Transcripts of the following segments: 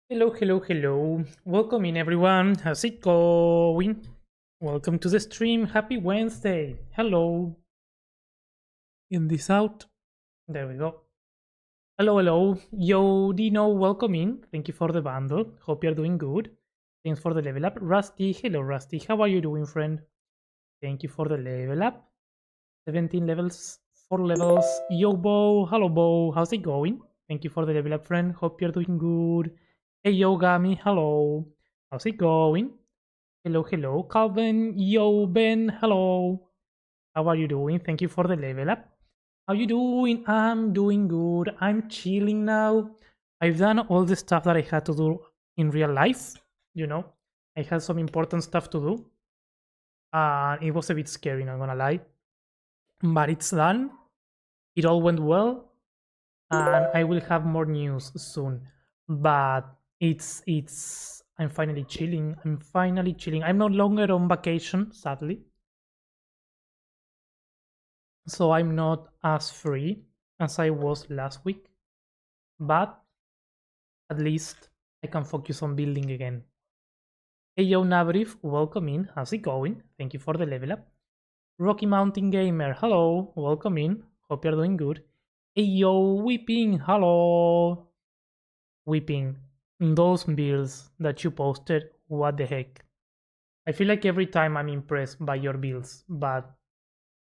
Hello, hello, hello. Welcome in everyone. How's it going? Welcome to the stream. Happy Wednesday. Hello. In this out. There we go. Hello, hello. Yo, Dino, welcome in. Thank you for the bundle. Hope you're doing good. Thanks for the level up. Rusty, hello, Rusty. How are you doing, friend? Thank you for the level up. 17 levels, 4 levels. Yo, Bo. Hello, Bo. How's it going? Thank you for the level up, friend. Hope you're doing good. Hey, Yo, Gami. Hello. How's it going? Hello, hello. Calvin. Yo, Ben. Hello. How are you doing? Thank you for the level up. How you doing? I'm doing good. I'm chilling now. I've done all the stuff that I had to do in real life. You know, I had some important stuff to do. It was a bit scary, not gonna lie. But it's done. It all went well. And I will have more news soon. But I'm finally chilling. I'm no longer on vacation, sadly. So I'm not as free as I was last week. But at least I can focus on building again. Hey yo Nabrif, welcome in. How's it going? Thank you for the level up. Rocky Mountain Gamer, hello, welcome in. Hope you're doing good. Hey yo Weeping, hello. Weeping, those builds that you posted, what the heck? I feel like every time I'm impressed by your builds, but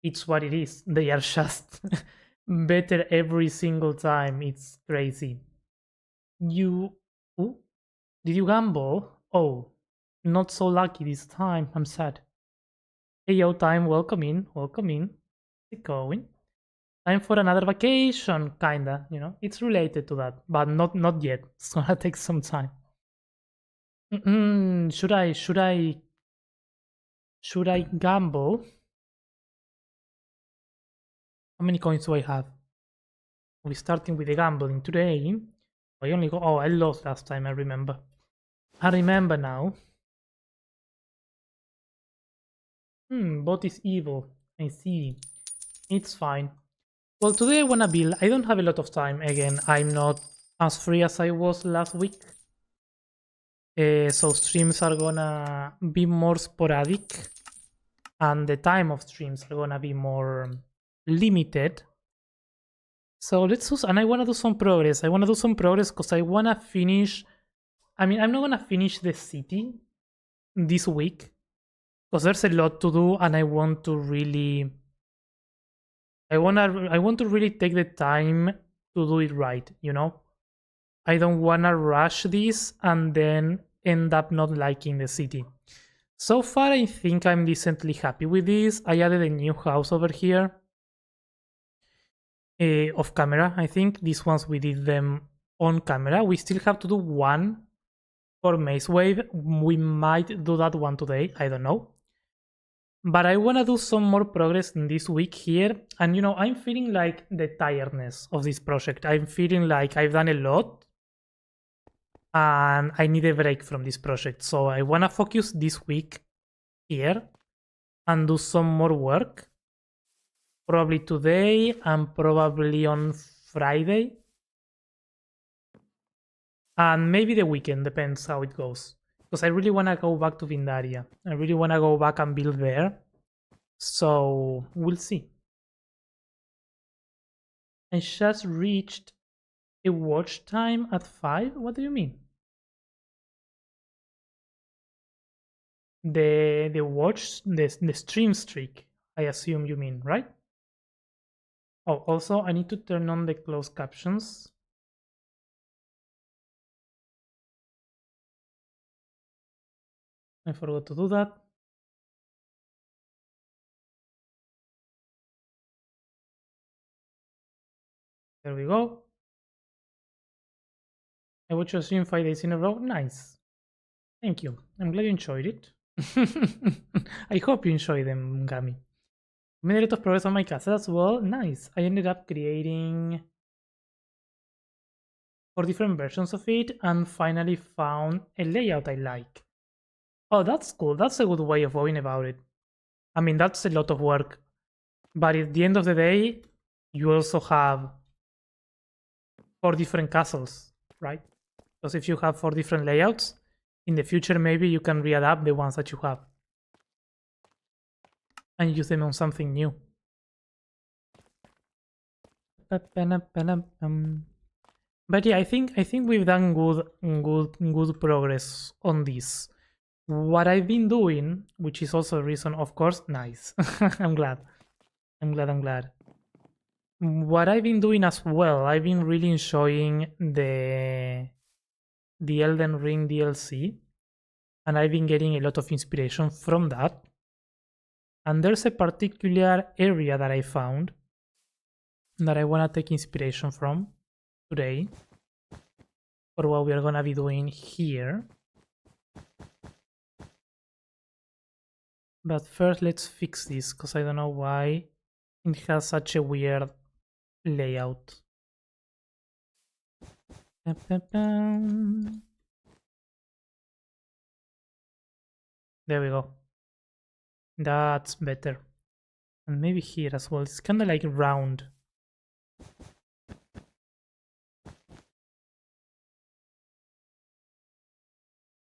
it's what it is. They are just better every single time. It's crazy. You... Ooh, did you gamble? Oh, not so lucky this time. I'm sad. Hey yo, time, welcome in. Welcome in. How's it going? Time for another vacation, kinda, you know. It's related to that, but not yet. It's gonna take some time. Should I gamble? How many coins do I have? We're starting with the gambling today. I only got... Oh, I lost last time, I remember. I remember now. Bot is evil. I see. It's fine. Well, today I wanna build. I don't have a lot of time. Again, I'm not as free as I was last week. So streams are gonna be more sporadic. And the time of streams are gonna be more limited. So let's do, and I wanna do some progress. I wanna do some progress because I wanna finish. I mean, I'm not gonna finish the city this week because there's a lot to do, and I want to really. I want to really take the time to do it right. You know, I don't wanna rush this and then end up not liking the city. So far, I think I'm decently happy with this. I added a new house over here. Off camera, I think. These ones we did them on camera. We still have to do one for Maze Wave. We might do that one today. I don't know. But I want to do some more progress in this week here. And you know, I'm feeling like the tiredness of this project. I'm feeling like I've done a lot. And I need a break from this project. So I want to focus this week here and do some more work. Probably today and probably on Friday. And maybe the weekend, depends how it goes. Because I really want to go back to Vindaria. I really want to go back and build there. So we'll see. I just reached a watch time at 5? What do you mean? The stream streak, I assume you mean, right? Oh, also I need to turn on the closed captions. I forgot to do that. There we go. I watched your stream 5 days in a row. Nice. Thank you. I'm glad you enjoyed it. I hope you enjoyed them, Gami. I made a lot of progress on my castle as well. Nice. I ended up creating 4 different versions of it and finally found a layout I like. Oh, that's cool. That's a good way of going about it. I mean, that's a lot of work. But at the end of the day, you also have 4 different castles, right? Because if you have 4 different layouts, in the future maybe you can readapt the ones that you have and use them on something new. But yeah, I think we've done good progress on this. What I've been doing, which is also a reason, of course, nice. I'm glad. What I've been doing as well, I've been really enjoying the Elden Ring DLC, and I've been getting a lot of inspiration from that. And there's a particular area that I found that I want to take inspiration from today for what we are going to be doing here. But first let's fix this, because I don't know why it has such a weird layout. There we go. That's better. And maybe here as well. It's kind of like round.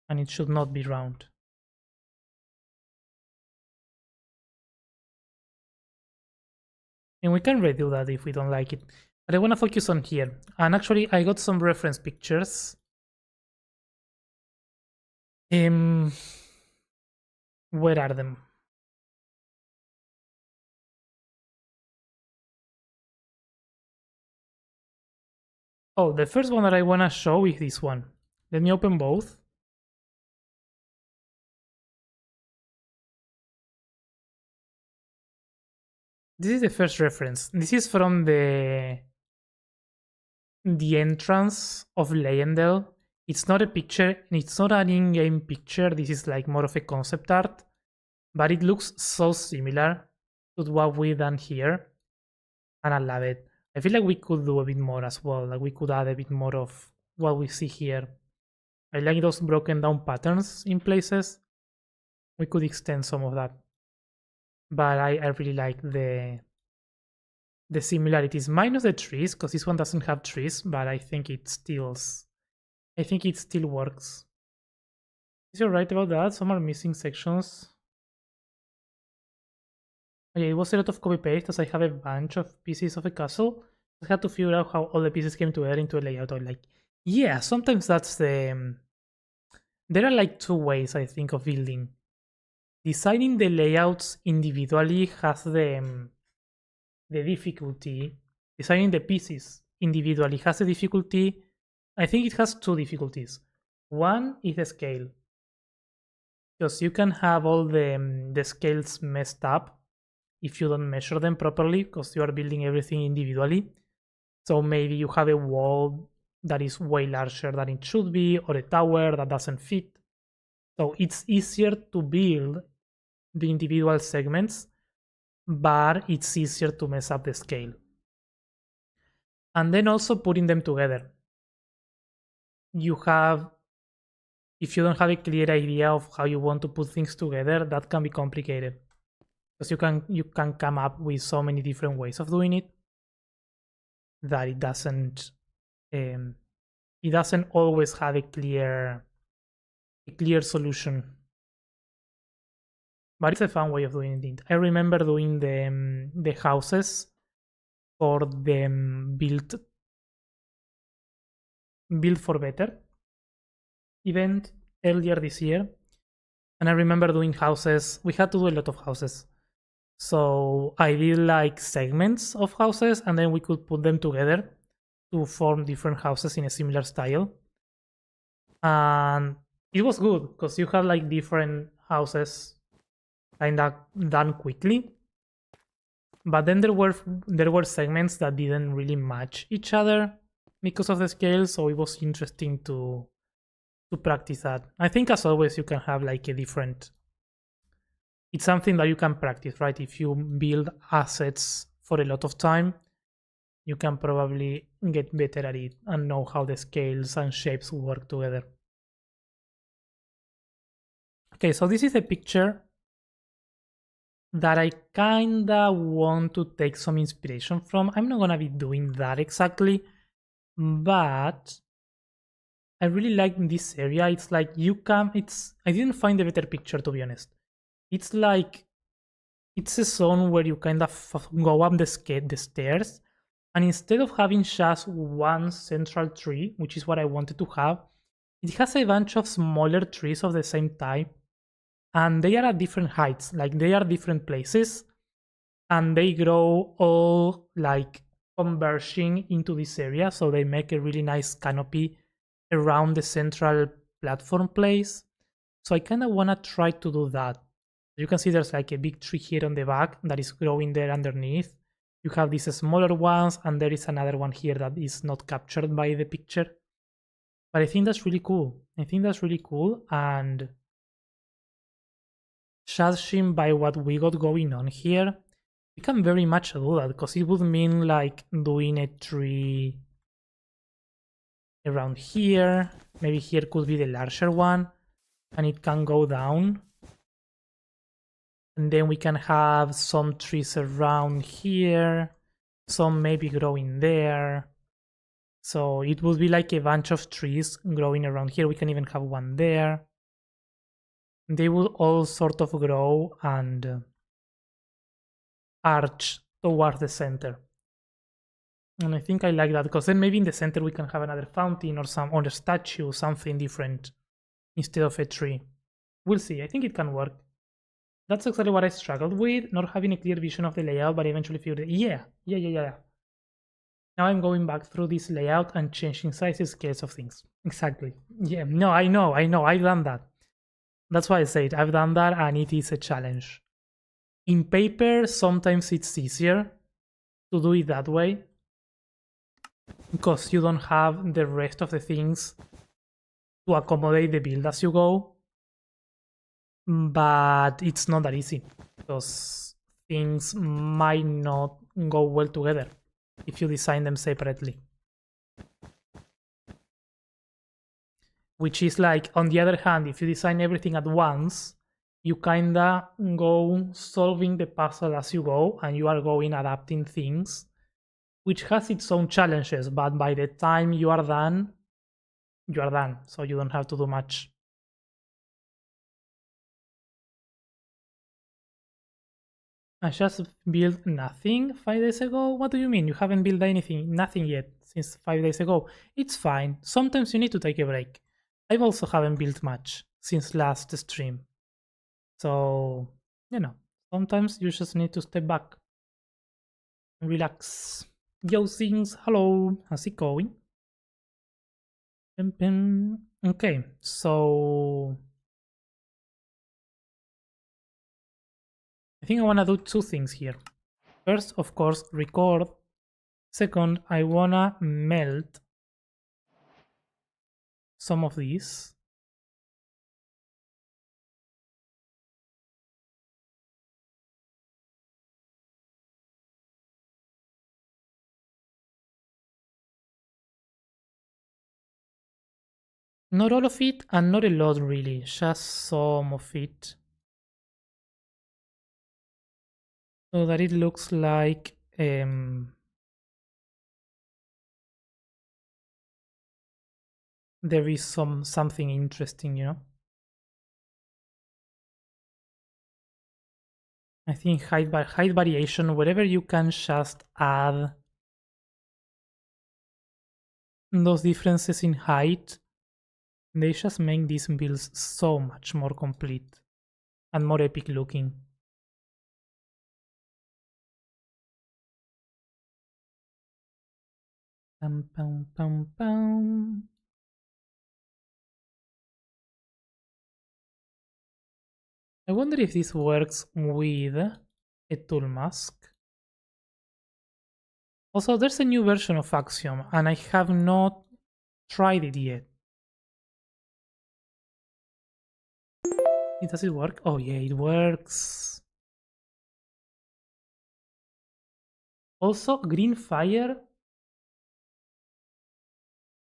And it should not be round. And we can redo that if we don't like it. But I want to focus on here. And actually, I got some reference pictures. Where are them? Oh, the first one that I want to show is this one. Let me open both. This is the first reference. This is from the entrance of Leyendell. It's not a picture, it's not an in-game picture. This is like more of a concept art, but it looks so similar to what we've done here, and I love it. I feel like we could do a bit more as well. Like we could add a bit more of what we see here. I like those broken down patterns in places. We could extend some of that. But I really like the similarities, minus the trees, because this one doesn't have trees, but I think it still works. Is you right about that? Some are missing sections. Okay, it was a lot of copy paste, as I have a bunch of pieces of a castle. I had to figure out how all the pieces came together into a layout. Or like, yeah, sometimes that's the. There are like 2 ways, I think, of building. Designing the layouts individually has the difficulty. Designing the pieces individually has a difficulty. I think it has 2 difficulties. One is the scale, because you can have all the scales messed up if you don't measure them properly, because you are building everything individually. So maybe you have a wall that is way larger than it should be, or a tower that doesn't fit. So it's easier to build the individual segments, but it's easier to mess up the scale. And then also putting them together. You have, if you don't have a clear idea of how you want to put things together, that can be complicated. Because you can come up with so many different ways of doing it that um, it doesn't always have a clear solution. But it's a fun way of doing it. I remember doing the houses for the build for better event earlier this year, and I remember doing houses. We had to do a lot of houses, so I did like segments of houses, and then we could put them together to form different houses in a similar style. And it was good because you had like different houses kind of done quickly, but then there were segments that didn't really match each other because of the scale, so it was interesting to practice that. I think as always you can have like a different, it's something that you can practice, right? If you build assets for a lot of time, you can probably get better at it and know how the scales and shapes work together. Okay, so this is a picture that I kinda want to take some inspiration from. I'm not gonna be doing that exactly, but I really like this area. It's like I didn't find a better picture, to be honest. It's like, it's a zone where you kind of go up the stairs, and instead of having just one central tree, which is what I wanted to have, it has a bunch of smaller trees of the same type, and they are at different heights, like they are different places, and they grow all like converging into this area, so they make a really nice canopy around the central platform place. So I kind of want to try to do that. You can see there's like a big tree here on the back that is growing there underneath. You have these smaller ones, and there is another one here that is not captured by the picture. But I think that's really cool. And judging by what we got going on here, we can very much do that, because it would mean like doing a tree around here. Maybe here could be the larger one, and it can go down. And then we can have some trees around here, some maybe growing there. So it would be like a bunch of trees growing around here. We can even have one there. They will all sort of grow and arch towards the center. And I think I like that, because then maybe in the center we can have another fountain or a statue, something different instead of a tree. We'll see. I think it can work. That's exactly what I struggled with, not having a clear vision of the layout, but eventually figured it. Yeah. Now I'm going back through this layout and changing sizes, scales of things. Exactly. Yeah, no, I know, I've done that. That's why I said I've done that, and it is a challenge. In paper, sometimes it's easier to do it that way, because you don't have the rest of the things to accommodate the build as you go. But it's not that easy, because things might not go well together if you design them separately. Which is like, on the other hand, if you design everything at once, you kinda go solving the puzzle as you go, and you are going adapting things, which has its own challenges, but by the time you are done, so you don't have to do much. I just built nothing 5 days ago? What do you mean? You haven't built anything, nothing yet since 5 days ago? It's fine. Sometimes you need to take a break. I also haven't built much since last stream. So, sometimes you just need to step back and relax. Yo, things, hello, how's it going? Okay, so I think I want to do two things here. First, of course, record. Second, I want to melt some of these. Not all of it, and not a lot really, just some of it. So that it looks like there is something interesting, you know. I think height variation, wherever you can just add those differences in height, they just make these builds so much more complete and more epic looking. Pum, pum, pum, pum. I wonder if this works with a tool mask. Also, there's a new version of Axiom, and I have not tried it yet. Does it work? Oh yeah, it works. Also, green fire.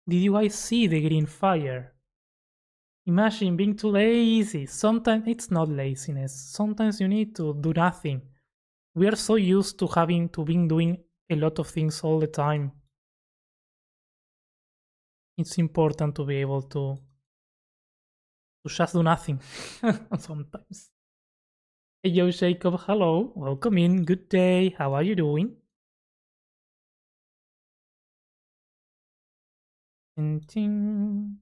Did you guys see the green fire? Imagine being too lazy. Sometimes it's not laziness. Sometimes you need to do nothing. We are so used to being doing a lot of things all the time. It's important to be able to just do nothing sometimes. Hey yo Jacob, hello, welcome in, good day, how are you doing? Ting.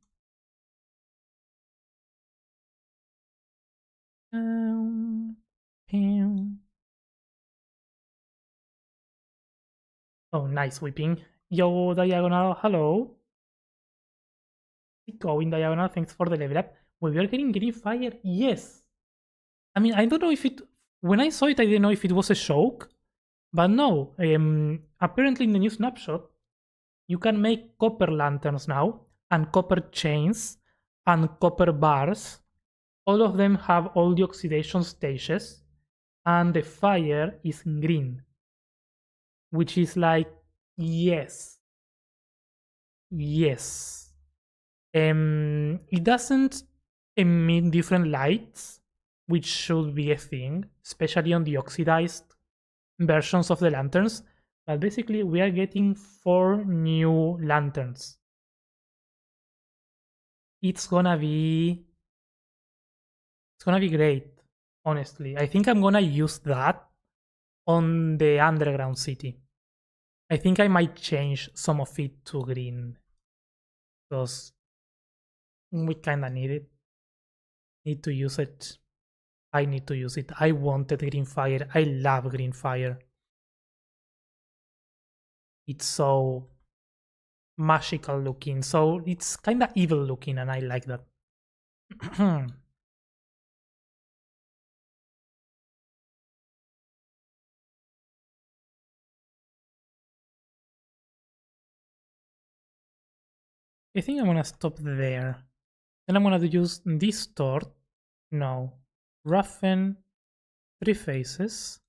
Oh, nice whipping. Yo, Diagonal, hello. Keep going, Diagonal, thanks for the level up. Well, we are getting green fire, yes. I mean, I don't know if it... When I saw it, I didn't know if it was a joke. But no, apparently in the new snapshot, you can make copper lanterns now, and copper chains, and copper bars. All of them have all the oxidation stages, and the fire is green. Which is like, yes. Yes. It doesn't emit different lights, which should be a thing, especially on the oxidized versions of the lanterns. But basically, we are getting 4 new lanterns. It's gonna be great, honestly. I think I'm gonna use that on the underground city. I think I might change some of it to green because we kinda need it. Need to use it. I need to use it. I wanted green fire. I love green fire. It's so magical looking. So it's kinda evil looking, and I like that. I think I'm gonna stop there. Then I'm gonna use this sword. No. Roughen 3 faces.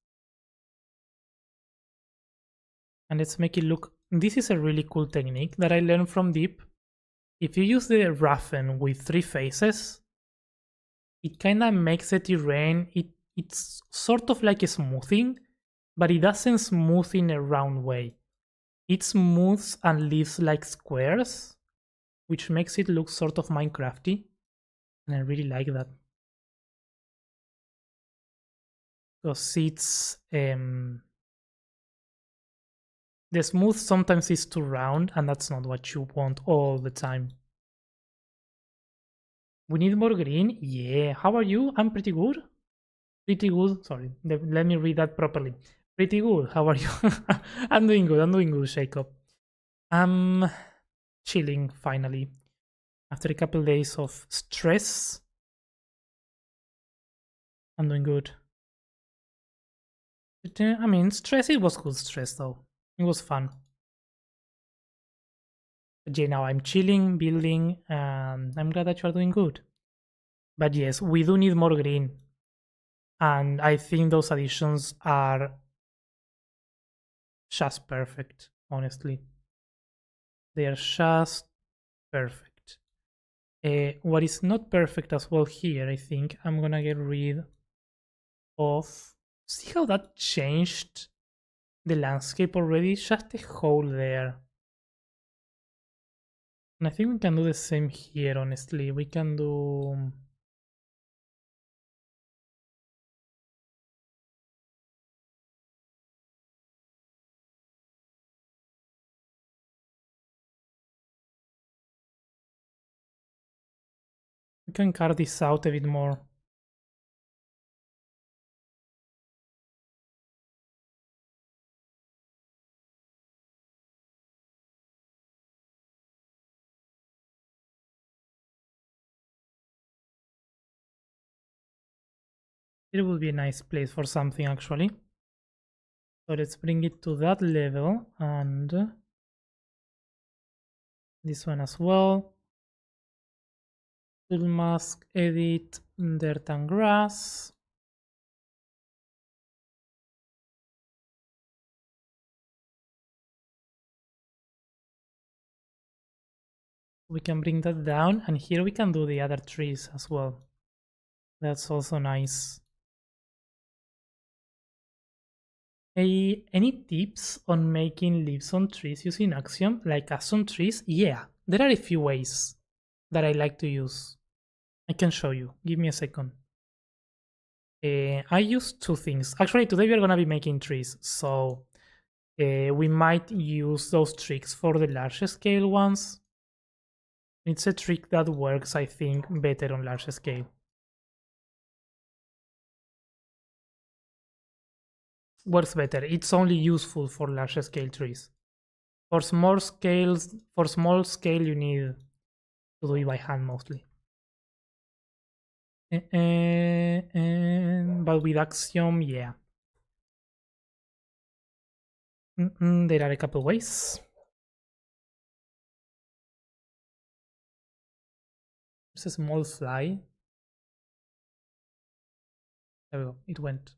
And let's make it look... This is a really cool technique that I learned from Deep. If you use the roughen with 3 faces, it kinda makes the terrain... It's sort of like a smoothing, but it doesn't smooth in a round way. It smooths and leaves like squares, which makes it look sort of Minecrafty. And I really like that. Because it's... the smooth sometimes is too round, and that's not what you want all the time. We need more green? Yeah. How are you? I'm pretty good. Pretty good. Sorry. Let me read that properly. Pretty good. How are you? I'm doing good. I'm doing good, Jacob. I'm chilling, finally. After a couple days of stress, I'm doing good. I mean, stress, it was good stress, though. It was fun. But yeah, now I'm chilling, building, and I'm glad that you are doing good. But yes, we do need more green. And I think those additions are just perfect, honestly. They are just perfect. What is not perfect as well here, I think I'm gonna get rid of... See how that changed the landscape already? Just a hole there. And I think we can do the same here, honestly. We can do... We can cut this out a bit more. It would be a nice place for something, actually. So let's bring it to that level, and this one as well. Tool mask, edit, dirt and grass. We can bring that down, and here we can do the other trees as well. That's also nice. Hey, any tips on making leaves on trees using Axiom, like custom trees? Yeah, there are a few ways that I like to use. I can show you. Give me a second. I use two things. Actually, today we are going to be making trees, so we might use those tricks for the large scale ones. It's a trick that works, I think, better on large scale. Works better. It's only useful for large scale trees. For small scale, you need to do it by hand mostly. But with Axiom, yeah. There are a couple ways. There's a small fly. There we go. It went.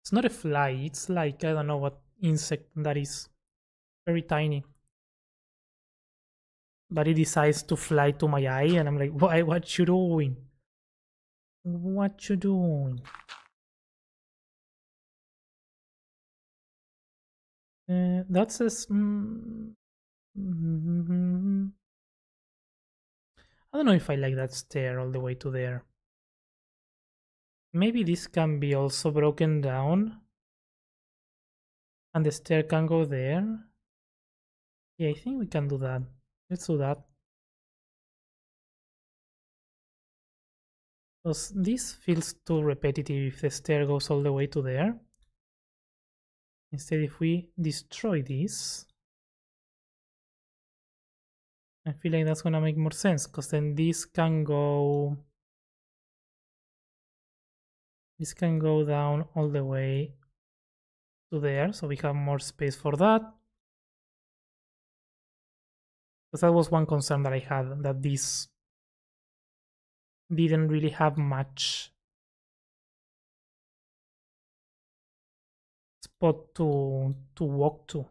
It's not a fly. It's like, I don't know what insect that is. Very tiny. But it decides to fly to my eye, and I'm like, why? What you doing? What you doing? That's a... I don't know if I like that stair all the way to there. Maybe this can be also broken down. And the stair can go there. Yeah, I think we can do that. Let's do that. Because this feels too repetitive if the stair goes all the way to there. Instead, if we destroy this, I feel like that's gonna make more sense, because then this can go down all the way to there, so we have more space for that. Because that was one concern that I had, that this didn't really have much spot to walk to.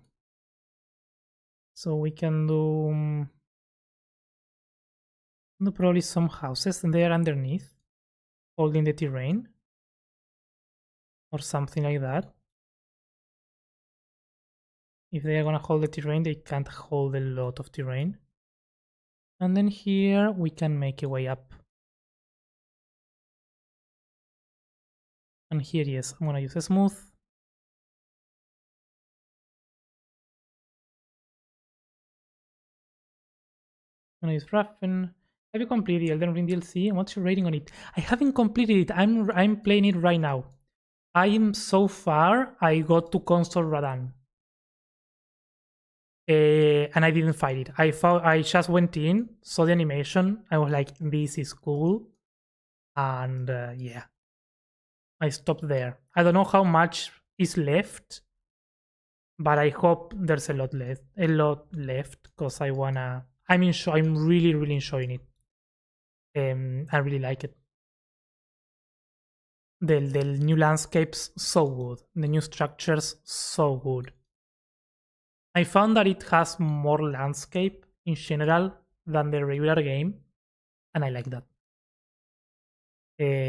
So we can do probably some houses there underneath, holding the terrain, or something like that. If they are gonna hold the terrain, they can't hold a lot of terrain. And then here we can make a way up. And here, yes, I'm gonna use a smooth. I'm gonna use roughen. Have you completed the Elden Ring DLC? And what's your rating on it? I haven't completed it. I'm playing it right now. So far, I got to Console Radan. And I didn't fight it. I just went in, saw the animation. I was like, this is cool. And yeah, I stopped there. I don't know how much is left, but I hope there's a lot left, because I wanna... I'm really, really enjoying it. I really like it. The new landscapes, so good. The new structures, so good. I found that it has more landscape in general than the regular game. and I like that.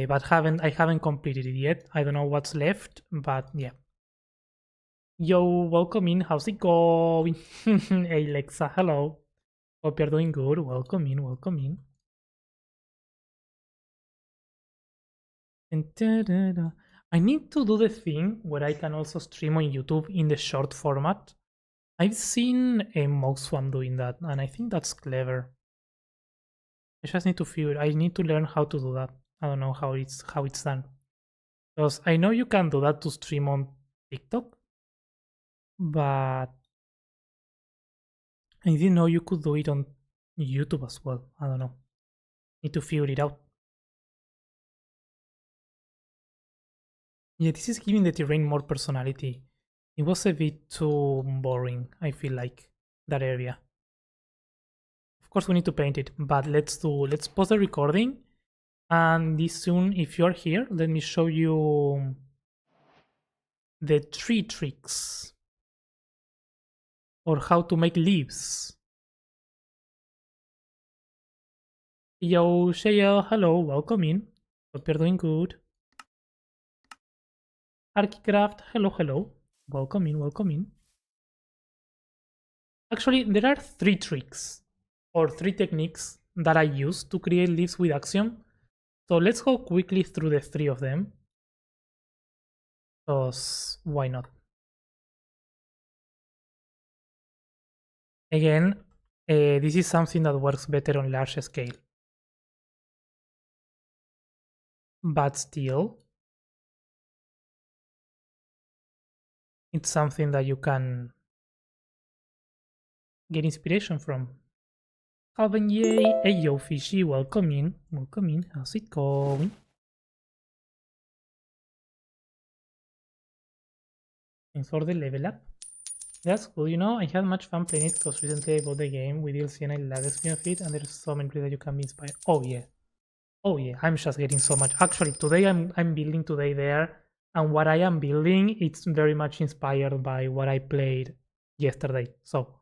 But I haven't completed it yet. I don't know what's left, but yeah. Yo, welcome in. How's it going? Hey, Alexa, hello. Hope you're doing good. Welcome in, welcome in. And da-da-da. I need to do the thing where I can also stream on YouTube in the short format. I've seen a Moxfam doing that, and I think that's clever. I just need to figure. I need to learn how to do that. I don't know how it's done. Because I know you can do that to stream on TikTok, but I didn't know you could do it on YouTube as well. I don't know. Need to figure it out. Yeah, this is giving the terrain more personality. It was a bit too boring, I feel like, that area. Of course we need to paint it, but let's pause the recording. And this soon, if you're here, let me show you the tree tricks. Or how to make leaves. Yo, Shaya, hello, welcome in. Hope you're doing good. Archicraft, hello, hello. Welcome in, welcome in. Actually, there are 3 tricks or 3 techniques that I use to create leaves with Axiom. So let's go quickly through the 3 of them. Because why not? Again, this is something that works better on large scale. But still, it's something that you can get inspiration from. Alvin, yay! Hey yo, Fishy, welcome in. Welcome in. How's it going? Thanks for the level up. That's cool, you know, I had much fun playing it because recently I bought the game with DLC and I love the spin of it, and there's so many that you can be inspired. Oh yeah. Oh yeah, I'm just getting so much. Actually, today I'm building today there, and what I am building, it's very much inspired by what I played yesterday. So,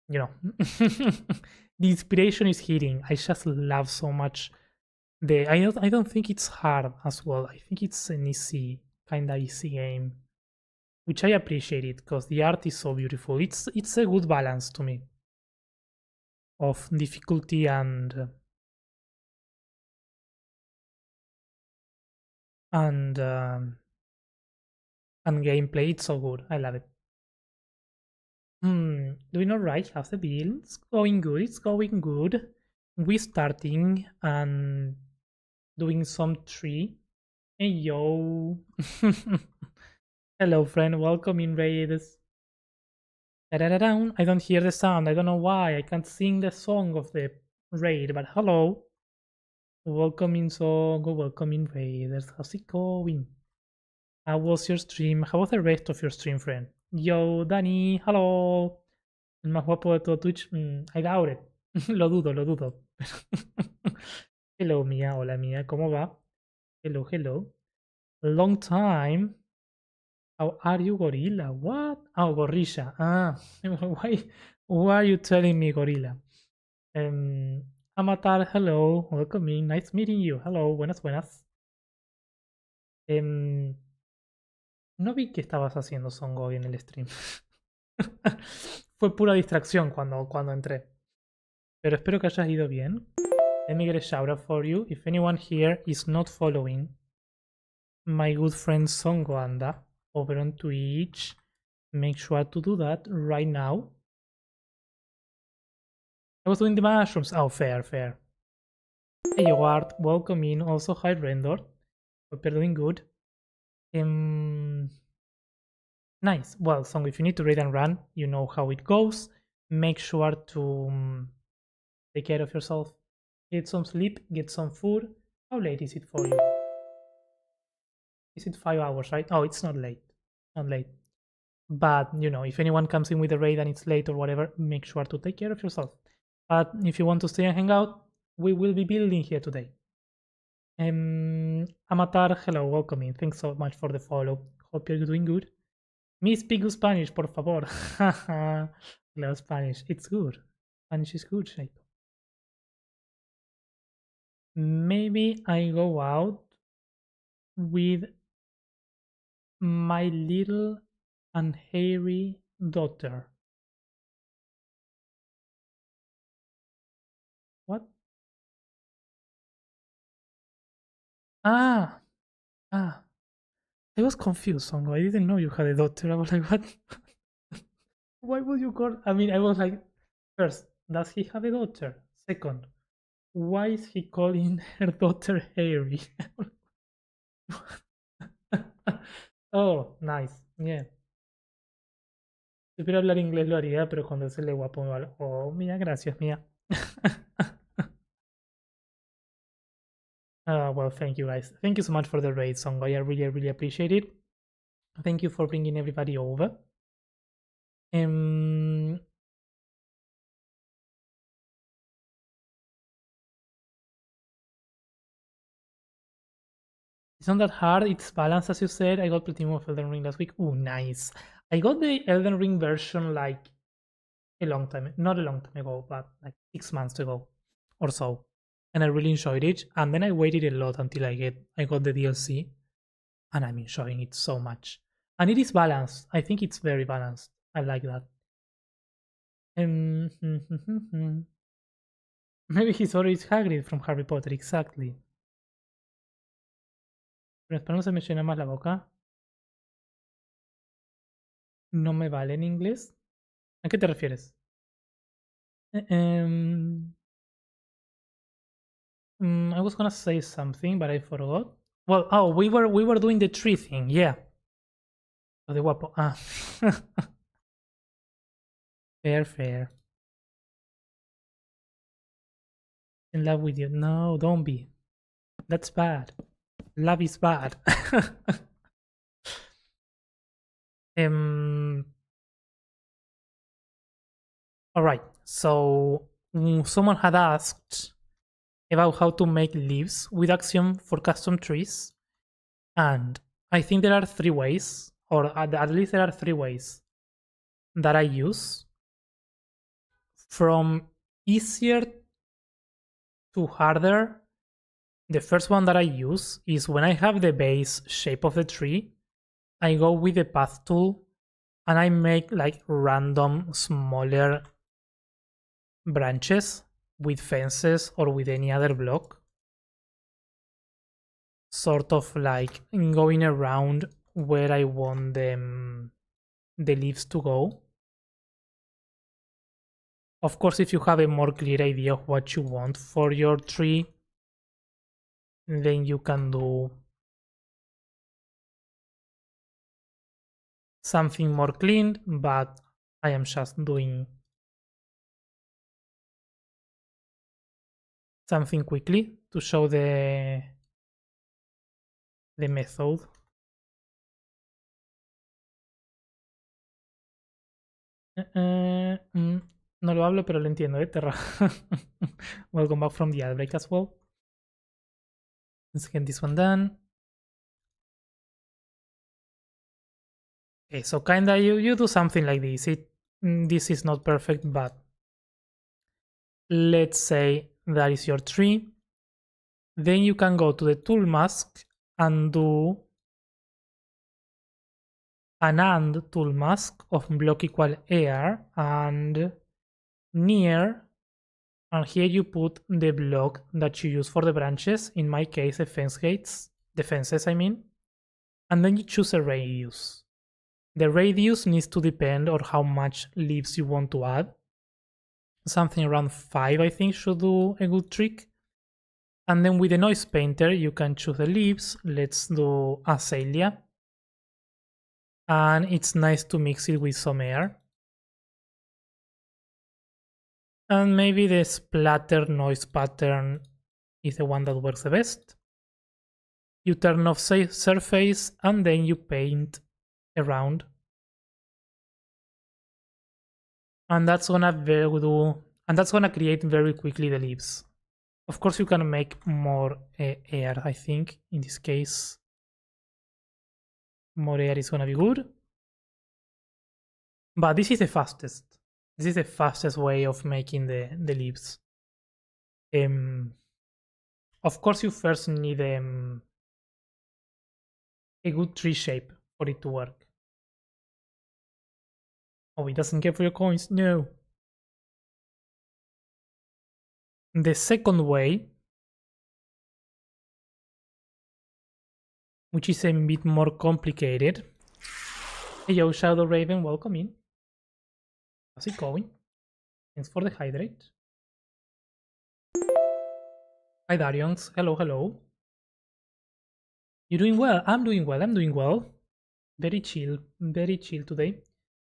you know, the inspiration is hitting. I just love so much I don't think it's hard as well. I think it's an easy, kinda easy game, which I appreciate it because the art is so beautiful. It's a good balance to me of difficulty and um, and gameplay. It's so good. I love it. Doing alright. How's the build? It's going good. It's going good. We starting and doing some tree. Hey yo. Hello friend, welcome in Raiders. I don't hear the sound. I don't know why. I can't sing the song of the raid, but hello. Welcome in song, welcome in Raiders. How's it going? How was your stream? How was the rest of your stream, friend? Yo, Dani, hello. El más guapo de todo Twitch. I doubt it. Lo dudo, lo dudo. Hello, Mía. Hola, Mía. ¿Cómo va? Hello, hello. Long time. How are you, gorilla? What? Oh, gorilla. Ah, why are you telling me gorilla? Amatar, hello. Welcome in. Nice meeting you. Hello, buenas, buenas. No vi que estabas haciendo Songo hoy en el stream. Fue pura distracción cuando entré. Pero espero que hayas ido bien. Let me get a shout out for you. If anyone here is not following my good friend Songo Anda over on Twitch, make sure to do that right now. I was doing the mushrooms. Oh, fair, fair. Hey, Ward, welcome in. Also, hi, Rendor. Hope you're doing good. Nice. Well, so if you need to read and run, you know how it goes. Make sure to take care of yourself. Get some sleep, get some food. How late is it for you? Is it 5 hours, right? Oh, it's not late. Not late. But, you know, if anyone comes in with a raid and it's late or whatever, make sure to take care of yourself. But if you want to stay and hang out, we will be building here today. Amatar, hello, welcome in. Thanks so much for the follow. Hope you're doing good. Me speak Spanish, por favor. Love Spanish. It's good. Spanish is good, Shaito. Maybe I go out with my little and hairy daughter. What? Ah, ah. I was confused, Songo. I didn't know you had a daughter. I was like, what? Why would you call? I mean, I was like, first, does he have a daughter? Second, why is he calling her daughter Harry? Oh, nice. Yeah. Si supiera hablar inglés lo haría, pero cuando se le guapo me va. Oh, mía, gracias, mía. Well, thank you guys. Thank you so much for the raid, Songo. I really appreciate it. Thank you for bringing everybody over. It's not that hard. It's balanced, as you said. I got Platinum of Elden Ring last week. Ooh, nice. I got the Elden Ring version like a long time, not a long time ago, but like 6 months ago or so. And I really enjoyed it. And then I waited a lot until I got the DLC. And I'm enjoying it so much. And it is balanced. I think it's very balanced. I like that. Maybe his story is Hagrid from Harry Potter, exactly. Pero espero no se me llena más la boca. No me vale en inglés. ¿A qué te refieres? I was gonna say something, but I forgot. Well, oh, we were doing the tree thing, yeah. Oh, the guapo. Ah. Fair. In love with you. No, don't be. That's bad. Love is bad. Alright, so someone had asked about how to make leaves with Axiom for custom trees. And I think there are 3 ways, or at least there are 3 ways that I use. From easier to harder, the first one that I use is when I have the base shape of the tree, I go with the path tool and I make like random smaller branches with fences or with any other block. Sort of like going around where I want the leaves to go. Of course, if you have a more clear idea of what you want for your tree, then you can do something more clean, but I am just doing something quickly to show the method. No lo hablo, pero lo entiendo, Terra. Welcome back from the outbreak as well. Let's get this one done. Okay, so kinda you do something like this. This is not perfect, but let's say that is your tree. Then you can go to the tool mask and do an AND tool mask of block equal air and near, and here you put the block that you use for the branches, in my case the fences I mean, and then you choose a radius. The radius needs to depend on how much leaves you want to add. Something around 5 I think should do a good trick. And then with the noise painter you can choose the leaves. Let's do azalea. And it's nice to mix it with some air. And maybe the splatter noise pattern is the one that works the best. You turn off surface and then you paint around. And that's gonna create very quickly the leaves. Of course you can make more air, I think. In this case, more air is gonna be good. But this is the fastest. This is the fastest way of making the leaves. Of course, you first need a good tree shape for it to work. Oh, it doesn't care for your coins. No. The second way, which is a bit more complicated. Hey, yo, Shadow Raven, welcome in. How's it going? Thanks for the hydrate. Hi, Darions. Hello, hello. You doing well? I'm doing well. I'm doing well. Very chill today.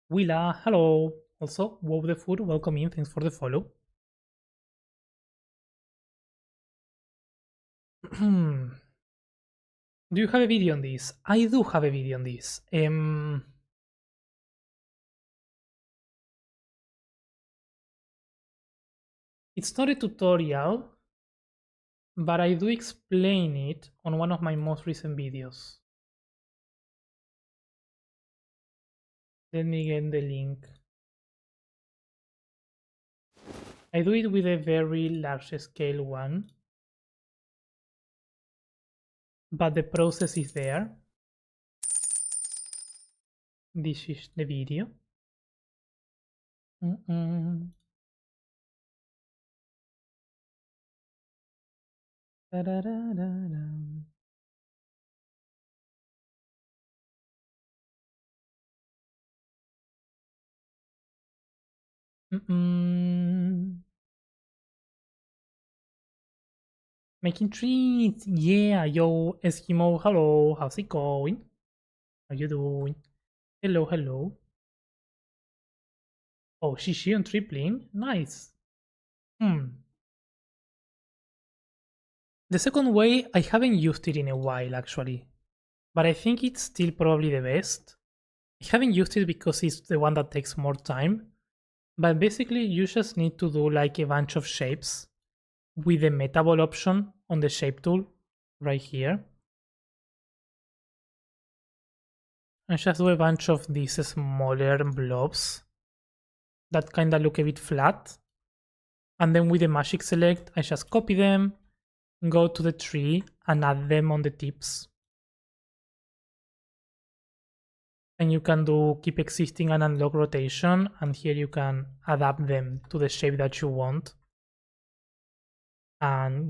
Willa, hello. Also, Wow the Food, welcome in. Thanks for the follow. Do you have a video on this? I do have a video on this. It's not a tutorial, but I do explain it on one of my most recent videos. Let me get the link. I do it with a very large scale one, but the process is there. This is the video. Making treats, yeah, yo, Eskimo, hello, how's it going? How you doing? Hello, hello. Oh, Shishi on tripling, nice. The second way, I haven't used it in a while actually, but I think it's still probably the best. I haven't used it because it's the one that takes more time, but basically you just need to do like a bunch of shapes with the metaball option on the shape tool right here. And just do a bunch of these smaller blobs that kinda look a bit flat. And then with the magic select, I just copy them, go to the tree and add them on the tips. And you can do keep existing and unlock rotation, and here you can adapt them to the shape that you want. And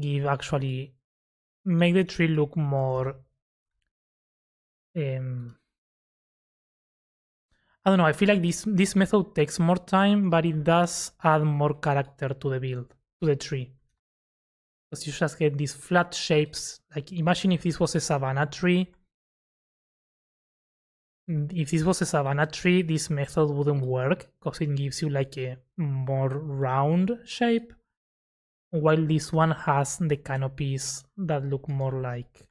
make the tree look more I don't know, I feel like this method takes more time, but it does add more character to the build, to the tree. Because you just get these flat shapes. Like imagine if this was a savanna tree. If this was a savanna tree, this method wouldn't work because it gives you like a more round shape. While this one has the canopies that look more like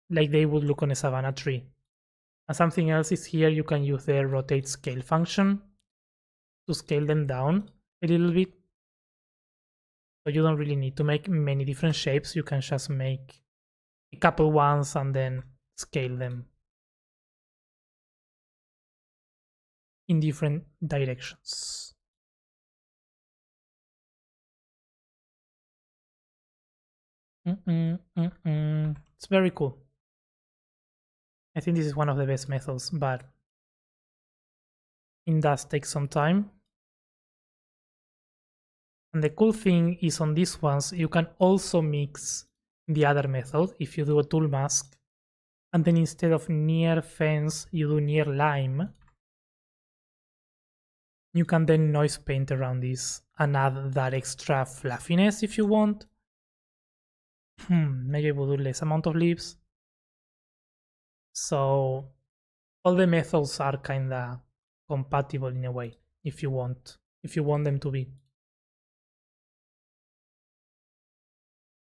they would look on a savanna tree. And something else is here, you can use the rotate scale function to scale them down a little bit. So you don't really need to make many different shapes, you can just make a couple ones and then scale them in different directions. It's very cool. I think this is one of the best methods, but it does take some time. And the cool thing is on these ones, you can also mix the other method if you do a tool mask. And then instead of near fence, you do near lime. You can then noise paint around this and add that extra fluffiness if you want. Maybe we'll do less amount of leaves. So all the methods are kinda compatible in a way if you want them to be.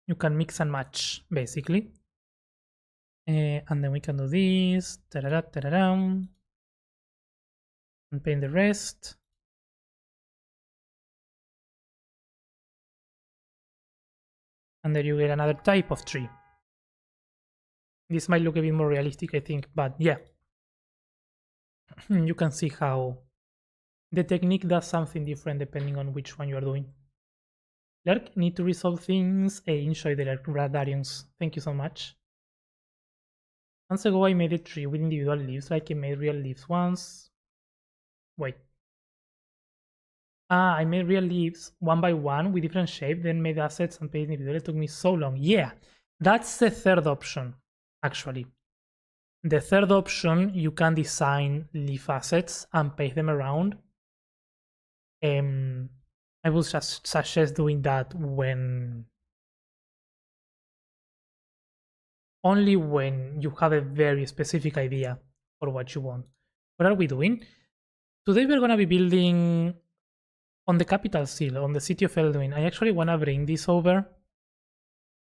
You can mix and match basically. And then we can do this, and paint the rest. And there you get another type of tree. This might look a bit more realistic, I think, but yeah. You can see how the technique does something different depending on which one you are doing. Lerk, need to resolve things. Hey, enjoy the Lerk Bradarians. Thank you so much. Months ago I made a tree with individual leaves like I made real leaves once. Wait. I made real leaves one by one with different shape, then made assets and paid individually. It took me so long. Yeah, that's the third option, actually. The third option, you can design leaf assets and paste them around. I would just suggest doing that only when you have a very specific idea for what you want. What are we doing? Today we're gonna be building on the capital seal, on the city of Eldwyn. I actually wanna bring this over.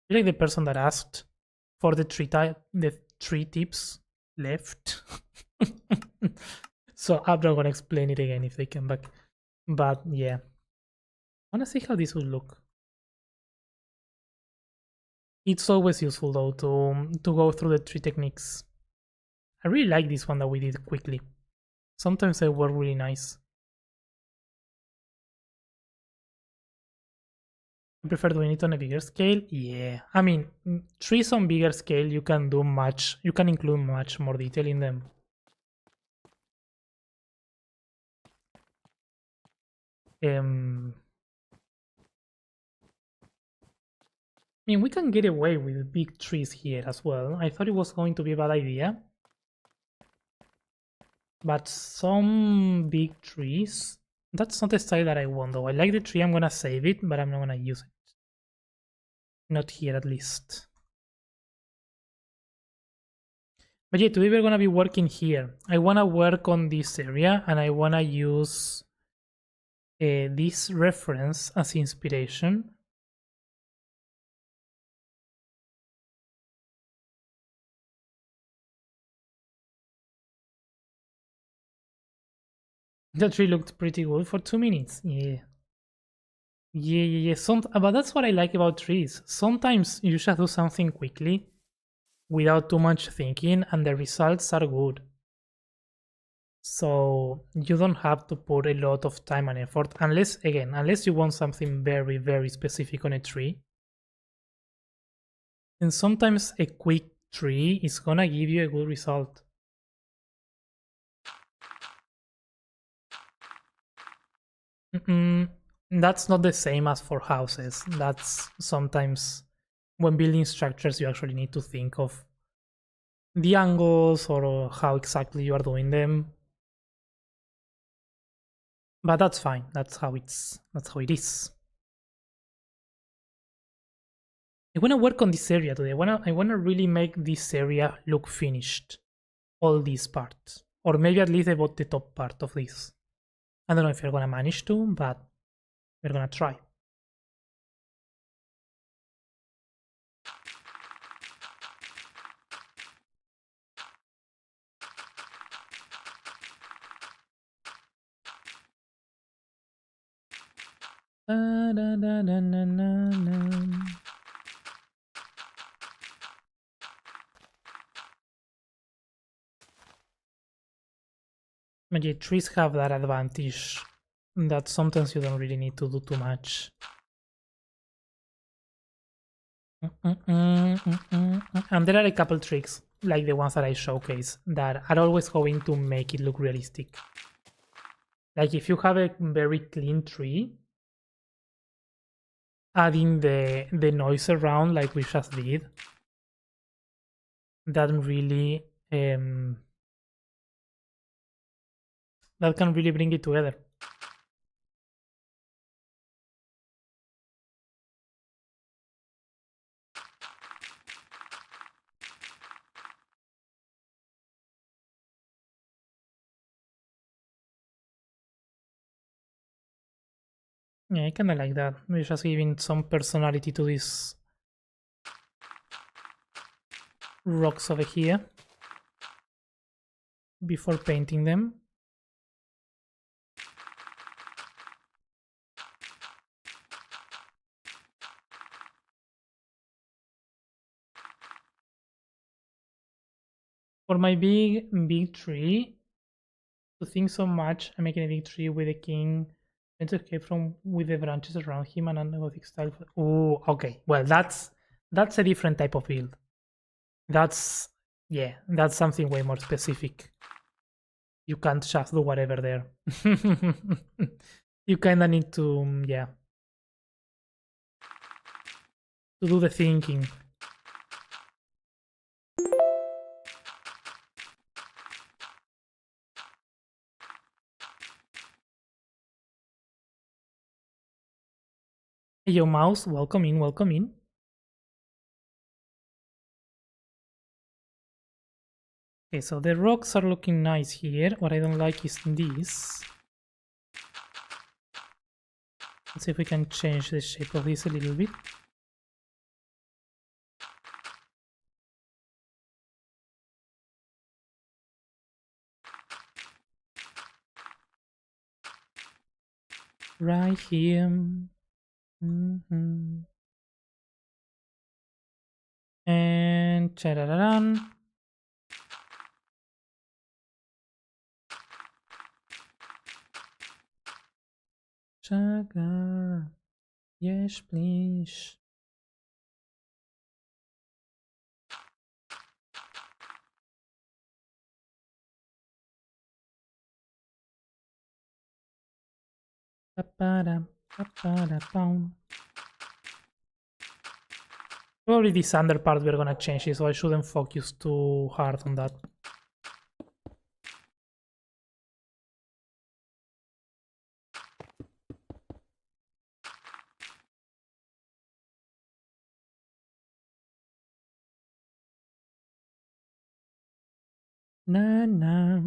You're like the person that asked for the three tips left. So I'm not gonna explain it again if they come back. But yeah. I wanna see how this will look. It's always useful though to go through the three techniques. I really like this one that we did quickly. Sometimes they work really nice. I prefer doing it on a bigger scale. Yeah, I mean, trees on bigger scale, you can include much more detail in them. I mean, we can get away with big trees here as well. I thought it was going to be a bad idea. But some big trees, that's not the style that I want though. I like the tree, I'm gonna save it, but I'm not gonna use it. Not here at least. But yeah, today we're gonna be working here. I wanna work on this area and I wanna use this reference as inspiration. That tree looked pretty good for 2 minutes. Yeah. Yeah. But that's what I like about trees. Sometimes you just do something quickly without too much thinking and the results are good. So you don't have to put a lot of time and effort unless you want something very, very specific on a tree. And sometimes a quick tree is gonna give you a good result. That's not the same as for houses. That's sometimes when building structures you actually need to think of the angles or how exactly you are doing them. But that's fine. That's how it is. I wanna work on this area today. I wanna really make this area look finished. All these parts. Or maybe at least about the top part of this. I don't know if you're gonna manage to, but we're gonna try. But yeah, trees have that advantage that sometimes you don't really need to do too much. And there are a couple tricks, like the ones that I showcase, that are always going to make it look realistic. Like if you have a very clean tree, adding the noise around like we just did, that really that can really bring it together. Yeah, I kinda like that. We're just giving some personality to these rocks over here before painting them. For my big tree, to think so much, I'm making a big tree with a king Trying to escape from with the branches around him and an gothic style. Oh, okay. Well, that's a different type of build. That's yeah, that's something way more specific. You can't just do whatever there. You kinda need to yeah, to do the thinking. Hey, yo, mouse, welcome in, welcome in. Okay, so the rocks are looking nice here. What I don't like is this. Let's see if we can change the shape of this a little bit. Right here. And cha-da-da-dan. Sugar. Yes, please. Probably this under part we're gonna change it, so I shouldn't focus too hard on that. Na na.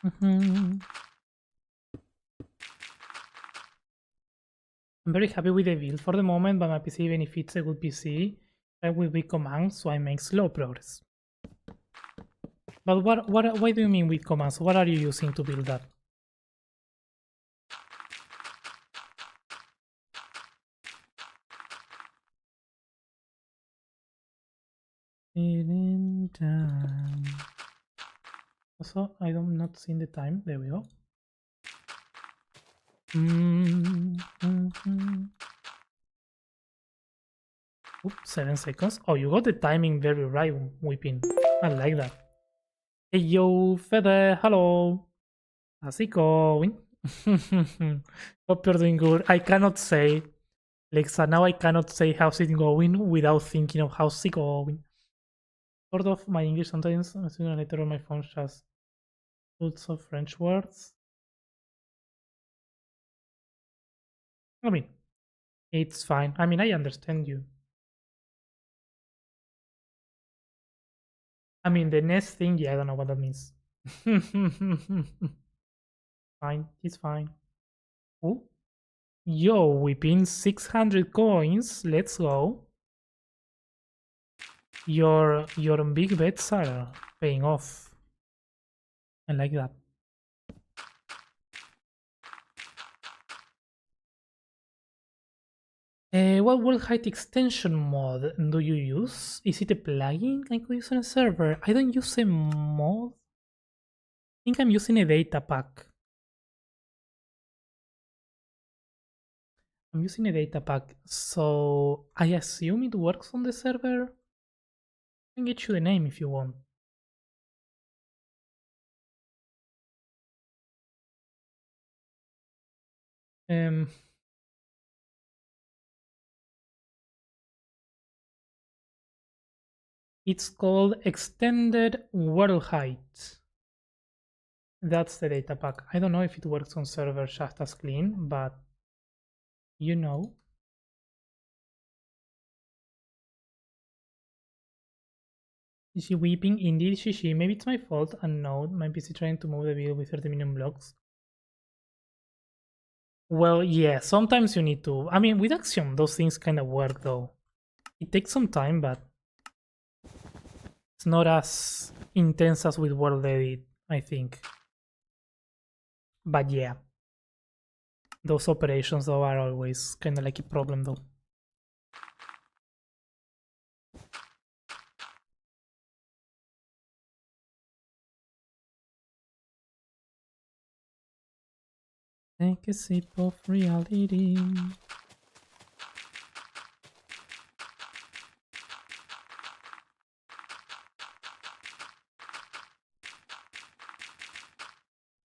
I'm very happy with the build for the moment, but my PC, even if it's a good PC, I will be commands, so I make slow progress. But what do you mean with commands? What are you using to build that? Also, I don't not seeing the time. There we go. Oops, 7 seconds. Oh, you got the timing very right, Whipping. I like that. Hey yo, Fede, hello. How's it going? Hope you're doing good. I cannot say, Lexa, now I cannot say how's it going without thinking of how's it going. Sort of my English sometimes, I'm sooner or later on my phone just lots of French words. I mean, it's fine. I mean, I understand you. I mean, the next thing, yeah, I don't know what that means. Fine, it's fine. Oh, yo, we pin 600 coins. Let's go. Your big bets are paying off. I like that. What world height extension mod do you use? Is it a plugin I could use on a server? I don't use a mod. I think I'm using a data pack. I'm using a data pack, so I assume it works on the server. I can get you the name if you want. It's called Extended World Height. That's the data pack. I don't know if it works on server just as clean, but you know. Is she weeping? Indeed, she. Maybe it's my fault. And no, my PC trying to move the video with 30 million blocks. Well, yeah, sometimes you need to. I mean, with Axiom, those things kind of work though. It takes some time, but it's not as intense as with World Edit, I think. But yeah. Those operations though are always kind of like a problem though. Take a sip of reality.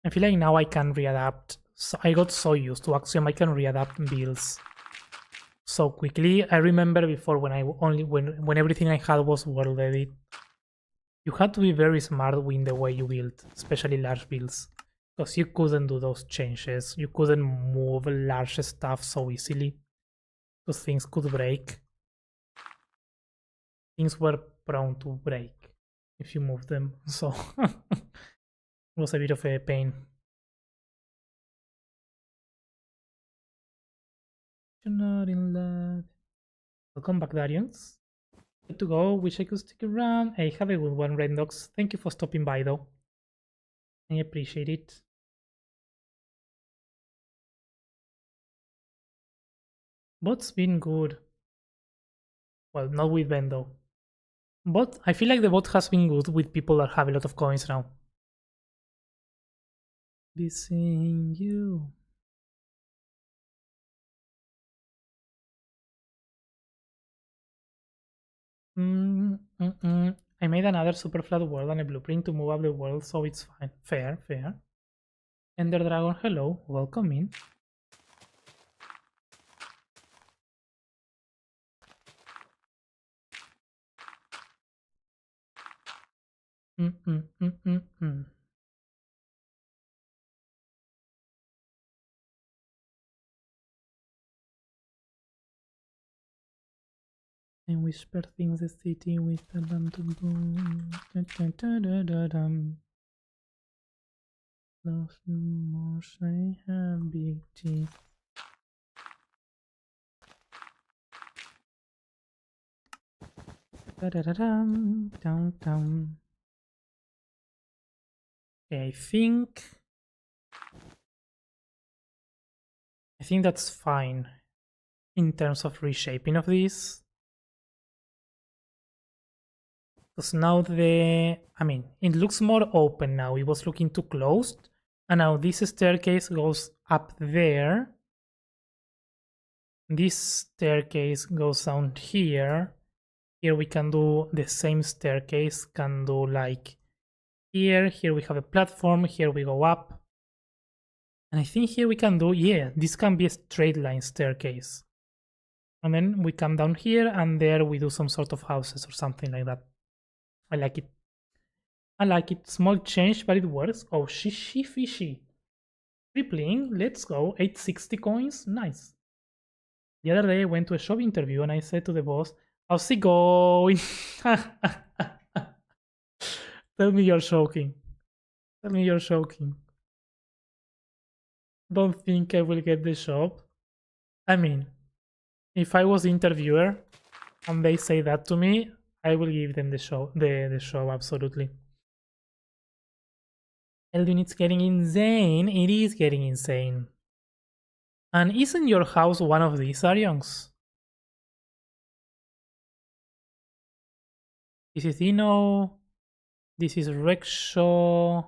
I feel like now I can readapt. So I got so used to Axiom, I can readapt builds so quickly. I remember before when everything I had was world edit. You had to be very smart in the way you build, especially large builds, because you couldn't do those changes. You couldn't move large stuff so easily, because things could break. Things were prone to break if you move them, so it was a bit of a pain. You're not in love. Welcome back, Darians. Good to go. Wish I could stick around. Hey, have a good one, Rendox. Thank you for stopping by, though. I appreciate it. Bot's been good. Well, not with Ben, though. But I feel like the bot has been good with people that have a lot of coins now. Be seeing you. I made another super flat world and a blueprint to move up the world, so it's fine. Fair, fair. Ender Dragon, hello, welcome in. And whisper things the city with a lamp to boom. Those more I have big teeth. Downtown. Okay, I think that's fine in terms of reshaping of this. Because now it looks more open now. It was looking too closed. And now this staircase goes up there. This staircase goes down here. Here we can do the same staircase, can do like here. Here we have a platform, here we go up. And I think here we can do, yeah, this can be a straight line staircase. And then we come down here and there we do some sort of houses or something like that. I like it. I like it. Small change, but it works. Oh, shishy fishy. Tripling, let's go. 860 coins, nice. The other day I went to a job interview and I said to the boss, how's it going? Tell me you're joking. Tell me you're joking. Don't think I will get the job. I mean, if I was the interviewer and they say that to me, I will give them the show, the show, absolutely. Eldwyn, it's getting insane. It is getting insane. And isn't your house one of these, Arians? This is Dino. This is Rexhaw.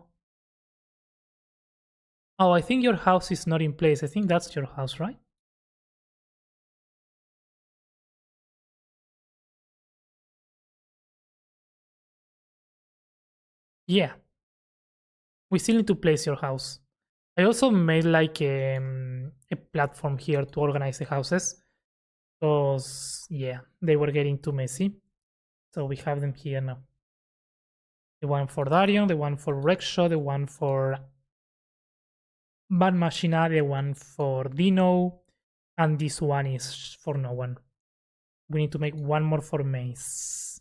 Oh, I think your house is not in place. I think that's your house, right? Yeah. We still need to place your house. I also made like a platform here to organize the houses. Because, yeah, they were getting too messy. So we have them here now. The one for Darion, the one for Rexhaw, the one for Bad Machina, the one for Dino, and this one is for no one. We need to make one more for Mace.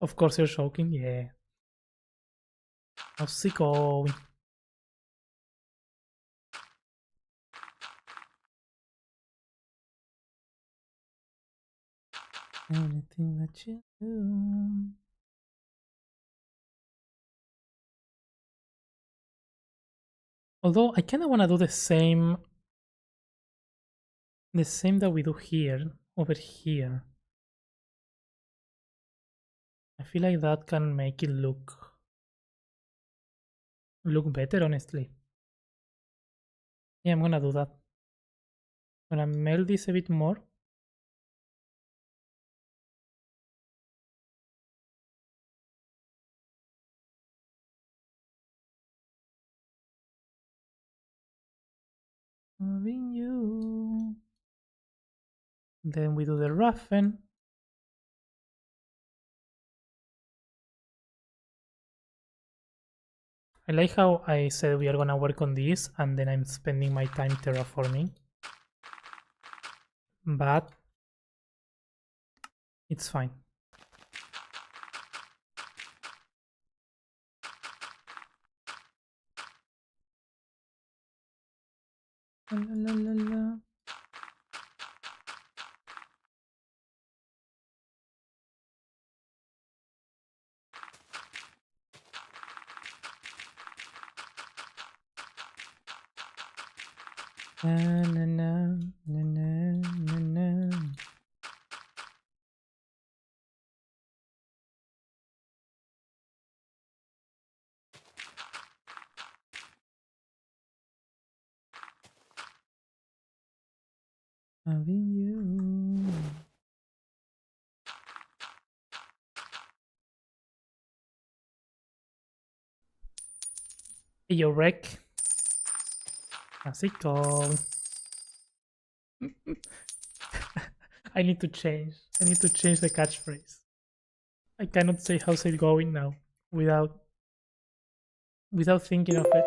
Of course you're joking, yeah. How's it going? Anything that you do. Although I kind of want to do the same that we do here, over here. I feel like that can make it look better, honestly. Yeah, I'm gonna do that. I'm gonna melt this a bit more. Loving you. Then we do the roughen. I like how I said we are gonna work on this and then I'm spending my time terraforming. But it's fine. La, la, la, la. Na, na, na, na, na, na, na. Loving you. Hey, yo, wreck. How's it going? I need to change. I need to change the catchphrase. I cannot say how's it going now without thinking of it.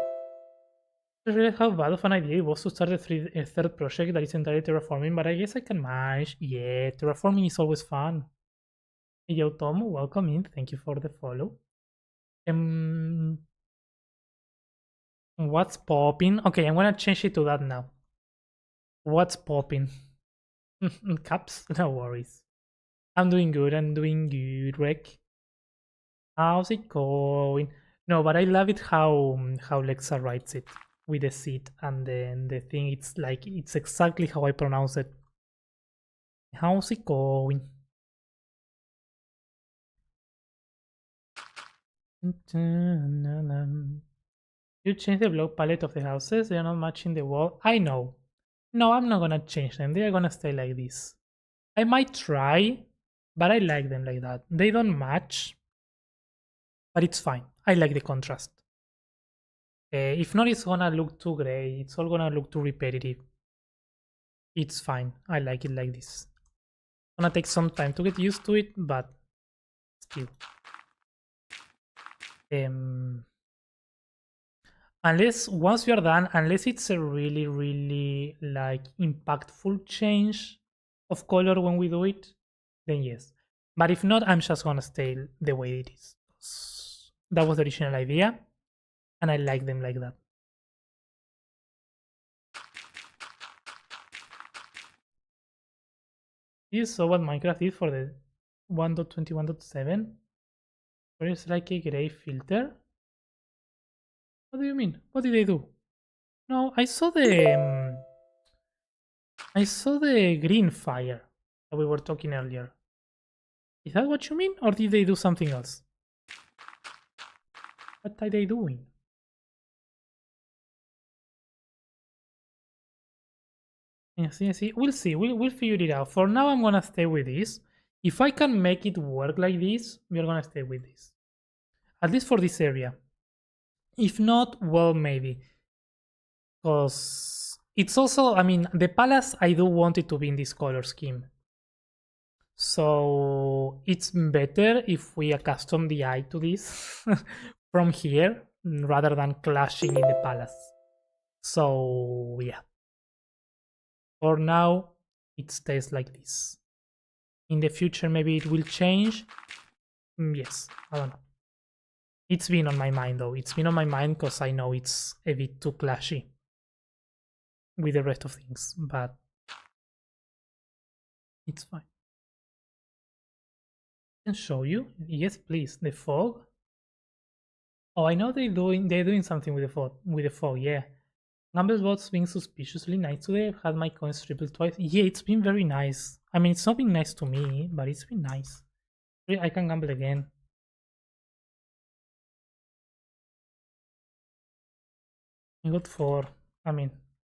I realized how bad of an idea it was to start a third project that is entirely terraforming, but I guess I can manage. Yeah, terraforming is always fun. Hey, yo, Tom, welcome in. Thank you for the follow. What's popping? Okay, I'm gonna change it to that now. What's popping? Caps? No worries. I'm doing good. I'm doing good, Rick. How's it going? No, but I love it how Lexa writes it with the seed and then the thing. It's like it's exactly how I pronounce it. How's it going? You change the block palette of the houses. They are not matching the wall. I know. No, I'm not gonna change them. They are gonna stay like this. I might try, but I like them like that. They don't match, but it's fine. I like the contrast. If not, it's gonna look too gray. It's all gonna look too repetitive. It's fine. I like it like this. It's gonna take some time to get used to it, but still. Unless once you are done, unless it's a really like impactful change of color when we do it, then yes. But if not, I'm just gonna stay the way it is. That was the original idea, and I like them like that. You saw what Minecraft is for the 1.21.7? Where it's like a gray filter? What do you mean? What did they do? No, I saw the green fire that we were talking earlier. Is that what you mean, or did they do something else? What are they doing? Yes, yes, we'll see. We'll figure it out. For now, I'm gonna stay with this. If I can make it work like this, we're gonna stay with this. At least for this area. If not, well, maybe. Because it's also, I mean, the palace, I do want it to be in this color scheme. So it's better if we accustom the eye to this from here rather than clashing in the palace. So yeah. For now, it stays like this. In the future, maybe it will change. Yes, I don't know. It's been on my mind though. It's been on my mind because I know it's a bit too clashy with the rest of things, but it's fine. can show you. Yes, please. The fog. Oh, I know they're doing something with the fog. Yeah. Gamblebot's being suspiciously nice today. I've had my coins tripled twice. Yeah, it's been very nice. I mean, it's not been nice to me, but it's been nice. I can gamble again. I got 4. I mean,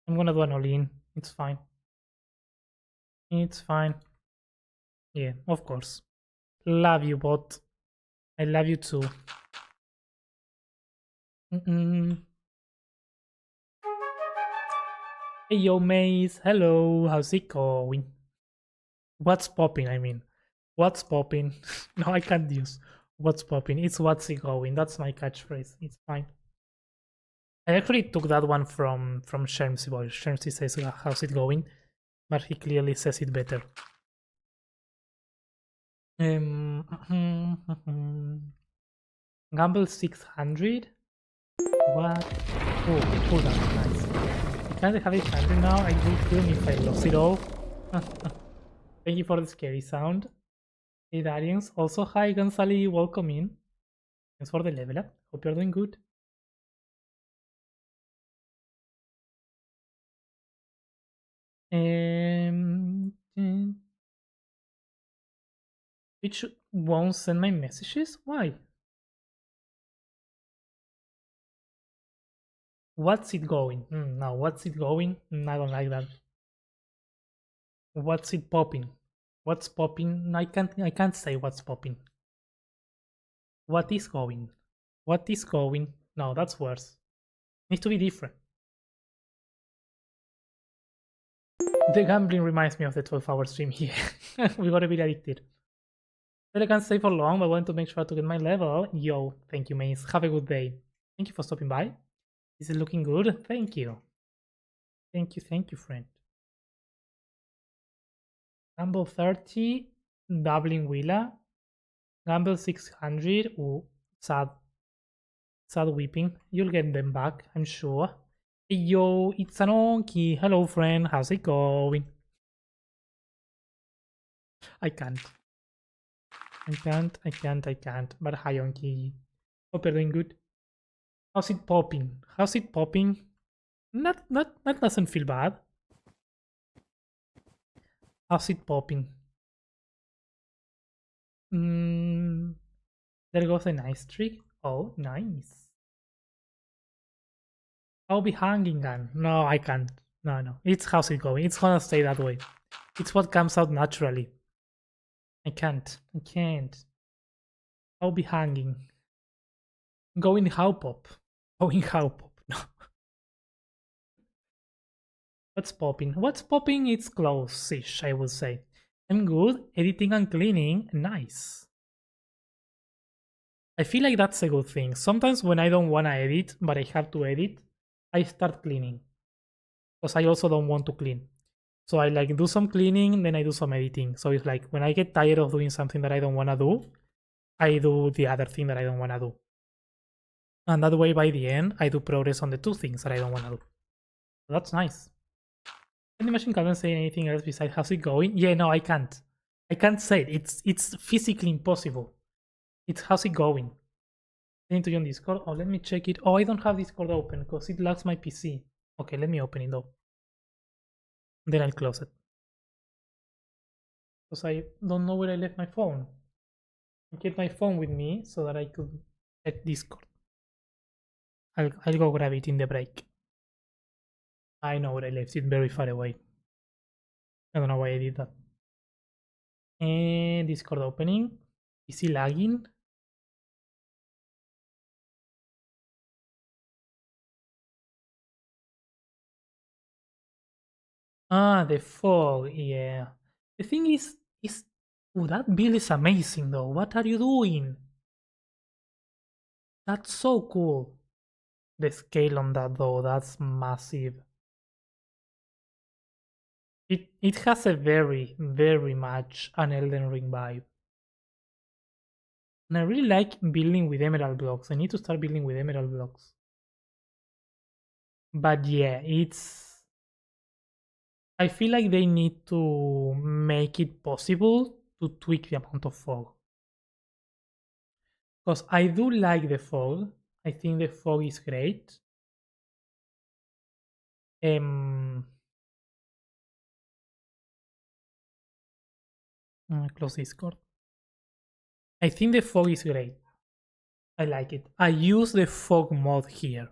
I'm gonna do an all-in. It's fine. It's fine. Yeah, of course. Love you, bot. I love you too. Hey, yo, Maze. Hello. How's it going? What's popping? I mean, what's popping? No, I can't use what's popping. It's what's it going. That's my catchphrase. It's fine. I actually took that one from Shermsy Boy. Shermsy says, how's it going? But he clearly says it better. Gamble 600? What? Oh, that's nice. I can't have 800 now. I would kill me if I lost it all. Thank you for the scary sound. Hey, Darians. Also, hi, Gonzali. Welcome in. Thanks for the level up. Hope you're doing good. Which won't send my messages? Why? What's it going? No, what's it going? I don't like that. What's it popping? What's popping? I can't say what's popping. What is going? What is going? No, that's worse. Needs to be different. The gambling reminds me of the 12-hour stream here. We got a bit addicted. But I can't stay for long, but I want to make sure to get my level. Yo, thank you, Mace. Have a good day. Thank you for stopping by. Is it looking good? Thank you. Thank you, friend. Gamble 30, doubling Willa. Gamble 600. Ooh, sad. Sad weeping. You'll get them back, I'm sure. Hey, yo, it's Anonki. Hello, friend. How's it going? I can't. But hi, Onki. Hope you're doing good. How's it popping? That doesn't feel bad. How's it popping? There goes a nice trick. Oh, nice. I'll be hanging on. No, I can't. No. It's how's it going. It's gonna stay that way. It's what comes out naturally. I can't. I'll be hanging. Going how pop. No. What's popping? It's close-ish, I would say. I'm good. Editing and cleaning. Nice. I feel like that's a good thing. Sometimes when I don't want to edit, but I have to edit, I start cleaning. Because I also don't want to clean. So I like do some cleaning, then I do some editing. So it's like when I get tired of doing something that I don't want to do, I do the other thing that I don't want to do. And that way, by the end, I do progress on the 2 things that I don't want to do. So that's nice. Can the machine can't say anything else besides how's it going? Yeah, no, I can't. I can't say it. It's physically impossible. It's how's it going. I need to join Discord. Oh, let me check it. Oh, I don't have Discord open because it lags my PC. Okay, let me open it though. Then I'll close it. Because I don't know where I left my phone. I get my phone with me so that I could check Discord. I'll go grab it in the break. I know where I left it, very far away. I don't know why I did that. And Discord opening. Is it lagging? Ah, the fog, yeah. The thing is oh, that build is amazing though. What are you doing? That's so cool. The scale on that though, that's massive. It has a very, very much an Elden Ring vibe. And I really like building with emerald blocks. I need to start building with emerald blocks. But yeah, I feel like they need to make it possible to tweak the amount of fog. Because I do like the fog. I think the fog is great. Close Discord. I think the fog is great. I like it. I use the fog mod here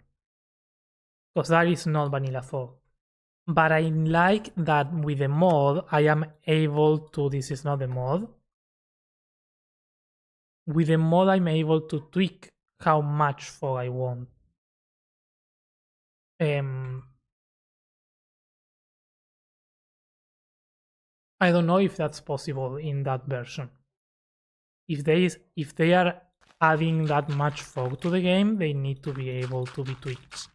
because that is not vanilla fog. But I like that with the mod, I am able to. This is not the mod. With the mod, I'm able to tweak how much fog I want. I don't know if that's possible in that version. If they are adding that much fog to the game, they need to be able to be tweaked.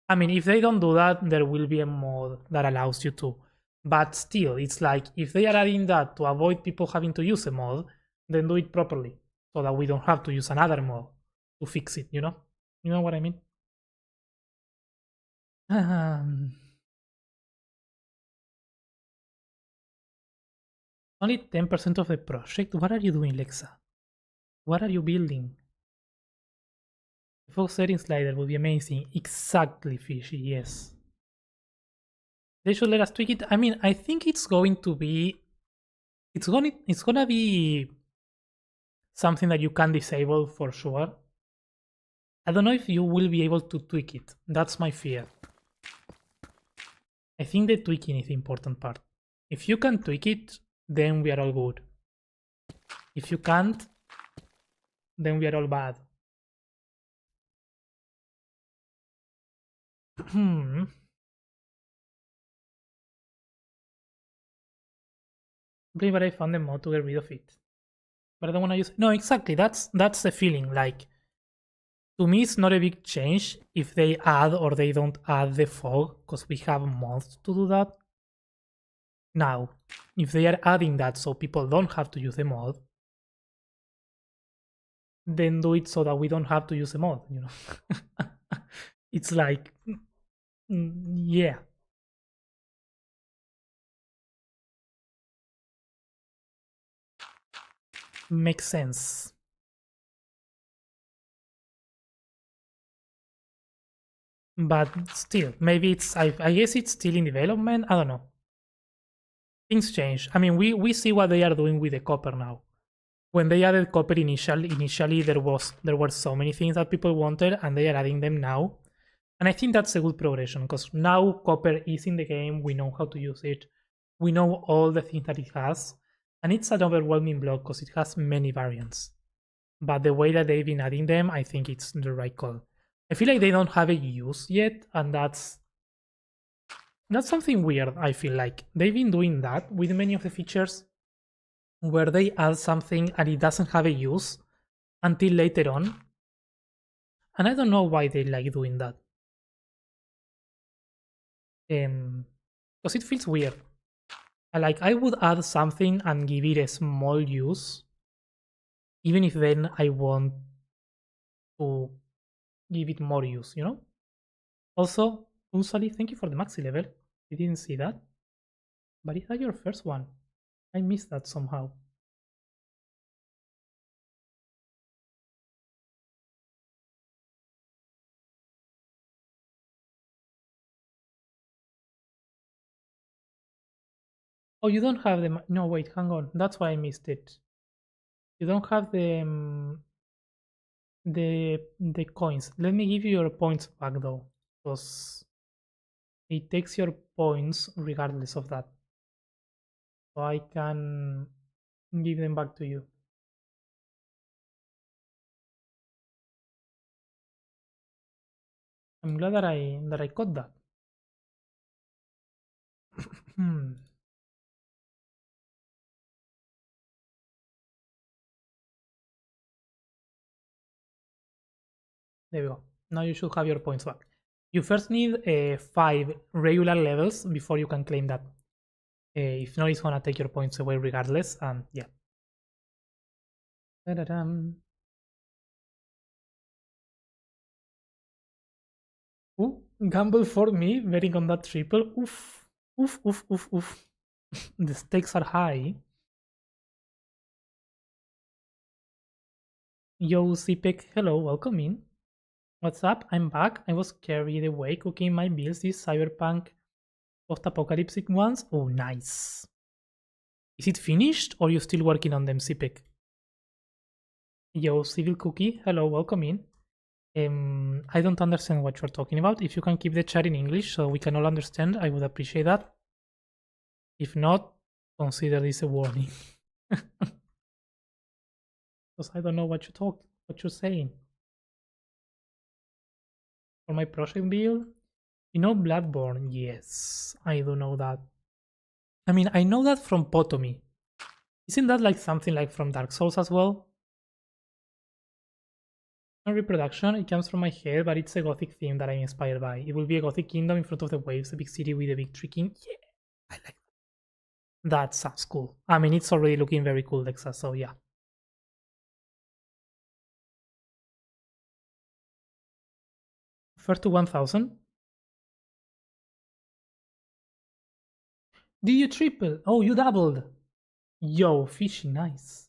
I mean, if they don't do that, there will be a mod that allows you to. But still, it's like if they are adding that to avoid people having to use a mod, then do it properly so that we don't have to use another mod to fix it, you know? You know what I mean? Only 10% of the project? What are you doing, Lexa? What are you building? The fog setting slider would be amazing. Exactly, Fishy, yes. They should let us tweak it. I mean, I think it's going to be... It's gonna be something that you can disable for sure. I don't know if you will be able to tweak it. That's my fear. I think the tweaking is the important part. If you can tweak it, then we are all good. If you can't, then we are all bad. I believe I found the mod to get rid of it. But I don't want to use it. No, exactly. That's the feeling. Like, to me, it's not a big change if they add or they don't add the fog, because we have mods to do that. Now, if they are adding that so people don't have to use the mod, then do it so that we don't have to use the mod, you know? It's like, yeah. Makes sense. But still, maybe it's, I guess it's still in development. I don't know. Things change. I mean, we see what they are doing with the copper now. When they added copper initially there were so many things that people wanted, and they are adding them now. And I think that's a good progression, because now copper is in the game, we know how to use it, we know all the things that it has, and it's an overwhelming block because it has many variants. But the way that they've been adding them, I think it's the right call. I feel like they don't have a use yet, and that's something weird. I feel like they've been doing that with many of the features, where they add something and it doesn't have a use until later on. And I don't know why they like doing that. Because it feels weird. I would add something and give it a small use, even if then I want to give it more use, you know? Also, Unsali, thank you for the maxi level. I didn't see that. But is that your first one? I missed that somehow. Oh, you don't have the... No, wait, hang on. That's why I missed it. You don't have the coins. Let me give you your points back though, because it takes your points regardless of that. So I can give them back to you. I'm glad that I caught that. There we go. Now you should have your points back. You first need 5 regular levels before you can claim that. If not, it's gonna take your points away regardless, and yeah. Ooh, gamble for me, betting on that triple. Oof. Oof, oof, oof, oof. The stakes are high. Yo, Zipek, hello, welcome in. What's up? I'm back. I was carried away cooking my meals, these cyberpunk post-apocalyptic ones. Oh, nice. Is it finished or you still working on them, Zipek? Yo, Civil Cookie, hello, welcome in. I don't understand what you're talking about. If you can keep the chat in English so we can all understand, I would appreciate that. If not, consider this a warning. Because I don't know what you're saying. For my project build, you know Bloodborne? Yes, I do know that. I mean, I know that from Potomy. Isn't that like something like from Dark Souls as well? No reproduction, it comes from my head, but it's a gothic theme that I'm inspired by. It will be a gothic kingdom in front of the waves, a big city with a big tree king. Yeah, I like that. That sounds cool. I mean, it's already looking very cool, Lexa, so yeah. First to 1000. Did you triple? Oh, you doubled. Yo, fishy, nice.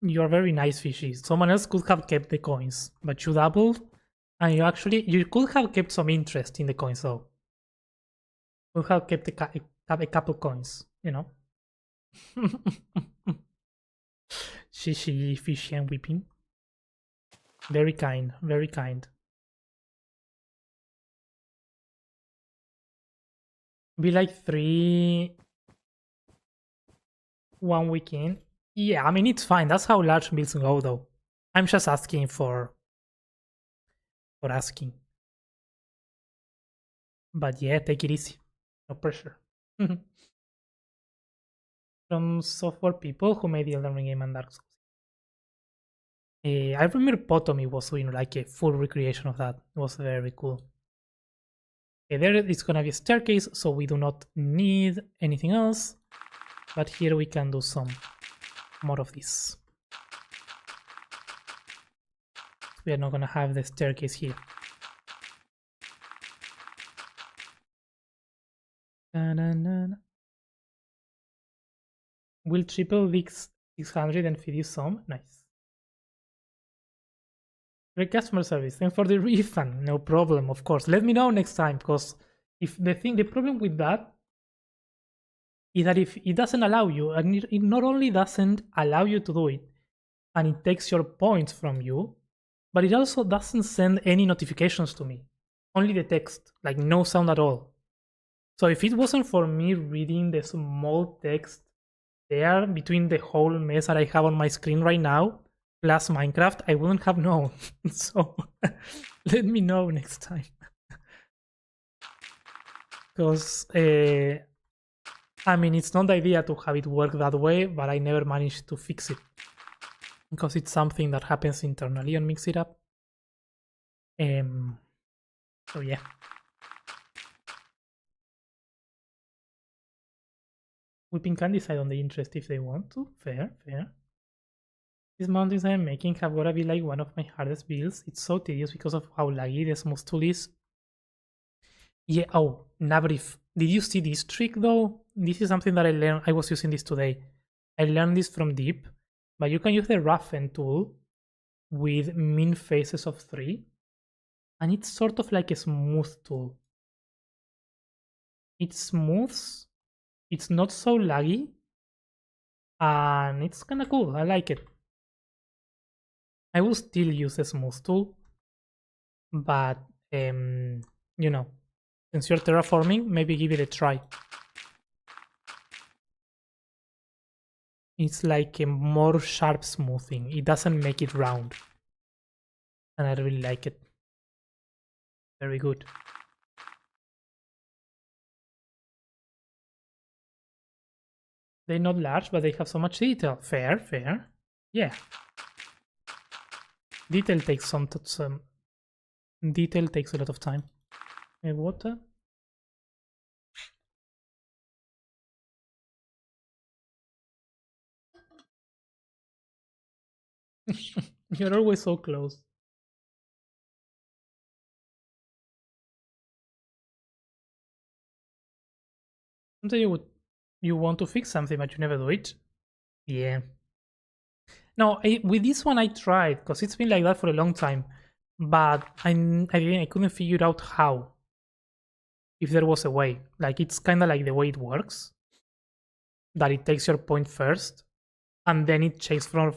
You're very nice, fishy. Someone else could have kept the coins, but you doubled, and you could have kept some interest in the coins though. Could have kept a couple coins, you know. Shishi, fishy, and weeping. Very kind, very kind. Be like 3 1 weekend. Yeah, I mean it's fine. That's how large builds go though. I'm just asking for asking. But yeah, take it easy. No pressure. From software people who made the Elden Ring game and Dark Souls. I remember Potomy was doing like a full recreation of that. It was very cool. Okay, there is gonna be a staircase, so we do not need anything else. But here we can do some more of this. We are not gonna have the staircase here. Will triple Vix 600 and feed you some? Nice. Great customer service. Thanks for the refund. No problem, of course. Let me know next time, because if the problem with that is that if it doesn't allow you, and it not only doesn't allow you to do it, and it takes your points from you, but it also doesn't send any notifications to me. Only the text, like no sound at all. So if it wasn't for me reading the small text there between the whole mess that I have on my screen right now, plus Minecraft, I wouldn't have known. So let me know next time. Because, I mean, it's not the idea to have it work that way, but I never managed to fix it. Because it's something that happens internally on Mix It Up. So yeah. Whipping can decide on the interest if they want to. Fair, fair. These mountains I'm making have gotta be like one of my hardest builds. It's so tedious because of how laggy the smooth tool is. Yeah, oh, Nabrif. Did you see this trick though? This is something that I learned. I was using this today. I learned this from Deep, but you can use the roughen tool with min faces of 3, and it's sort of like a smooth tool. It smooths, it's not so laggy, and it's kind of cool. I like it. I will still use a smooth tool, but you know, since you're terraforming, maybe give it a try. It's like a more sharp smoothing. It doesn't make it round, and I really like it. Very good. They're not large, but they have so much detail. Fair, fair. Yeah. Detail takes some detail takes a lot of time. Water. You're always so close. Sometimes you want to fix something, but you never do it. Yeah. No, with this one I tried because it's been like that for a long time, but I couldn't figure out how. If there was a way, like it's kind of like the way it works, that it takes your point first, and then it checks for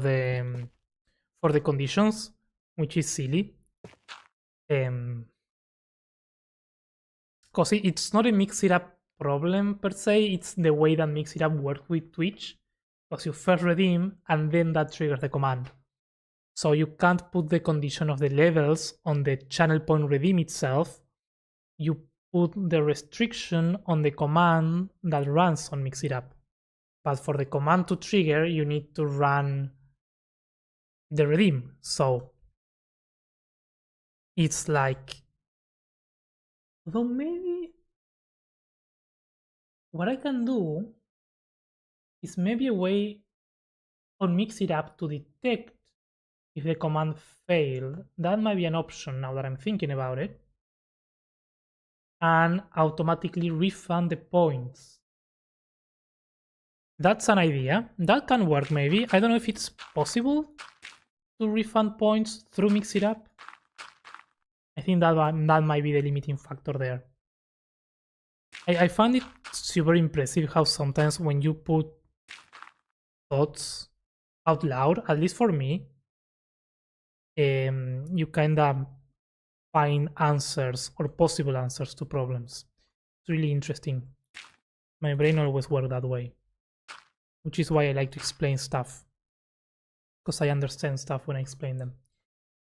the conditions, which is silly. Because it's not a mix it up problem per se, it's the way that mix it up works with Twitch. Because you first redeem and then that triggers the command. So you can't put the condition of the levels on the channel point redeem itself. You put the restriction on the command that runs on mix it up. But for the command to trigger, you need to run the redeem. So it's like, though maybe what I can do is maybe a way on mix it up to detect if the command failed. That might be an option now that I'm thinking about it. And automatically refund the points. That's an idea. That can work maybe. I don't know if it's possible to refund points through mix it up. I think that might be the limiting factor there. I find it super impressive how sometimes when you put thoughts out loud, at least for me, you kind of find answers or possible answers to problems. It's really interesting. My brain always works that way, which is why I like to explain stuff, because I understand stuff when I explain them.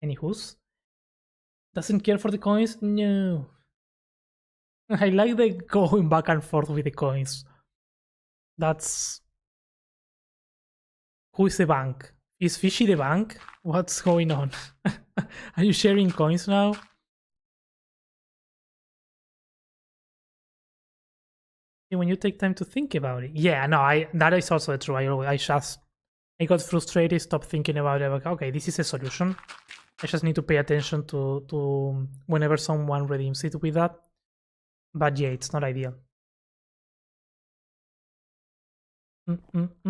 Anywho's, doesn't care for the coins? No. I like the going back and forth with the coins. That's... Who is the bank? Is Fishy the bank? What's going on? Are you sharing coins now? When you take time to think about it. Yeah, no, that is also true. I got frustrated, stopped thinking about it. Like, okay, this is a solution. I just need to pay attention to whenever someone redeems it with that. But yeah, it's not ideal. The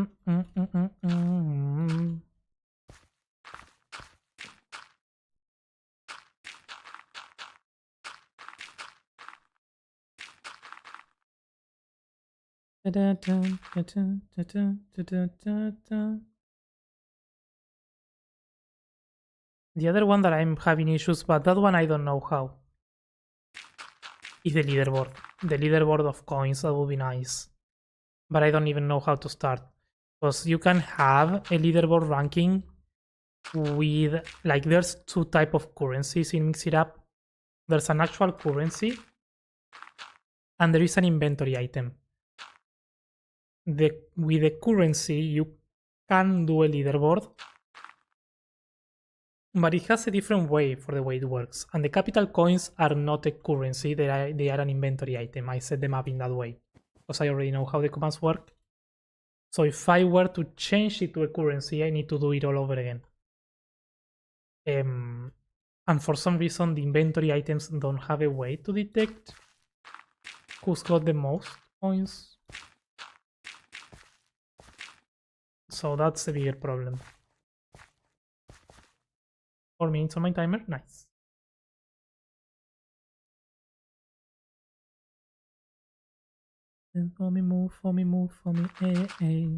other one that I'm having issues, but that one I don't know how, is the leaderboard. The leaderboard of coins, that would be nice. But I don't even know how to start. Because you can have a leaderboard ranking with, like, there's two type of currencies in Mix It Up. There's an actual currency, and there is an inventory item. With the currency, you can do a leaderboard, but it has a different way for the way it works. And the capital coins are not a currency, they are an inventory item. I set them up in that way, because I already know how the commands work. So if I were to change it to a currency, I need to do it all over again. And for some reason, the inventory items don't have a way to detect who's got the most coins. So that's a bigger problem. 4 minutes on my timer, nice. For me, move, for me, move, for me, eh.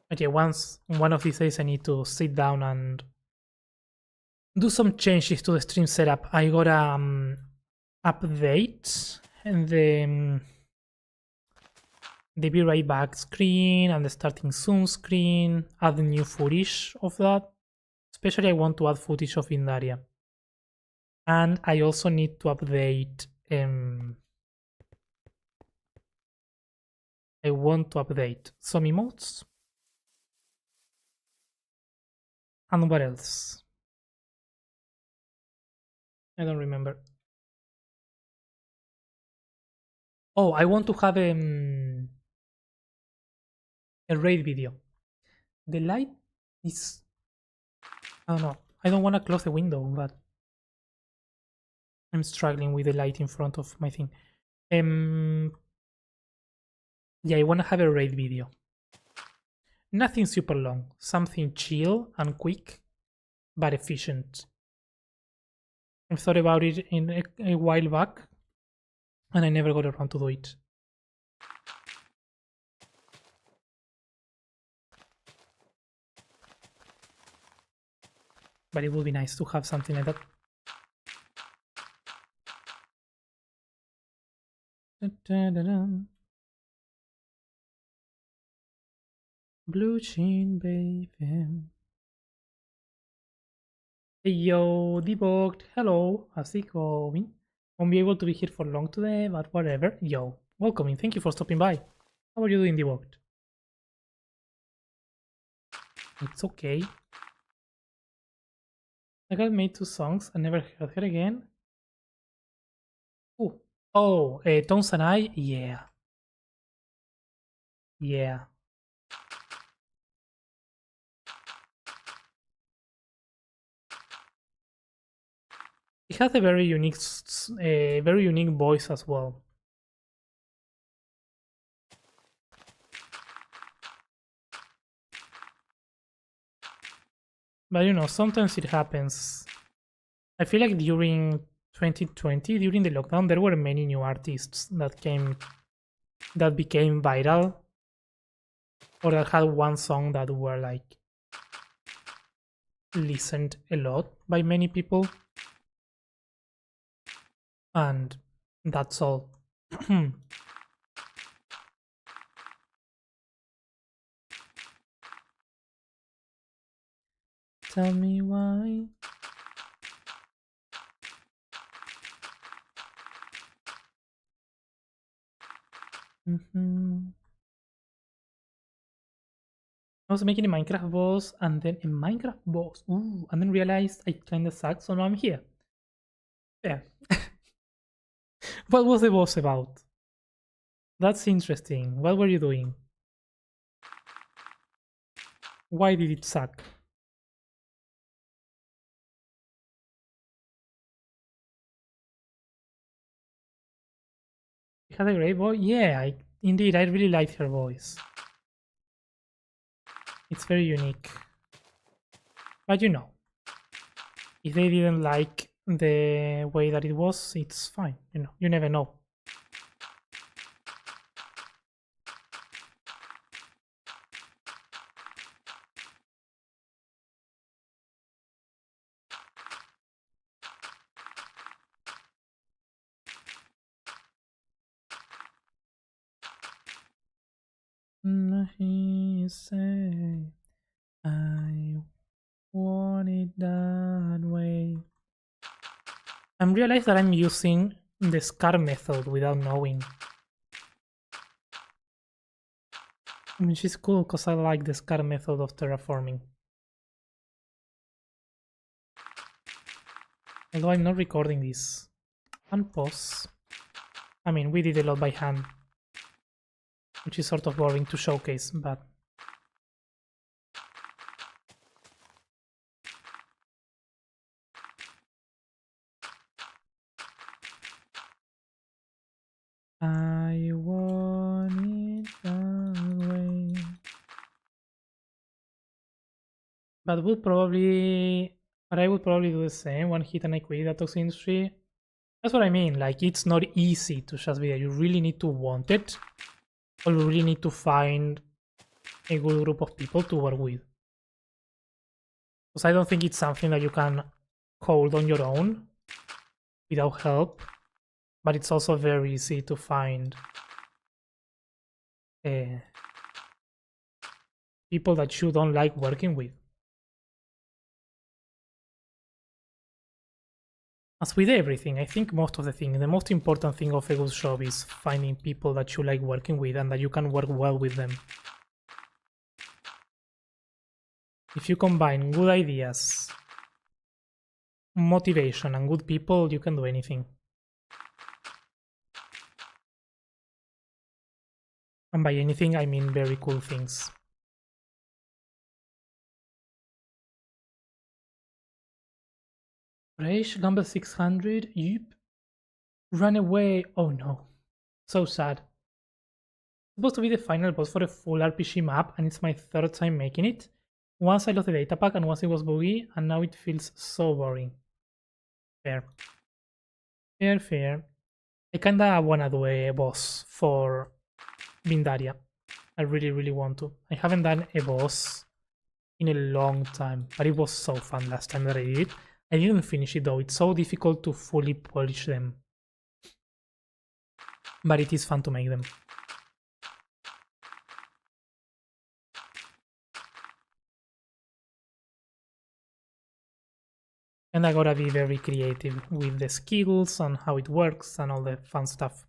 But yeah, one of these days I need to sit down and do some changes to the stream setup. I got update and the be right back screen and the starting soon screen, add the new footage of that. Especially I want to add footage of Indaria. And I also need to update I want to update some emotes. And what else? I don't remember. Oh, I want to have a raid video. The light is I don't know. I don't want to close the window, but I'm struggling with the light in front of my thing. Yeah, I want to have a raid video. Nothing super long. Something chill and quick, but efficient. I thought about it in a while back, and I never got around to do it. But it would be nice to have something like that. Da-da-da-da. Blue Jean Baby. Hey yo, debugged. Hello, how's it going? Won't be able to be here for long today, but whatever. Yo, welcome in. Thank you for stopping by. How are you doing, debugged? It's okay. I got made 2 songs and never heard her again. Ooh. Oh, Tones and I? Yeah. Yeah. It has a very unique voice as well. But you know, sometimes it happens. I feel like during 2020, during the lockdown, there were many new artists that became viral, or that had one song that were like listened a lot by many people, and that's all. Tell me why. I was making a Minecraft boss, and then a Minecraft boss. Ooh, and then realized I kinda suck, so now I'm here. Yeah. What was the boss about? That's interesting. What were you doing? Why did it suck? You had a great voice? Yeah, indeed, I really liked her voice. It's very unique. But you know, if they didn't like the way that it was, it's fine. You know, you never know. He say, I want it that way. I'm realized that I'm using the scar method without knowing. I mean, she's cool because I like the scar method of terraforming. Although I'm not recording this. Unpause. I mean, we did a lot by hand, which is sort of boring to showcase, but I want it that way. But I would probably do the same. One hit and I quit that toxic industry. That's what I mean. Like, it's not easy to just be there. You really need to want it, or you really need to find a good group of people to work with. Because I don't think it's something that you can hold on your own without help. But it's also very easy to find people that you don't like working with. As with everything, I think most of the most important thing of a good job is finding people that you like working with and that you can work well with them. If you combine good ideas, motivation, and good people, you can do anything. And by anything, I mean very cool things. Rage, Gamble 600, yep. Run away, oh no. So sad. Supposed to be the final boss for a full RPG map, and it's my third time making it. Once I lost the data pack, and once it was buggy, and now it feels so boring. Fair. Fair. I kinda wanna do a boss for Vindaria. I really want to. I haven't done a boss in a long time, but it was so fun last time that I did it. I didn't finish it though, it's so difficult to fully polish them. But it is fun to make them. And I gotta be very creative with the skills and how it works and all the fun stuff.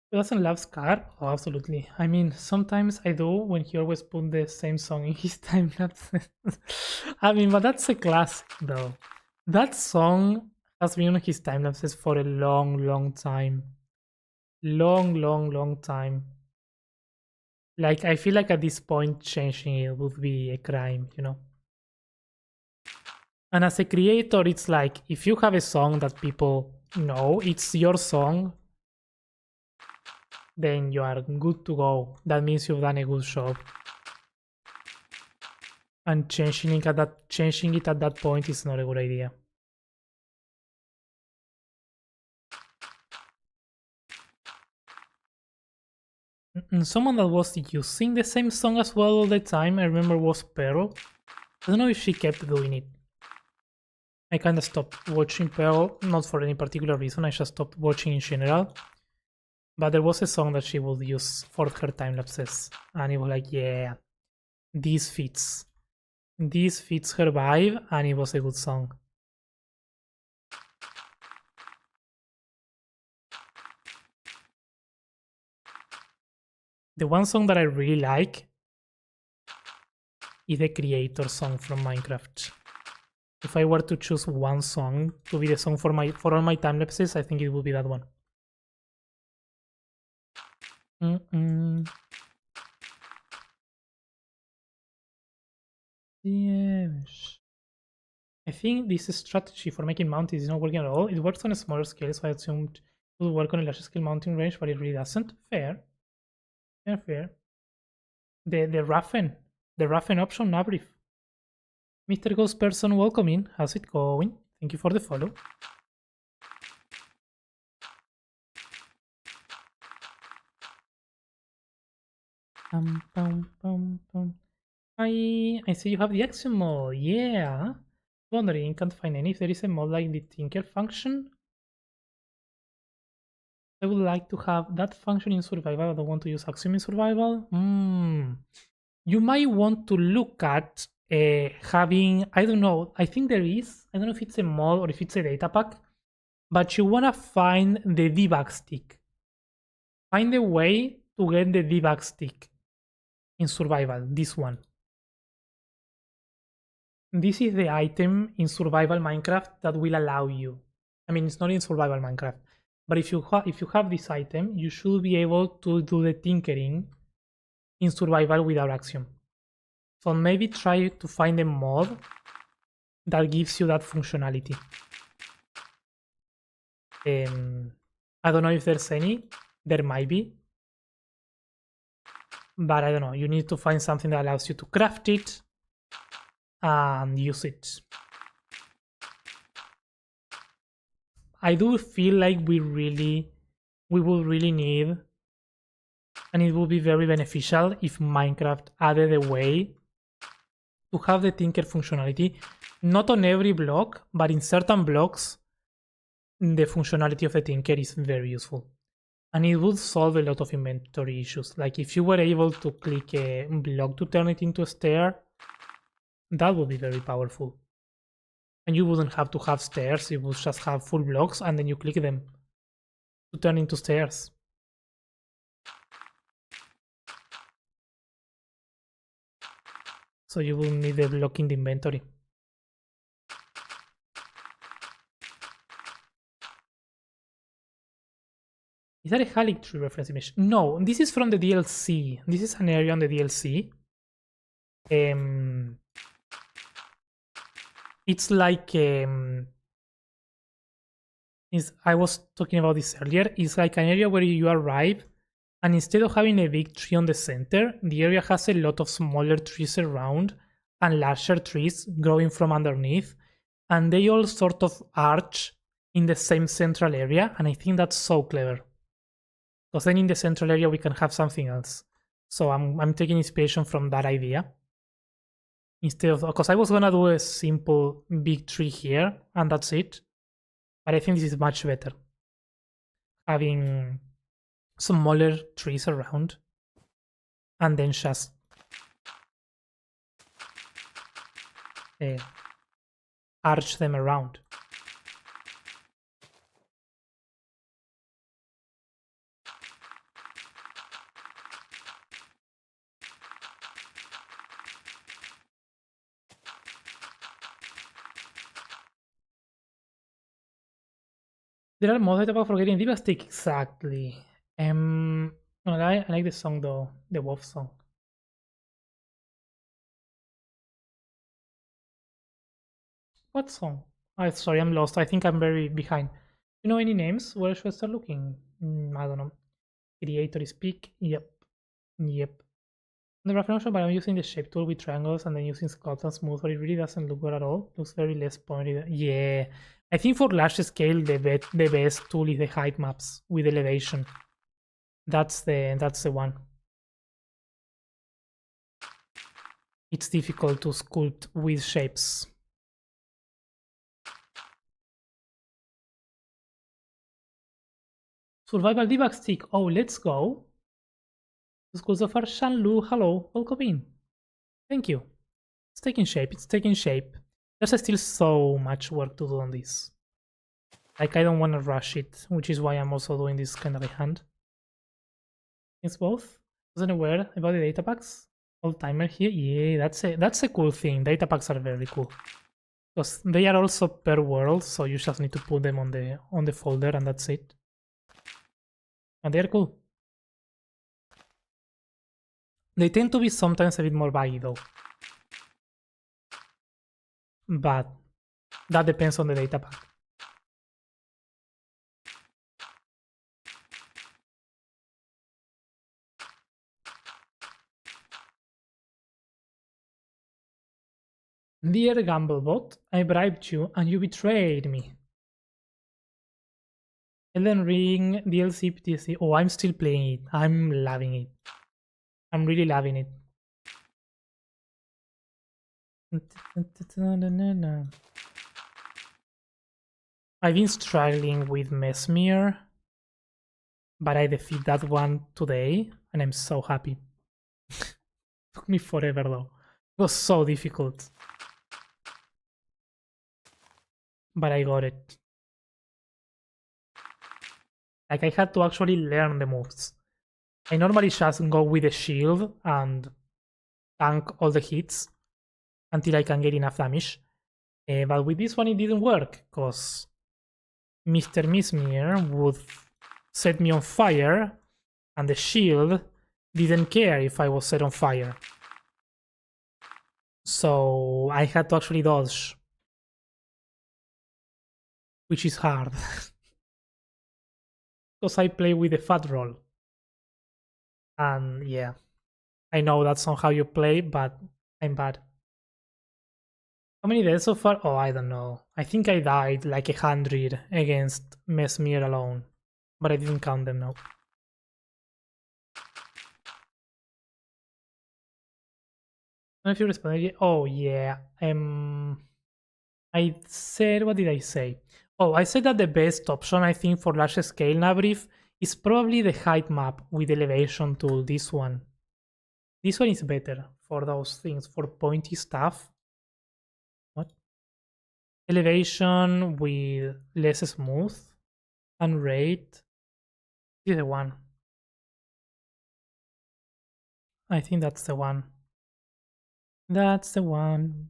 Who doesn't love Scar? Oh, absolutely. I mean, sometimes I do when he always put the same song in his time lapses. I mean, but that's a classic though. That song has been on his time lapses for a long time. Long time. Like, I feel like at this point changing it would be a crime, you know? And as a creator, it's like, if you have a song that people know, it's your song, then you are good to go. That means you've done a good job. And changing it at that point is not a good idea. And someone that was using the same song as well all the time, I remember, was Pearl. I don't know if she kept doing it. I kinda stopped watching Pearl, not for any particular reason, I just stopped watching in general. But there was a song that she would use for her time lapses, and it was like, yeah, this fits her vibe, and it was a good song. The one song that I really like is the creator song from Minecraft. If I were to choose one song to be the song for all my time lapses, I think it would be that one. Yes. I think this strategy for making mountains is not working at all. It works on a smaller scale, so I assumed it would work on a larger scale mountain range, but it really doesn't. Fair. The Raffen option, Nabrif. Mr. Ghost Person, welcome in. How's it going? Thank you for the follow. I see you have the action mode. Yeah. Wondering, can't find any. If there is a mod like the Tinker function, I would like to have that function in survival. I don't want to use Axiom in survival. You might want to look at having, I don't know, I think there is, I don't know if it's a mod or if it's a data pack, but you want to find the debug stick. Find a way to get the debug stick in survival, this one. This is the item in survival Minecraft that will allow you. I mean, it's not in survival Minecraft, but if you have this item, you should be able to do the tinkering in survival without Axiom. So maybe try to find a mod that gives you that functionality. I don't know if there's any. There might be. But I don't know. You need to find something that allows you to craft it and use it. I do feel like we will really need, and it will be very beneficial if Minecraft added a way to have the Tinker functionality. Not on every block, but in certain blocks, the functionality of the Tinker is very useful. And it would solve a lot of inventory issues. Like if you were able to click a block to turn it into a stair, that would be very powerful. And you wouldn't have to have stairs, you would just have full blocks and then you click them to turn into stairs. So you will need a block in the inventory. Is that a Halic tree reference image? No, this is from the DLC. This is an area on the DLC. It's like I was talking about this earlier. It's like an area where you arrive, and instead of having a big tree on the center, the area has a lot of smaller trees around and larger trees growing from underneath, and they all sort of arch in the same central area, and I think that's so clever. Because then in the central area we can have something else. So I'm taking inspiration from that idea. Instead of, because I was gonna do a simple big tree here and that's it. But I think this is much better. Having smaller trees around and then just arch them around. There are mods about forgetting Devastic, exactly. I like the song though, the wolf song. What song? Oh, sorry, I'm lost. I think I'm very behind. You know any names? Where should I start looking? I don't know. Creator speak. Yep. The rough notion, but I'm using the shape tool with triangles and then using sculpt and smooth, but it really doesn't look good at all. Looks very less pointy. Yeah. I think for large scale, the best tool is the height maps with elevation. That's the one. It's difficult to sculpt with shapes. Survival debug stick. Oh, let's go. Schools of Shanlu. Hello, welcome in. Thank you. It's taking shape. It's taking shape. There's still so much work to do on this. Like, I don't want to rush it, which is why I'm also doing this kind of by hand. It's both. Wasn't aware about the data packs. Old timer here. Yeah, that's a cool thing. Data packs are very cool. Because they are also per world, so you just need to put them on the folder and that's it. And they're cool. They tend to be sometimes a bit more buggy though. But that depends on the data pack. Dear Gamblebot, I bribed you and you betrayed me. Elden Ring DLC PTSD. Oh, I'm still playing it. I'm loving it. I'm really loving it. I've been struggling with Mesmere, but I defeat that one today and I'm so happy. Took me forever though. It was so difficult. But I got it. Like, I had to actually learn the moves. I normally just go with a shield and tank all the hits until I can get enough damage. But with this one it didn't work, because Mr. Mesmere would set me on fire and the shield didn't care if I was set on fire. So I had to actually dodge, which is hard. Because I play with the fat roll. And yeah, I know that's not how you play, but I'm bad. How many deaths so far? Oh, I don't know. I think I died like 100 against Mesmere alone, but I didn't count them now. I don't know if you responded. Oh yeah. I said, what did I say? Oh, I said that the best option I think for large scale Navrif It's probably the height map with elevation tool, this one. This one is better for those things, for pointy stuff. What? Elevation with less smooth and rate. This is the one. I think that's the one. That's the one.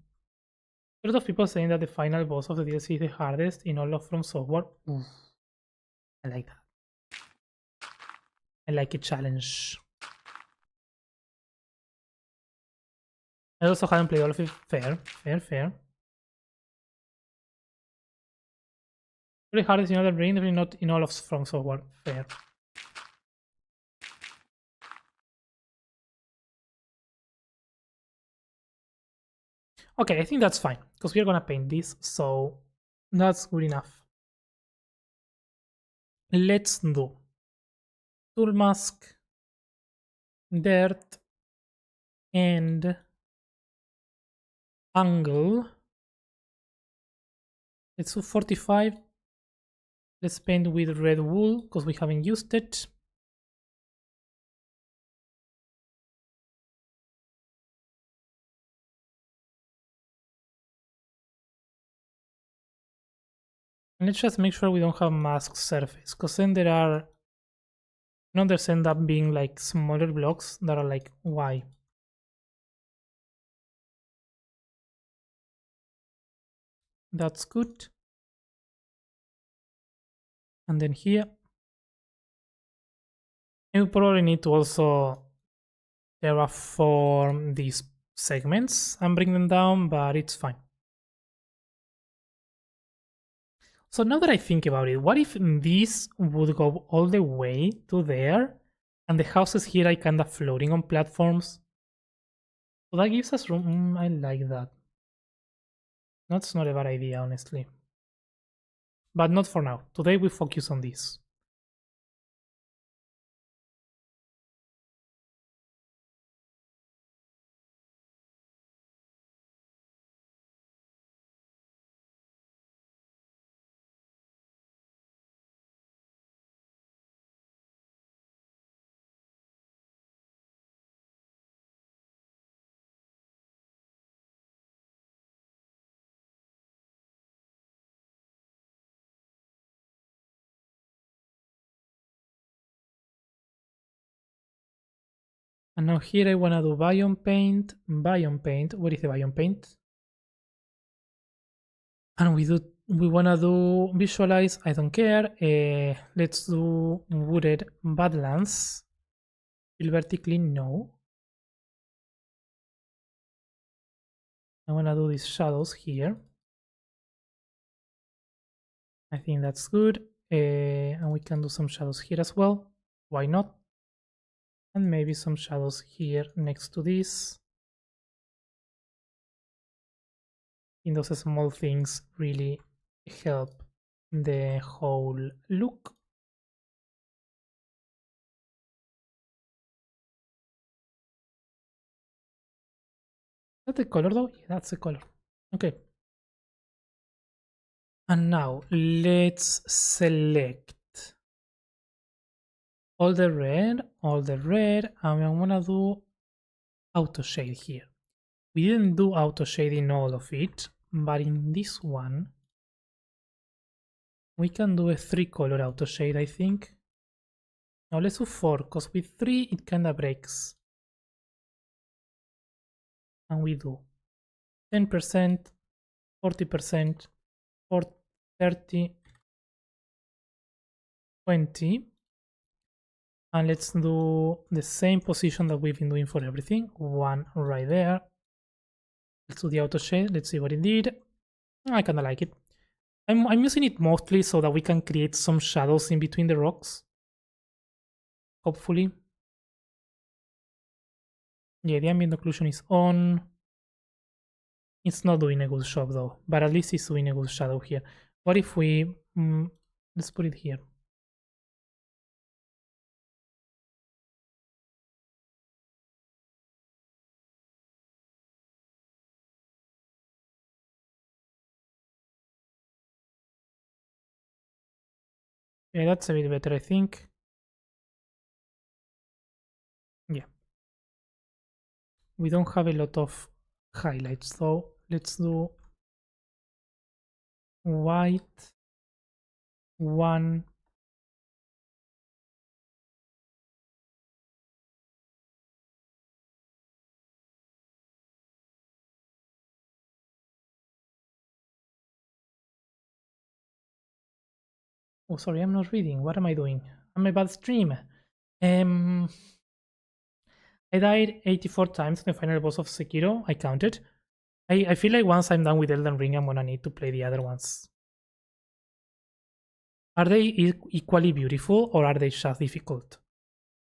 A lot of people saying that the final boss of the DLC is the hardest in all of From Software. Oof. I like that. I like a challenge. I also haven't played all of it. Fair, fair, fair. Really hardest in other brain, definitely not in all of From Software. Fair. Okay, I think that's fine because we're gonna paint this, so that's good enough. Let's do tool mask, dirt, and angle. Let's do 45. Let's paint with red wool because we haven't used it. And let's just make sure we don't have masked surface, because then there are, there's end up being like smaller blocks that are like, why? That's good. And then here, you probably need to also terraform these segments and bring them down, but it's fine. So now that I think about it, what if this would go all the way to there and the houses here are kind of floating on platforms? So that gives us room. I like that. That's not a bad idea, honestly. But not for now. Today we focus on this. And now here I wanna do biome paint. Biome paint. What is the biome paint? And we wanna do visualize. I don't care. Let's do wooded badlands. Fill vertically, no. I wanna do these shadows here. I think that's good. And we can do some shadows here as well. Why not? And maybe some shadows here next to this. And those small things really help the whole look. Is that the color though? Yeah, that's the color. Okay. And now let's select all the red, and I'm gonna do auto shade here. We didn't do auto shade in all of it, but in this one we can do a 3-color auto shade, I think. Now let's do 4, because with 3 it kinda breaks. And we do 10%, 40%, 30, 20. And let's do the same position that we've been doing for everything. 1 right there. Let's do the auto shade. Let's see what it did. I kinda like it. I'm using it mostly so that we can create some shadows in between the rocks. Hopefully. Yeah, the ambient occlusion is on. It's not doing a good job though, but at least it's doing a good shadow here. What if we... let's put it here. Yeah, that's a bit better, I think. We don't have a lot of highlights, so let's do white 1. Oh, sorry, I'm not reading. What am I doing? I'm a bad stream. Um, I died 84 times in the final boss of Sekiro. I counted. I feel like once I'm done with Elden Ring, I'm gonna need to play the other ones. Are they equally beautiful or are they just difficult?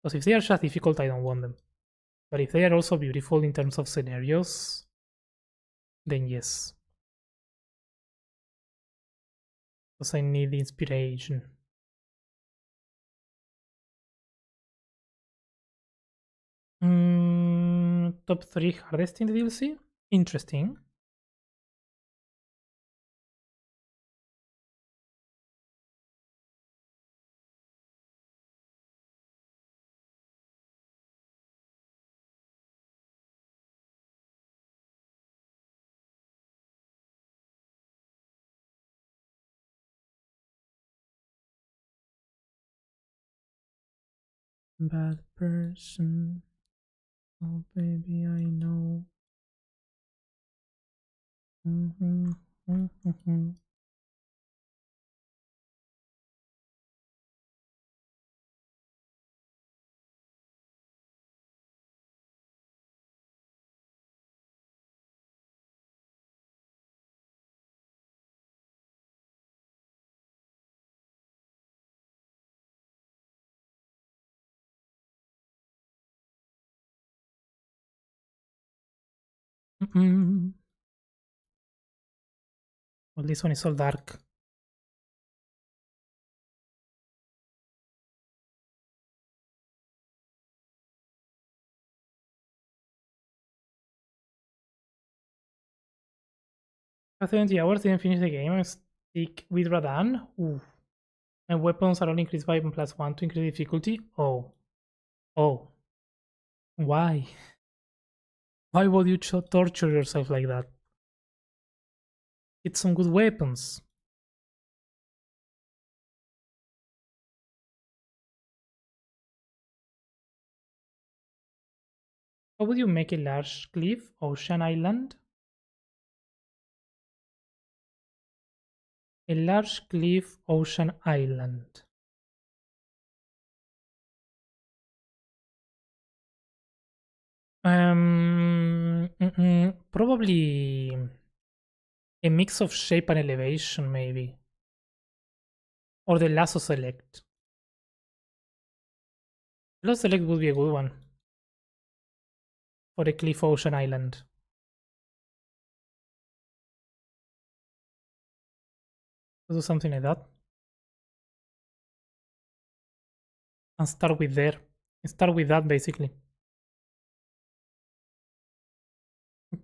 Because if they are just difficult, I don't want them. But if they are also beautiful in terms of scenarios, then yes. Because I need the inspiration. Top 3 hardest in the DLC? Interesting. Bad person. Oh, baby, I know. Mm-hmm. Mm-hmm. Mm-mm. Well, this one is all dark. After 20 hours, didn't finish the game and stick with Radan. Ooh. And weapons are only increased by +1 to increase difficulty. Oh. Oh. Why? Why would you torture yourself like that? Get some good weapons. How would you make a large cliff, ocean, island? A large cliff, ocean, island. Probably a mix of shape and elevation, maybe. Or the lasso select. Lasso select would be a good one for a cliff, ocean, island. Do something like that. And start with there. Start with that basically.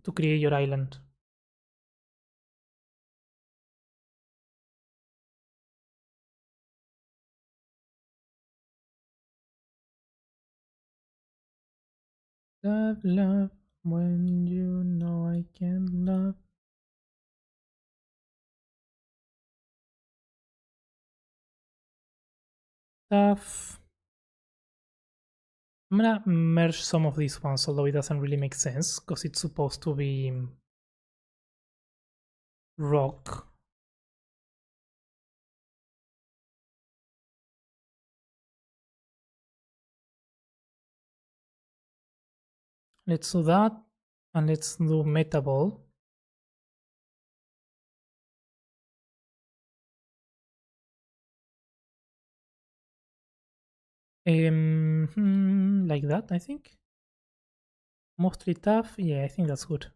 To create your island. Love, love, when you know I can love. Stuff. I'm gonna merge some of these ones, although it doesn't really make sense because it's supposed to be rock. Let's do that, and let's do meta ball. Like that, I think. Mostly tough. Yeah, I think that's good.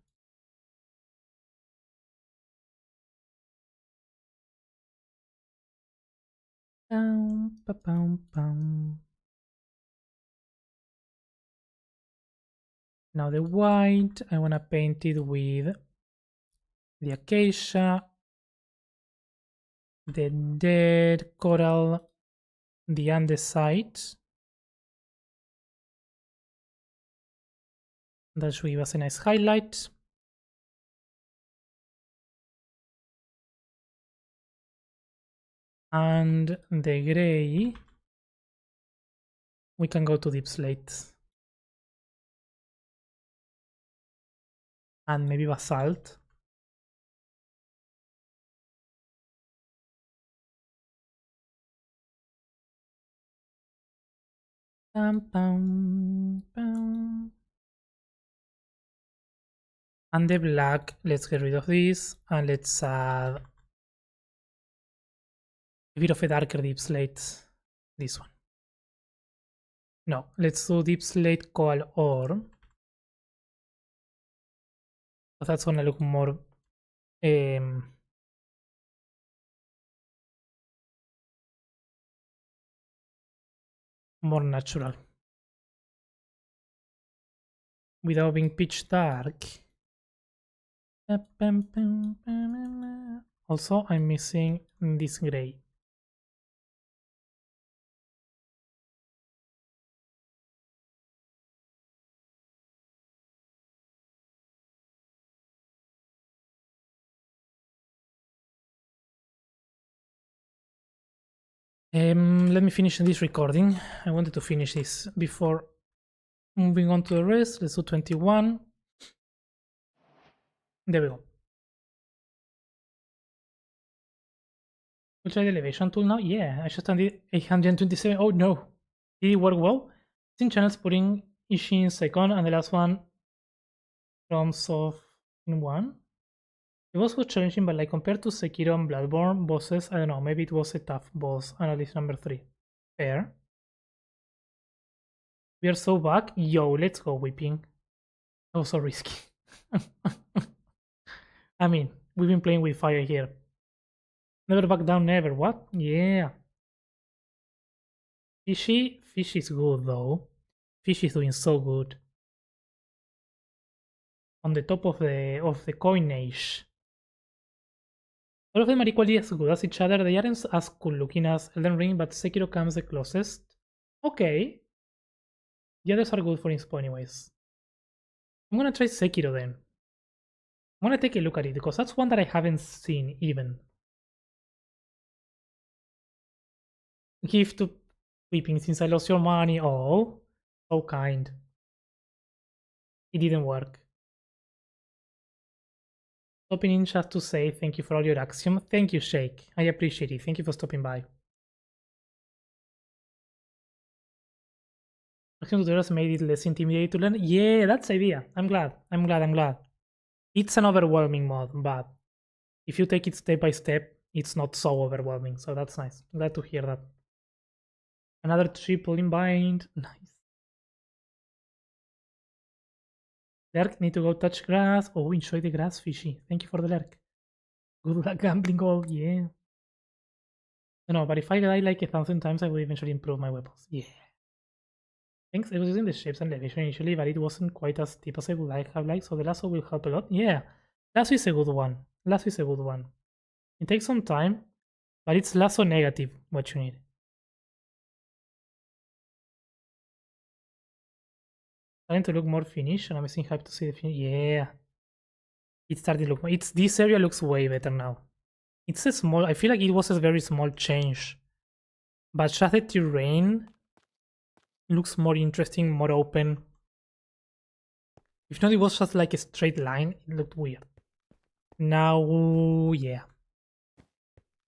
Now the white, I wanna paint it with the acacia, the dead coral, the andesite, That should give us a nice highlight. And the gray, we can go to deep slate. And maybe basalt. Bam, bam, bam. And the black, let's get rid of this and let's add a bit of a darker deep slate. This one. No, let's do deep slate coal ore. That's gonna look more more natural without being pitch dark. Also, I'm missing this gray. Let me finish this recording. I wanted to finish this before moving on to the rest. Let's do 21. There we go. We'll try the elevation tool now. Yeah, I just did 827. Oh no. Did it work well? 16 channels putting Ishin second and the last one drums off in one. The boss was challenging, but like compared to Sekiro and Bloodborne bosses, I don't know, maybe it was a tough boss, and at least number 3. Fair. We are so back. Yo, let's go, Whipping. That was so risky. I mean, we've been playing with fire here. Never back down, never. What? Yeah. Fishy is good though. Fish is doing so good. On the top of the coinage. All of them are equally as good as each other. They aren't as cool looking as Elden Ring, but Sekiro comes the closest. Okay. The others are good for inspo anyways. I'm gonna try Sekiro then. I'm gonna take a look at it because that's one that I haven't seen even. Give to Weeping since I lost your money. Oh, so kind. It didn't work. Stopping in just to say thank you for all your axiom. Thank you, Shake. I appreciate it. Thank you for stopping by. Axiom tutorials made it less intimidating to learn. Yeah, that's the idea. I'm glad. It's an overwhelming mod, but if you take it step by step, it's not so overwhelming. So that's nice. Glad to hear that. Another triple in bind. Nice. Lurk, need to go touch grass. Oh, enjoy the grass, Fishy. Thank you for the lurk. Good luck gambling goal, yeah. No, but if I die like 1,000 times, I will eventually improve my weapons. Yeah. Thanks, I was using the shapes and elevation initially, but it wasn't quite as deep as I would have liked, so the lasso will help a lot. Yeah, lasso is a good one. Lasso is a good one. It takes some time, but it's lasso negative, what you need. Starting to look more finished, and I'm missing hype to see the finish. Yeah. It started to look more. This area looks way better now. It's a small, I feel like it was a very small change. But just the terrain looks more interesting, more open. If not, it was just like a straight line. It looked weird. Now, yeah.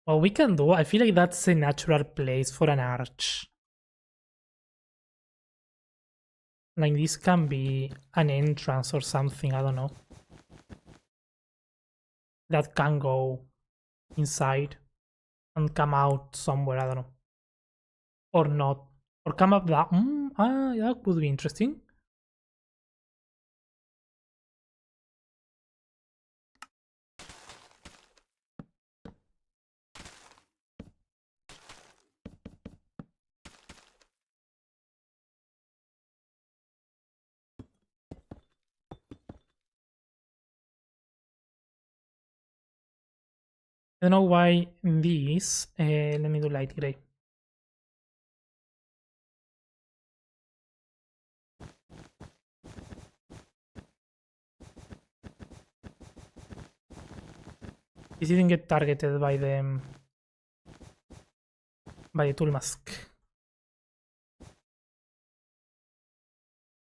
What we can do, I feel like that's a natural place for an arch. Like this can be an entrance or something, I don't know. That can go inside and come out somewhere, I don't know. Or not. Or come up that. That would be interesting. I don't know why this. Let me do light gray. He didn't get targeted by the tool mask.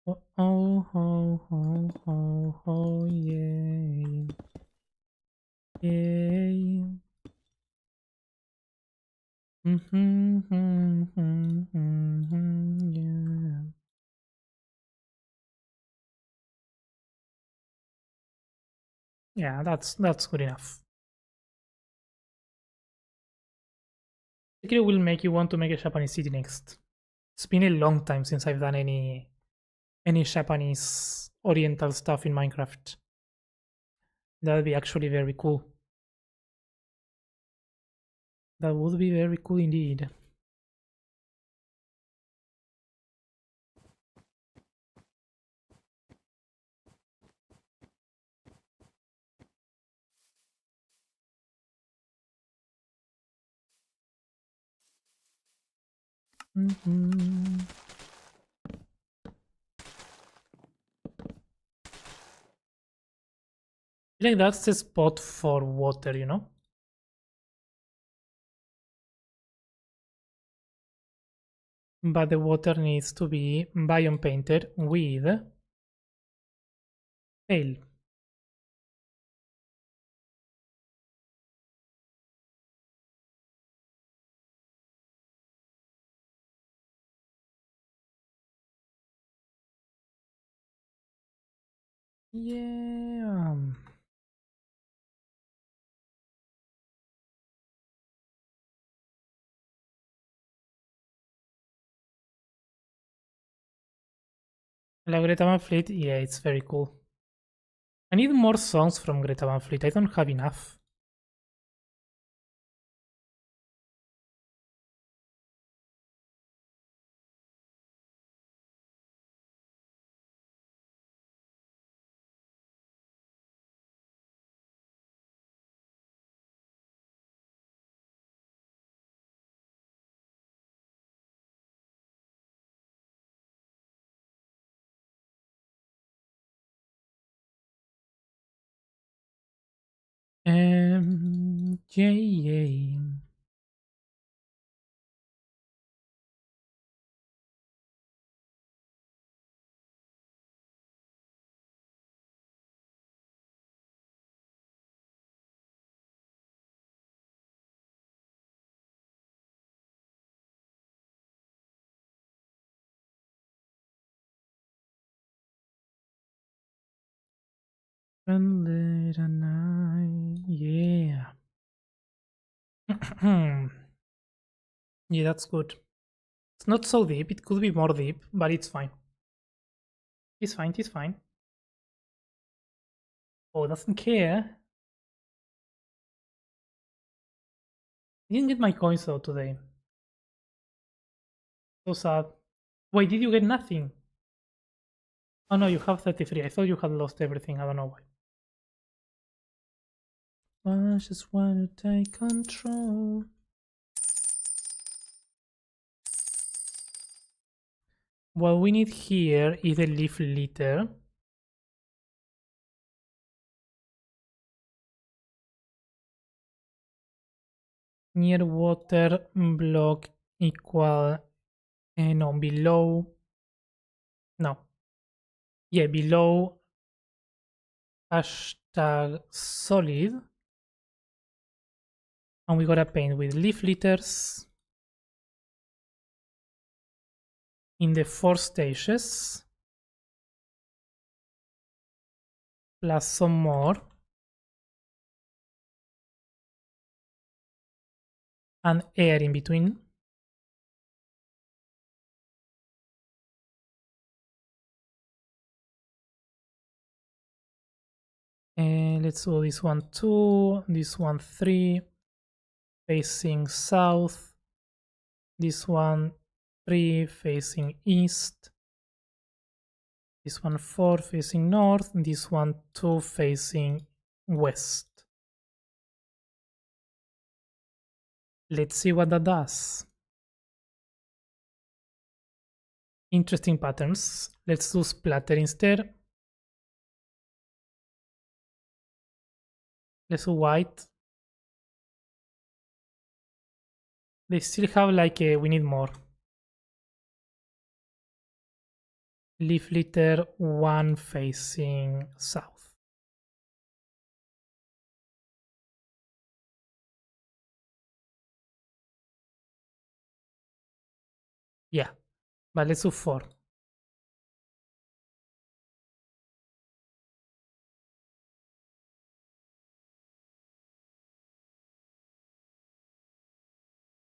Oh, oh, oh, oh, oh, oh, yay. Yay. Yeah. Yeah, that's good enough. Sekiro will make you want to make a Japanese city next. It's been a long time since I've done any Japanese oriental stuff in Minecraft. That would be actually very cool. That would be very cool indeed. Like that's the spot for water, you know? But the water needs to be biome painted with pale. Yeah. La Greta Van Fleet, yeah, it's very cool. I need more songs from Greta Van Fleet. I don't have enough. Yeah. Run late at night, yeah. Yeah, that's good. It's not so deep. It could be more deep, but it's fine. It's fine. It's fine. Oh, doesn't care. I didn't get my coins though today. So sad. Wait, did you get nothing? Oh no, you have 33. I thought you had lost everything. I don't know why. I just want to take control. What we need here is a leaf litter. Near water block equal, no, below, no. Yeah, below hashtag solid. And we gotta paint with leaf litters in the 4 stages. Plus some more. And air in between. And let's do this one 2, this one 3, facing south, this one 3 facing east, this one 4 facing north, this one 2 facing west. Let's see what that does. Interesting patterns. Let's do splatter instead. Let's do white. They still have like a, we need more. Leaf litter 1 facing south. Yeah, but let's do 4.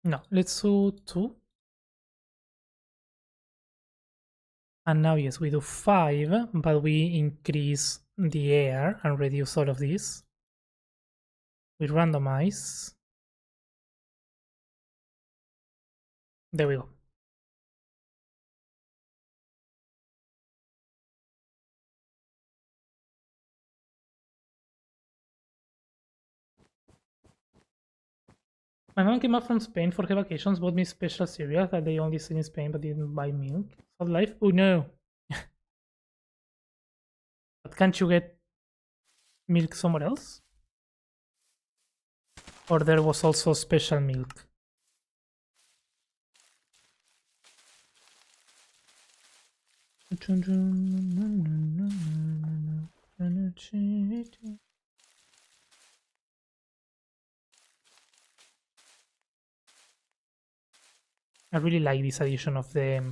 No, let's do 2. And now, yes, we do 5, but we increase the air and reduce all of this. We randomize. There we go. My mom came up from Spain for her vacations, bought me special cereal that they only sell in Spain but didn't buy milk. Sad life? Oh no. But can't you get milk somewhere else? Or there was also special milk? I really like this addition of the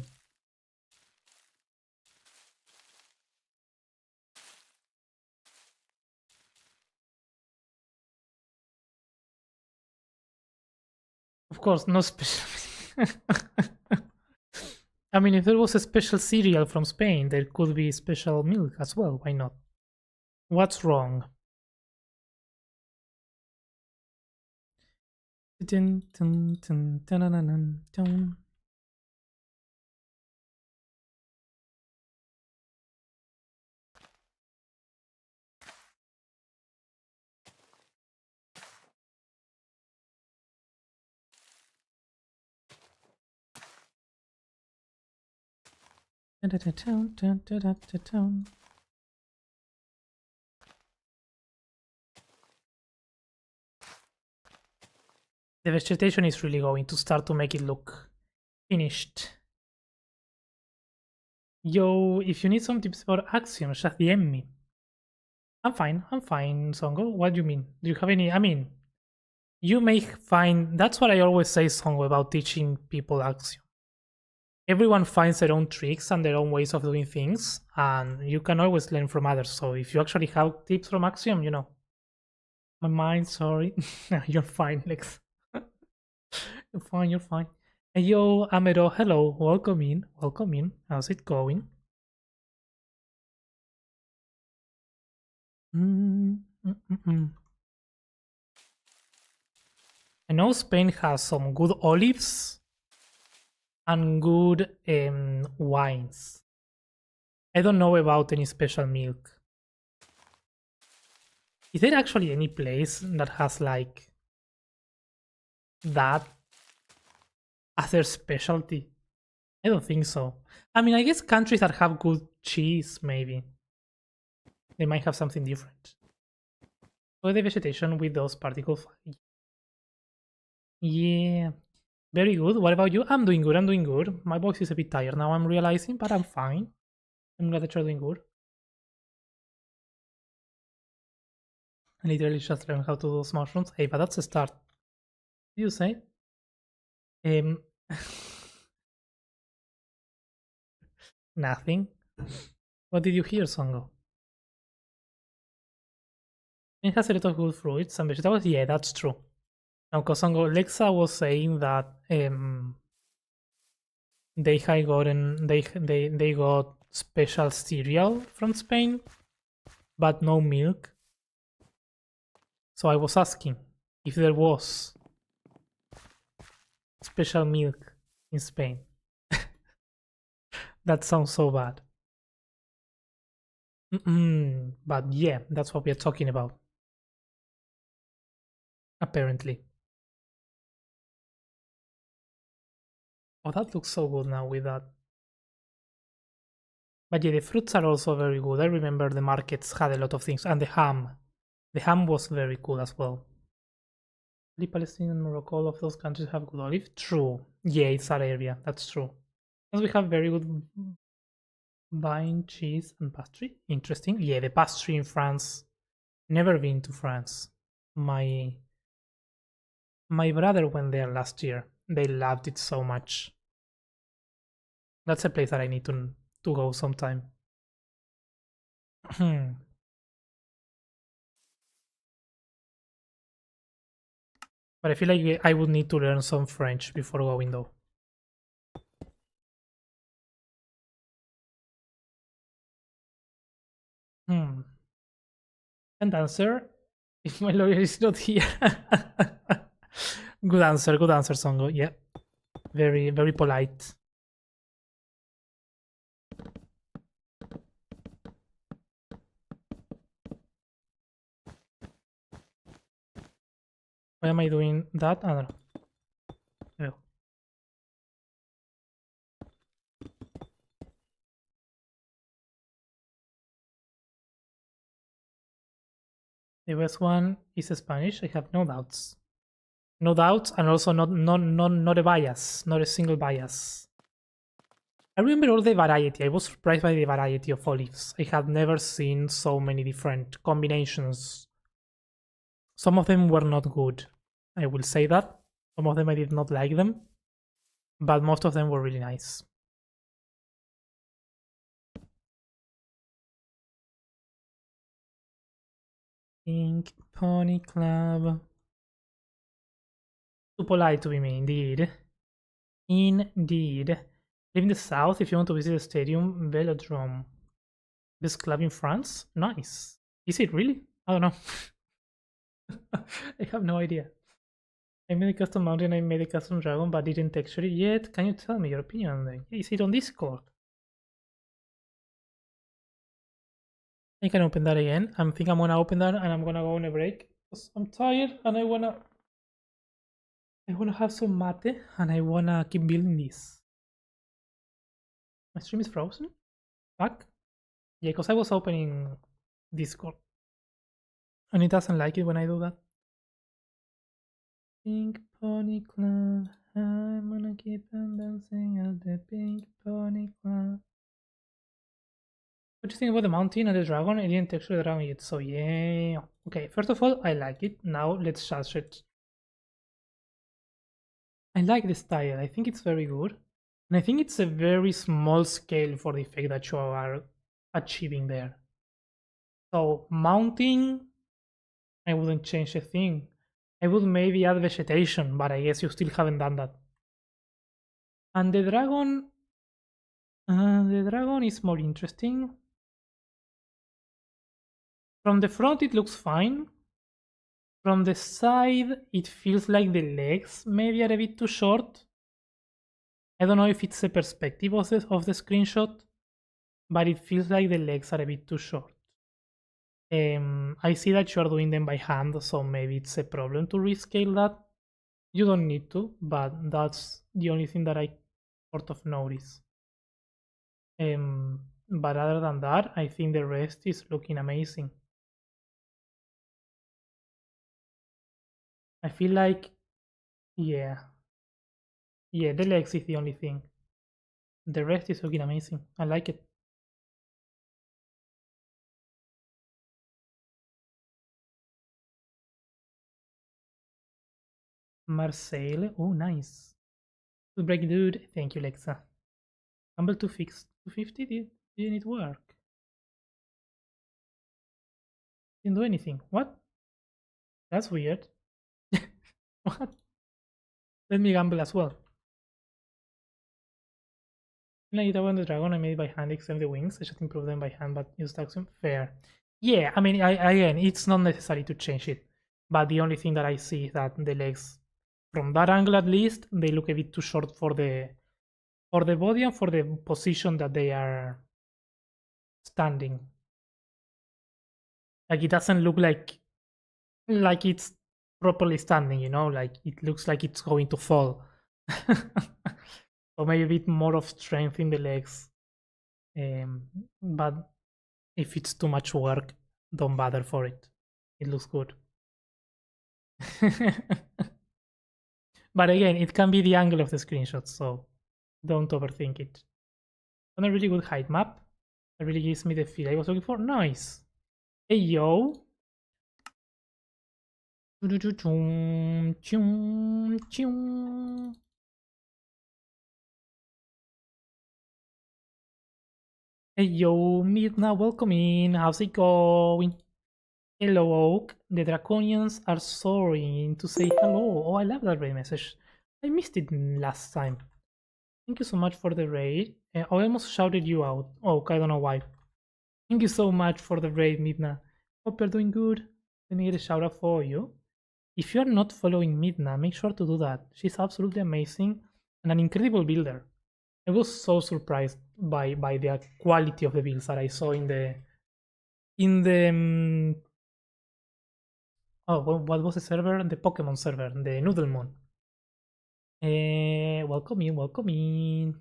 of course, no special. I mean, if there was a special cereal from Spain, there could be special milk as well. Why not? What's wrong? Dun, dun, dun, dun, dun, dun, dun. Dun, dun, dun, dun, dun, dun, dun, dun. The vegetation is really going to start to make it look finished. Yo, if you need some tips for Axiom, just DM me. I'm fine, Songo. What do you mean? Do you have any? I mean, you may find, that's what I always say, Songo, about teaching people Axiom. Everyone finds their own tricks and their own ways of doing things, and you can always learn from others. So if you actually have tips from Axiom, you know. My mind, sorry. You're fine, Lex. You're fine. Hey, yo, Amero, hello, welcome in. How's it going? I know Spain has some good olives and good wines. I don't know about any special milk. Is there actually any place that has like that as their specialty? I don't think so. I mean, I guess countries that have good cheese, maybe. They might have something different. Or the vegetation with those particles. Yeah. Very good. What about you? I'm doing good. My voice is a bit tired now, I'm realizing, but I'm fine. I'm glad that you're doing good. I literally just learned how to do those mushrooms. Hey, but that's a start. What do you say? Nothing. What did you hear, Songo? It has a lot of good fruits and vegetables. Yeah, that's true. Now, Kosongo, Lexa was saying that they had gotten they got special cereal from Spain, but no milk. So I was asking if there was special milk in Spain. That sounds so bad. But yeah, that's what we're talking about. Apparently. Oh, that looks so good now with that. But yeah, the fruits are also very good. I remember the markets had a lot of things. And the ham. The ham was very cool as well. Palestine and Morocco, all of those countries have good olive. True. Yeah, it's that area. That's true. Because we have very good wine, cheese, and pastry. Interesting. Yeah, the pastry in France. Never been to France. My my brother went there last year. They loved it so much. That's a place that I need to go sometime. But I feel like I would need to learn some French before going though. Hmm. And answer if my lawyer is not here. Good answer, Songo. Yeah. Very, very polite. Why am I doing that? I don't know. The best one is Spanish. I have no doubts. No doubts, and also not a bias, not a single bias. I remember all the variety. I was surprised by the variety of olives. I had never seen so many different combinations. Some of them were not good. I will say that. Some of them I did not like them, but most of them were really nice. Pink Pony Club. Too polite to be me, indeed. Indeed. Live in the south if you want to visit the stadium Velodrome. This club in France? Nice. Is it really? I don't know. I have no idea. I made a custom mountain, I made a custom dragon, but didn't texture it yet. Can you tell me your opinion on that? Is it on Discord? I can open that again. I think I'm gonna open that and I'm gonna go on a break because I'm tired and I wanna have some mate and I wanna keep building this. My stream is frozen? Fuck? Yeah, because I was opening Discord. And it doesn't like it when I do that. Pink Pony Club. I'm gonna keep on dancing at the Pink Pony Club. What do you think about the mountain and the dragon? I didn't texture the dragon yet, so yeah. Okay, first of all, I like it. Now let's judge it. I like the style. I think it's very good. And I think it's a very small scale for the effect that you are achieving there. So mounting, I wouldn't change a thing. I would maybe add vegetation, but I guess you still haven't done that. And the dragon is more interesting. From the front it looks fine. From the side it feels like the legs maybe are a bit too short. I don't know if it's a perspective of the screenshot, but it feels like the legs are a bit too short. I see that you are doing them by hand, so maybe it's a problem to rescale that. You don't need to, but that's the only thing that I sort of notice. But other than that, I think the rest is looking amazing. I feel like, yeah, the legs is the only thing. The rest is looking amazing. I like it. Marseille. Oh, nice. Good break, dude. Thank you, Lexa. Humble to fix 250. Didn't it work? Didn't do anything. What? That's weird. What? Let me gamble as well. Like that one, the dragon I made by hand extend the wings. I just improve them by hand, but use axiom. Fair. Yeah, I mean, again, it's not necessary to change it. But the only thing that I see is that the legs, from that angle at least, they look a bit too short for the body and for the position that they are standing. Like it doesn't look like it's properly standing, you know, like it looks like it's going to fall. So maybe a bit more of strength in the legs. But if it's too much work, don't bother for it. It looks good. But again, it can be the angle of the screenshot, so don't overthink it. On a really good height map. That really gives me the feel I was looking for. Nice. Hey yo. Hey yo, Midna, welcome in. How's it going? Hello, Oak. The Draconians are soaring to say hello. Oh, I love that raid message. I missed it last time. Thank you so much for the raid. I almost shouted you out. Oh, I don't know why. Thank you so much for the raid, Midna. Hope you're doing good. Let me get a shout out for you. If you're not following Midna, make sure to do that. She's absolutely amazing and an incredible builder. I was so surprised by the quality of the builds that I saw in the oh, what was the server? The Pokemon server, the Noodle Moon. Welcome in, welcome in.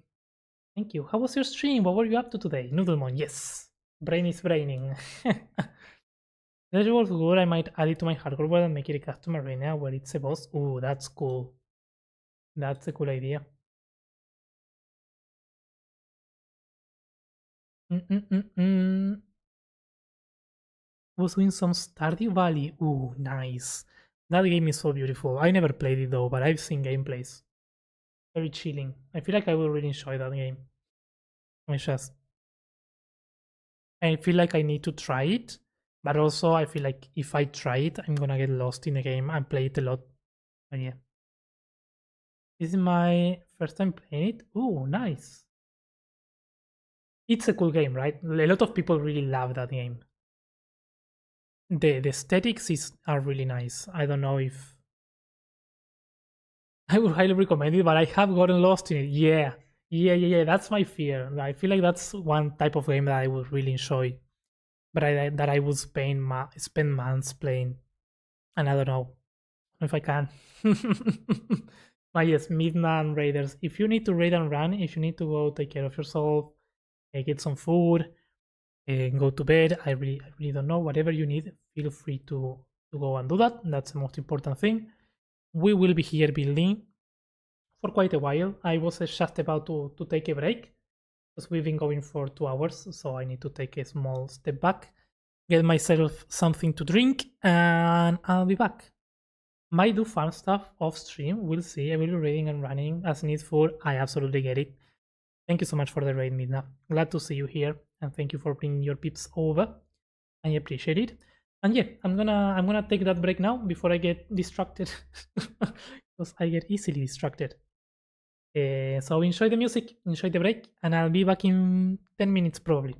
Thank you. How was your stream? What were you up to today? Noodlemon, yes. Brain is braining. That was good. I might add it to my hardcore world and make it a custom arena where it's a boss. Ooh, that's cool. That's a cool idea. Was doing some Stardew Valley. Ooh, nice. That game is so beautiful. I never played it though, but I've seen gameplays. Very chilling. I feel like I will really enjoy that game. I feel like I need to try it, but also I feel like if I try it, I'm gonna get lost in the game and play it a lot. But yeah. This is my first time playing it. Ooh, nice. It's a cool game, right? A lot of people really love that game. The aesthetics are really nice. I don't know if I would highly recommend it, but I have gotten lost in it. Yeah. That's my fear. I feel like that's one type of game that I would really enjoy, but that I would spend months playing, and I don't know if I can. But yes, Midnight Raiders. If you need to raid and run, if you need to go take care of yourself, get some food, go to bed. I really don't know. Whatever you need, feel free to go and do that. That's the most important thing. We will be here building for quite a while. I was just about to take a break because we've been going for 2 hours, so I need to take a small step back, get myself something to drink, and I'll be back. Might do fun stuff off stream. We'll see. I will be reading and running as needful. I absolutely get it. Thank you so much for the raid, Midna. Glad to see you here, and thank you for bringing your peeps over. I appreciate it. And yeah, I'm gonna take that break now before I get distracted, because I get easily distracted. So enjoy the music, enjoy the break, and I'll be back in 10 minutes probably.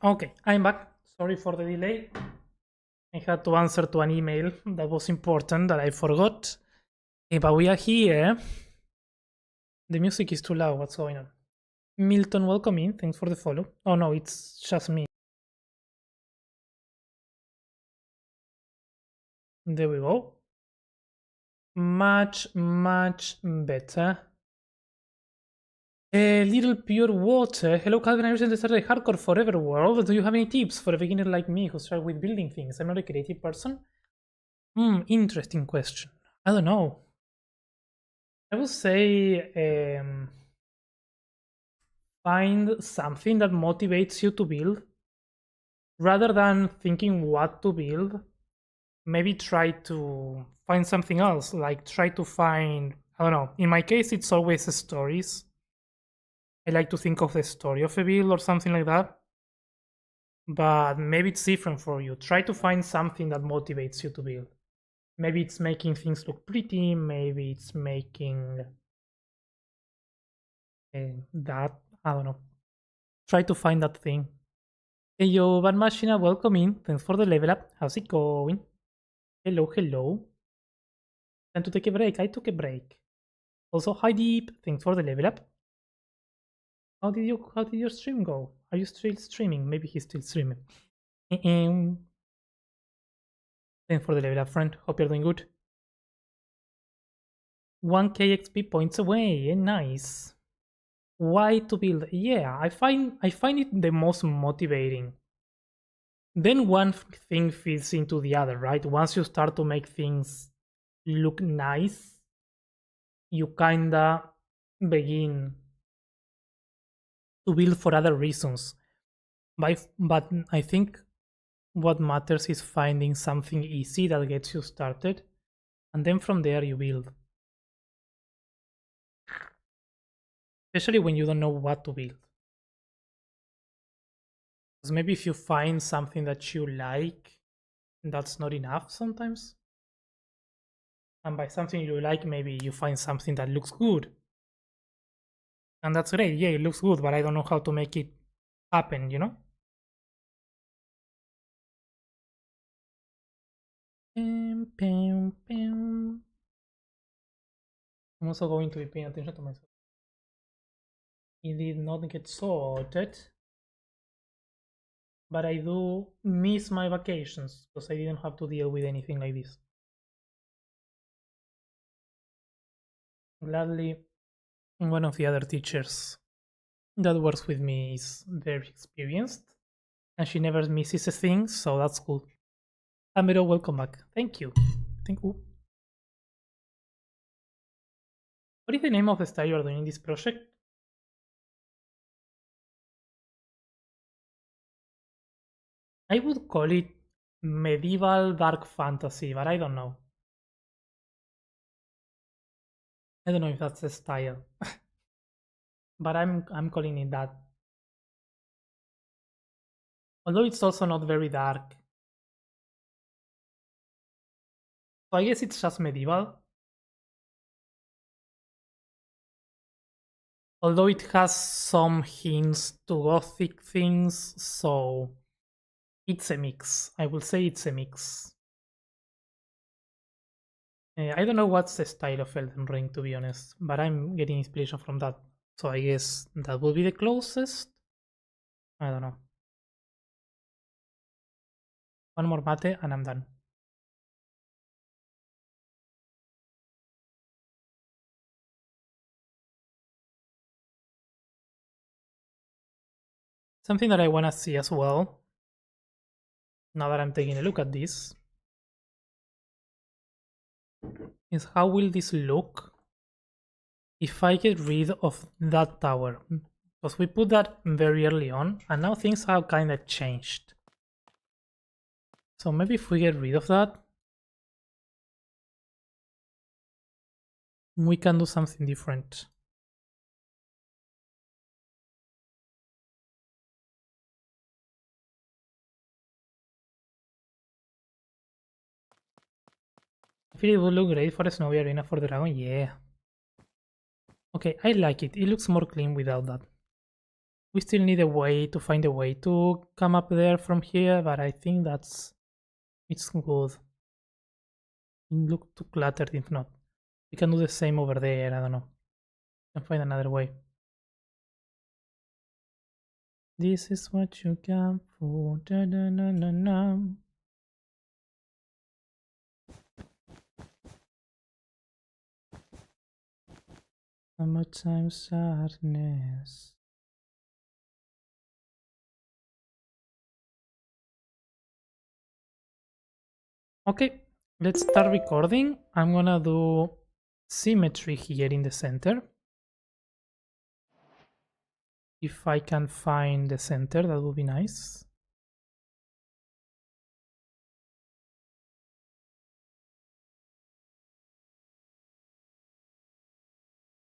Okay, I'm back. Sorry for the delay. I had to answer to an email that was important that I forgot. But we are here. The music is too loud. What's going on? Milton, welcome in. Thanks for the follow. Oh no, it's just me. There we go. Much better. A little pure water. Hello, Calvin. I recently started a hardcore forever world. Do you have any tips for a beginner like me who started with building things? I'm not a creative person. Interesting question. I don't know. I would say find something that motivates you to build rather than thinking what to build. Maybe try to find something else, like try to find, I don't know, in my case it's always stories. I like to think of the story of a build or something like that, but maybe it's different for you. Try to find something that motivates you to build. Maybe it's making things look pretty, maybe it's making that, I don't know. Try to find that thing. Hey yo, Bad Machina, welcome in. Thanks for the level up. How's it going? Hello. Time to take a break. I took a break. Also, hi Deep. Thanks for the level up. How did your stream go? Are you still streaming? Maybe he's still streaming. Thanks for the level up, friend. Hope you're doing good. 1k XP points away. Nice. Why to build? Yeah, I find it the most motivating. Then one thing feeds into the other, right? Once you start to make things look nice, you kinda begin to build for other reasons. But I think what matters is finding something easy that gets you started, and then from there you build. Especially when you don't know what to build. Because maybe if you find something that you like, that's not enough sometimes. And by something you like, maybe you find something that looks good. And that's great. Yeah, it looks good, but I don't know how to make it happen, you know? I'm also going to be paying attention to myself. It did not get sorted, but I do miss my vacations because I didn't have to deal with anything like this. Gladly, one of the other teachers that works with me is very experienced and she never misses a thing, so that's cool. Amiro, welcome back. Thank you. Thank you. What is the name of the style you are doing in this project? I would call it medieval dark fantasy, but I don't know. I don't know if that's a style, but I'm calling it that. Although it's also not very dark. So I guess it's just medieval. Although it has some hints to gothic things, so it's a mix. I will say it's a mix. I don't know what's the style of Elden Ring, to be honest, but I'm getting inspiration from that. So I guess that will be the closest. I don't know. One more mate and I'm done. Something that I want to see as well, now that I'm taking a look at this, is how will this look if I get rid of that tower. Because we put that very early on, and now things have kind of changed. So maybe if we get rid of that, we can do something different. I feel it would look great for a snowy arena for the dragon, yeah. Okay, I like it. It looks more clean without that. We still need a way to find a way to come up there from here, but I think it's good. It look too cluttered if not. We can do the same over there, I don't know. Can find another way. This is what you come for. Da, da, na, na, na. Summertime sadness. Okay, let's start recording. I'm gonna do symmetry here in the center. If I can find the center, that would be nice.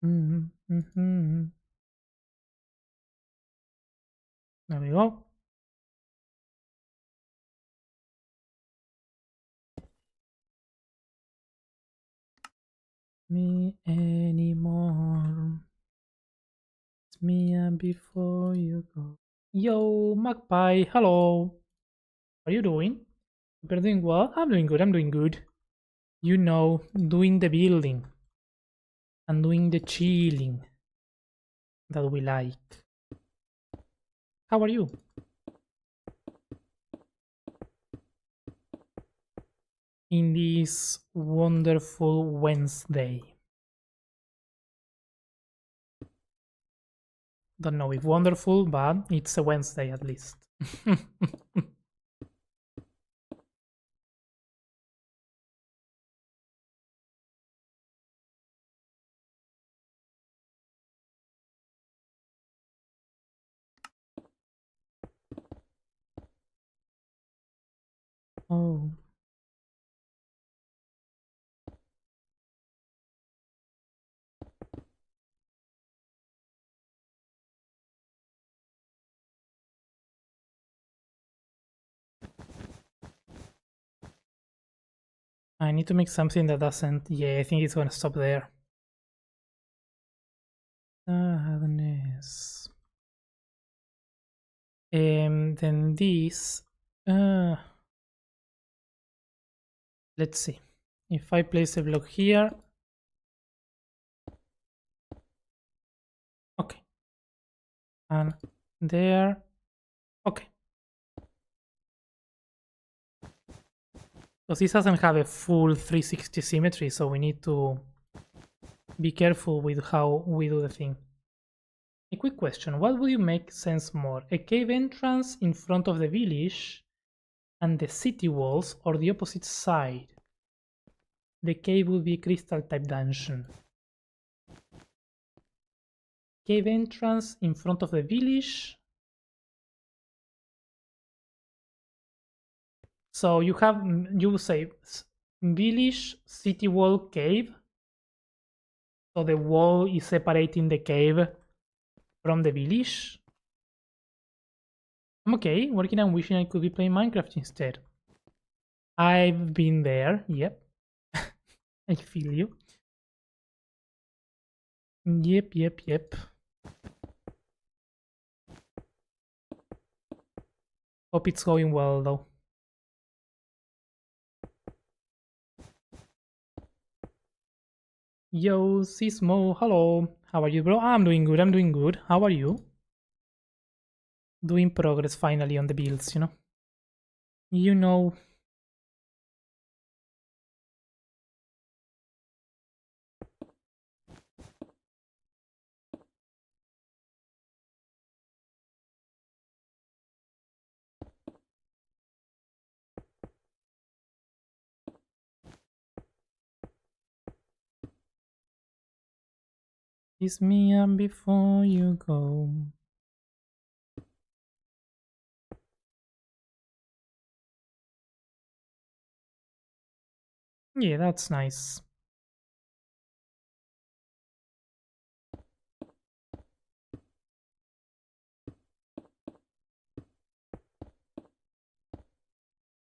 Mm-hmm. There we go. Me anymore. It's me and before you go. Yo, Magpie, hello. How are you doing? You're doing well? I'm doing good, I'm doing good. You know, doing the building and doing the chilling that we like. How are you? In this wonderful Wednesday. Don't know if wonderful, but it's a Wednesday at least. Oh. I need to make something that doesn't... Yeah, I think it's gonna stop there. Sadness. Then this... let's see. If I place a block here... Okay. And there... Okay. Because this doesn't have a full 360 symmetry, so we need to be careful with how we do the thing. A quick question, what would you make sense more? A cave entrance in front of the village and the city walls, or the opposite side? The cave would be a crystal type dungeon. Cave entrance in front of the village. So you have, you say village, city wall, cave. So the wall is separating the cave from the village. I'm okay, working and wishing I could be playing Minecraft instead. I've been there, yep. I feel you. Yep. Hope it's going well though. Yo, Sismo, hello. How are you, bro? I'm doing good. How are you? Doing progress finally on the builds, you know? You know. Kiss me and before you go. Yeah, that's nice.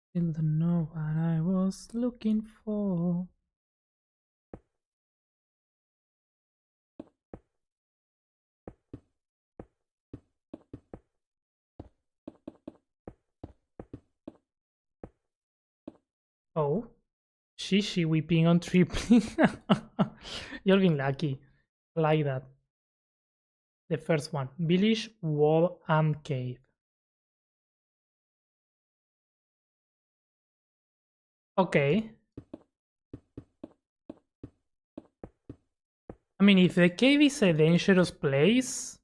Still don't know what I was looking for. Oh, shishi weeping on tripling. You're being lucky. Like that. The first one. Village, wall, and cave. Okay. I mean, if the cave is a dangerous place,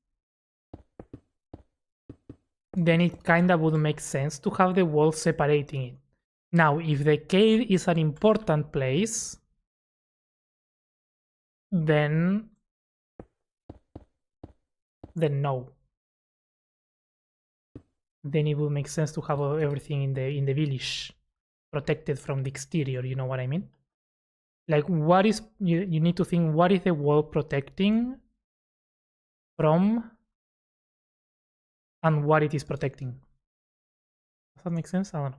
then it kinda would make sense to have the wall separating it. Now, if the cave is an important place, then no. Then it would make sense to have everything in the village protected from the exterior, you know what I mean? Like, what is you need to think, what is the wall protecting from and what it is protecting? Does that make sense? I don't know.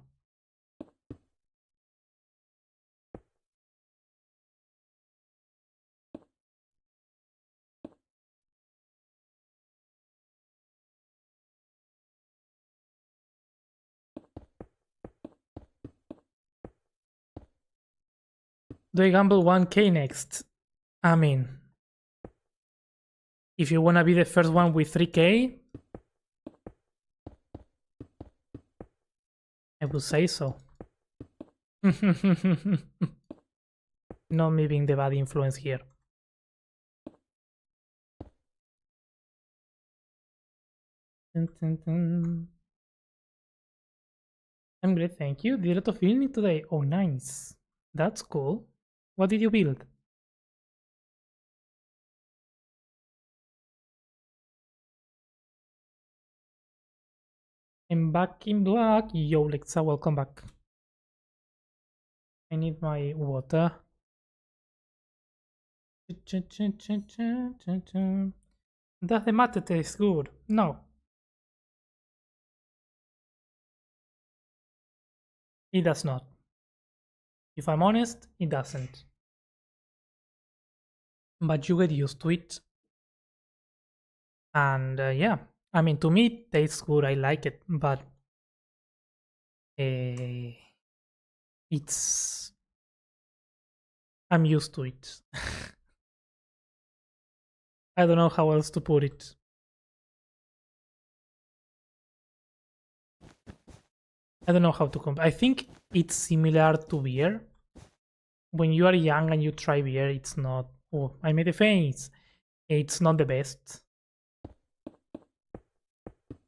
Do I gamble 1k next? I mean, if you wanna be the first one with 3k, I would say so. Not me being the bad influence here. I'm great, thank you. Did a lot of building today. Oh, nice. That's cool. What did you build? I'm back in black. Yo, Lexa, welcome back. I need my water. Does the mate taste good? No. It does not. If I'm honest, it doesn't. But you get used to it. And yeah, I mean, to me, it tastes good. I like it, but it's... I'm used to it. I don't know how else to put it. I don't know how to compare. I think it's similar to beer. When you are young and you try beer, it's not... Oh, I made a face. It's not the best.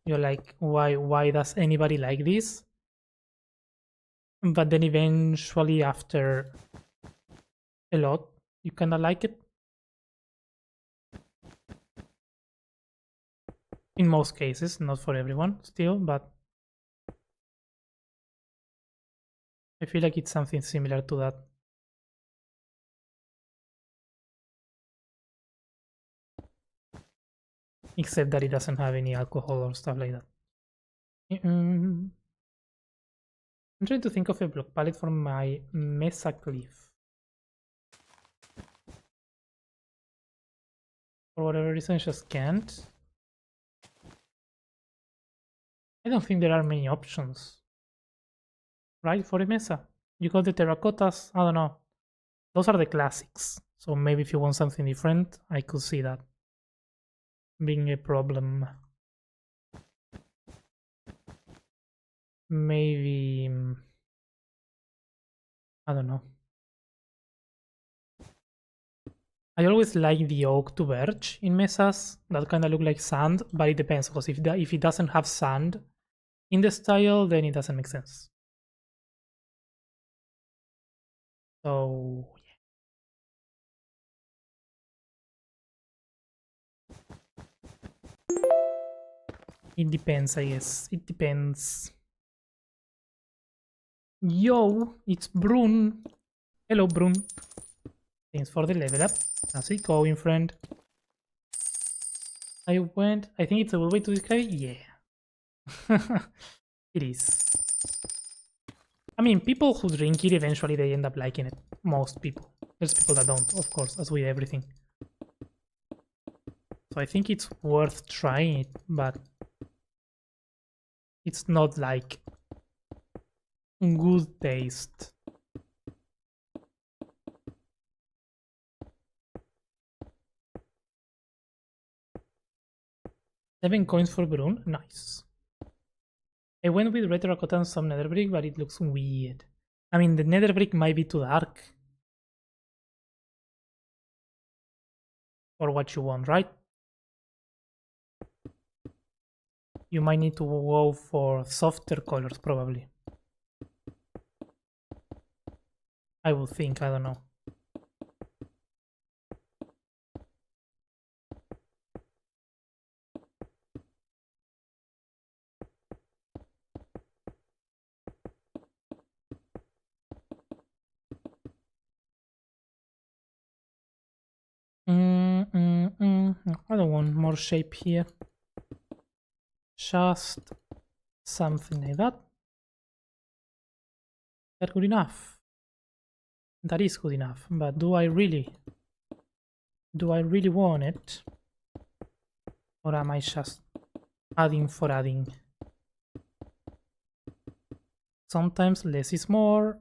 You're like, why does anybody like this? But then eventually, after a lot, you kinda like it. In most cases, not for everyone still, but I feel like it's something similar to that. Except that it doesn't have any alcohol or stuff like that. I'm trying to think of a block palette for my Mesa Cliff. For whatever reason, I just can't. I don't think there are many options. Right, for a Mesa. You got the terracottas, I don't know. Those are the classics. So maybe if you want something different, I could see that being a problem. Maybe... I don't know. I always like the oak to birch in mesas. That kind of look like sand, but it depends, because if it doesn't have sand in the style, then it doesn't make sense. So yeah. It depends, I guess. It depends. Yo, it's Brun. Hello, Brun. Thanks for the level up. How's it going, friend? I think it's a good way to describe it. Yeah. It is. I mean, people who drink it, eventually they end up liking it. Most people. There's people that don't, of course, as with everything. So I think it's worth trying it, but it's not like good taste. 7 coins for Brune. Nice. I went with red terracotta and some nether brick, but it looks weird. I mean, the nether brick might be too dark. For what you want, right? You might need to go for softer colors, probably. I would think, I don't know. I don't want more shape here. Just something like that. That's good enough. That is good enough, but do I really want it? Or am I just adding for adding? Sometimes less is more.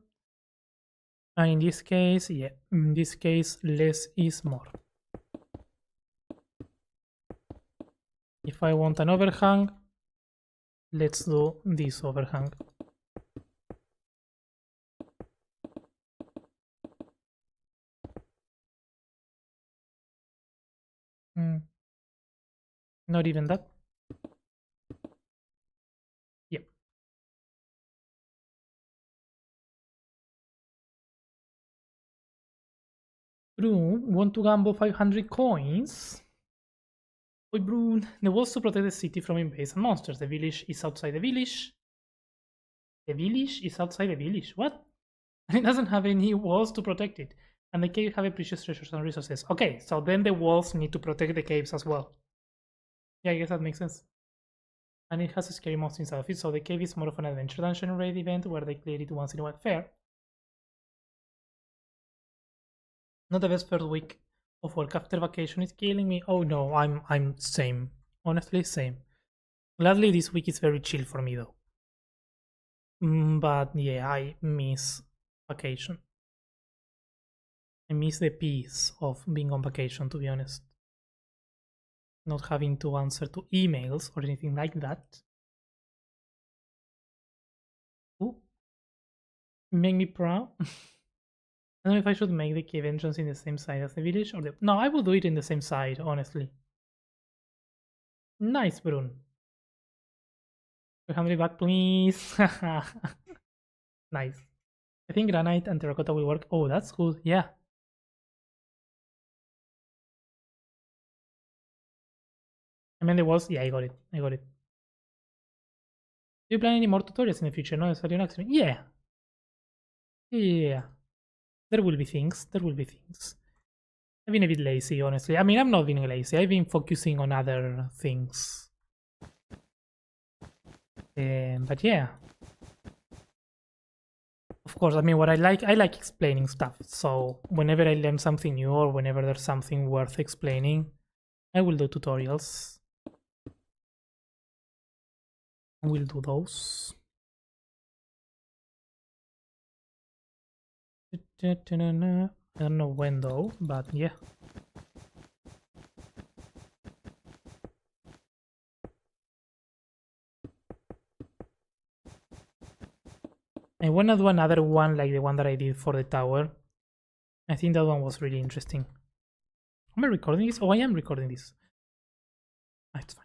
And in this case, yeah, in this case, less is more. If I want an overhang, let's do this overhang. Not even that. Yep. Brune, want to gamble 500 coins? Oi, Brune. The walls to protect the city from invasive monsters. The village is outside the village. The village is outside the village. What? And it doesn't have any walls to protect it. And the cave have precious treasures and resources. Okay, so then the walls need to protect the caves as well. Yeah, I guess that makes sense. And it has a scary monster inside of it, so the cave is more of an adventure dungeon raid event where they clear it once in a while. Fair. Not the best first week of work after vacation is killing me. Oh no, I'm same. Honestly, same. Gladly, this week is very chill for me though. But yeah, I miss vacation. I miss the peace of being on vacation, to be honest. Not having to answer to emails or anything like that. Ooh. Make me proud. I don't know if I should make the cave entrance in the same side as the village or the... No, I will do it in the same side, honestly. Nice, Brune. 200 back, please. Nice. I think granite and terracotta will work. Oh, that's good. Yeah. I mean, the walls. Yeah, I got it. I got it. Do you plan any more tutorials in the future? No, necessarily an accident. Yeah. Yeah. There will be things. There will be things. I've been a bit lazy, honestly. I mean, I'm not being lazy. I've been focusing on other things. But yeah. Of course, I mean, what I like explaining stuff. So whenever I learn something new or whenever there's something worth explaining, I will do tutorials. I will do those. I don't know when though, but yeah. I wanna do another one like the one that I did for the tower. I think that one was really interesting. Am I recording this? Oh, I am recording this. Ah, it's fine.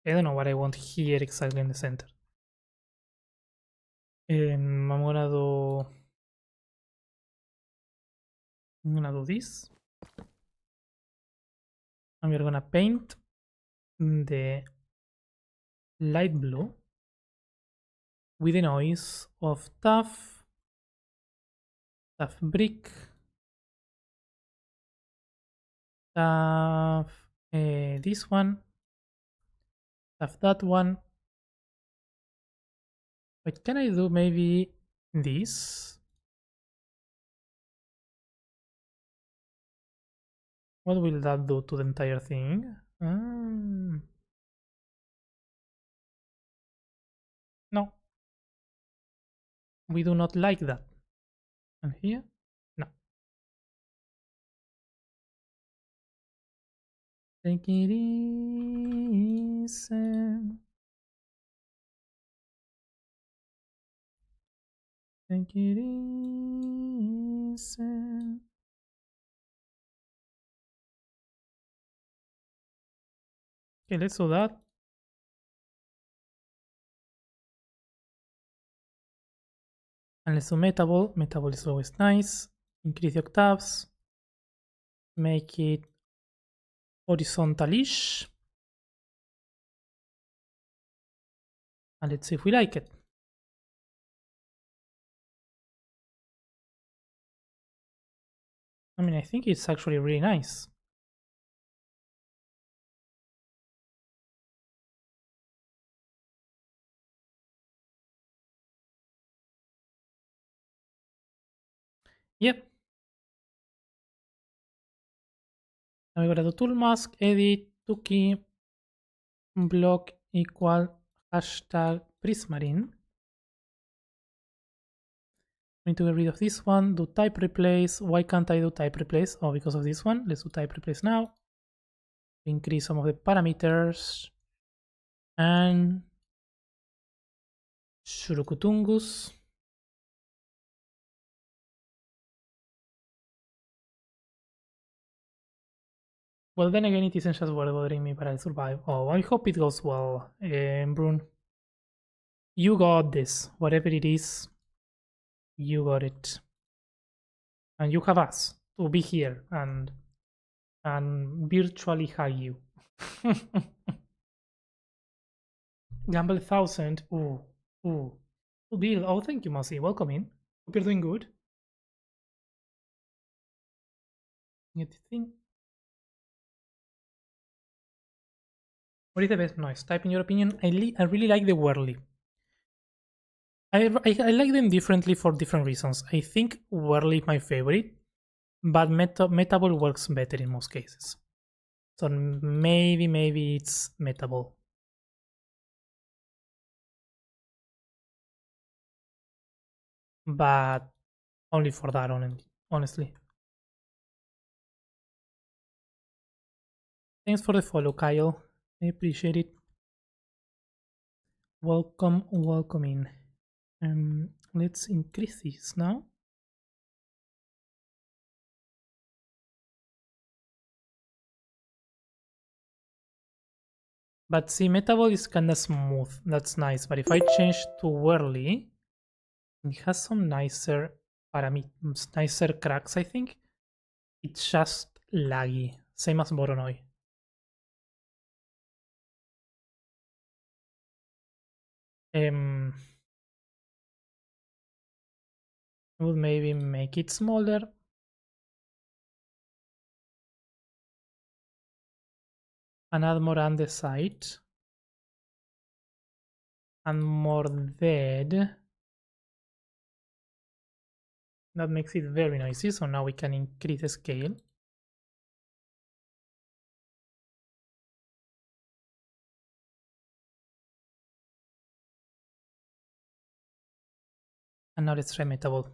I don't know what I want here exactly in the center. I'm gonna do this. And we're gonna paint the light blue with the noise of tough brick, this one, that one. Wait, can I do maybe this? What will that do to the entire thing? No. We do not like that. And here? No. Take it easy. Take it easy. Okay, let's do that. And let's do metable. Metable is always nice. Increase the octaves. Make it horizontalish. And let's see if we like it. I mean, I think it's actually really nice. Yep. Now we gotta do tool mask, edit, key, block equal hashtag prismarine. We need to get rid of this one, do type replace. Why can't I do type replace? Oh, because of this one. Let's do type replace now. Increase some of the parameters. And Shurukutungus. Well, then again, it isn't just bothering me, but I'll survive. Oh, I hope it goes well, Brune. You got this. Whatever it is, you got it. And you have us to be here and virtually hug you. Gamble 1000. Ooh. Ooh. Bill. Oh, thank you, Mossy. Welcome in. Hope you're doing good. Anything? What is the best noise? Type in your opinion. I really like the whirly. I like them differently for different reasons. I think whirly is my favorite, but metable works better in most cases. So maybe it's metable. But only for that, honestly. Thanks for the follow, Kyle. I appreciate it. Welcome in. Let's increase this now. But see, metable is kinda smooth. That's nice. But if I change to whirly, it has some nicer parameters, nicer cracks, I think. It's just laggy. Same as Voronoi. I would maybe make it smaller. And add more andesite. And more dead. That makes it very noisy, so now we can increase the scale. And now let's try metable.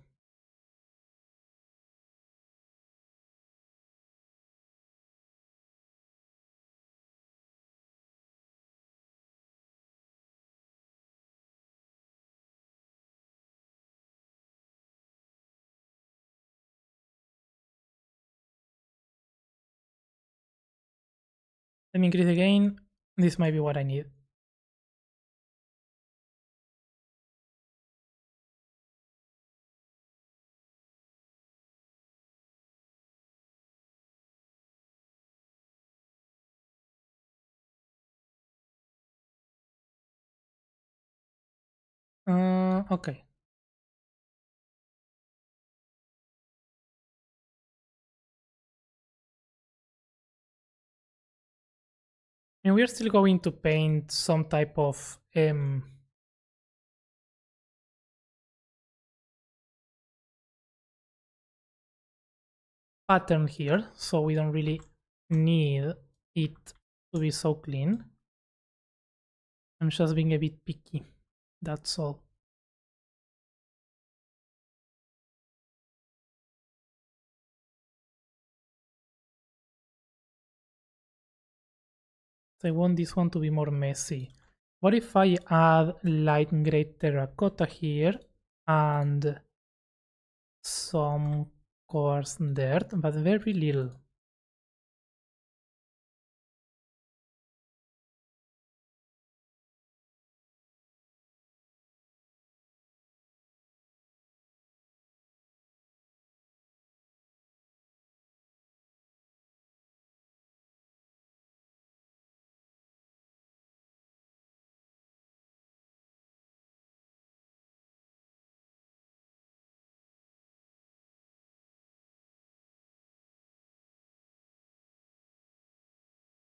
Let me increase again. This might be what I need. Okay. And we're still going to paint some type of pattern here, so we don't really need it to be so clean. I'm just being a bit picky, that's all. I want this one to be more messy. What if I add light gray terracotta here and some coarse dirt, but very little?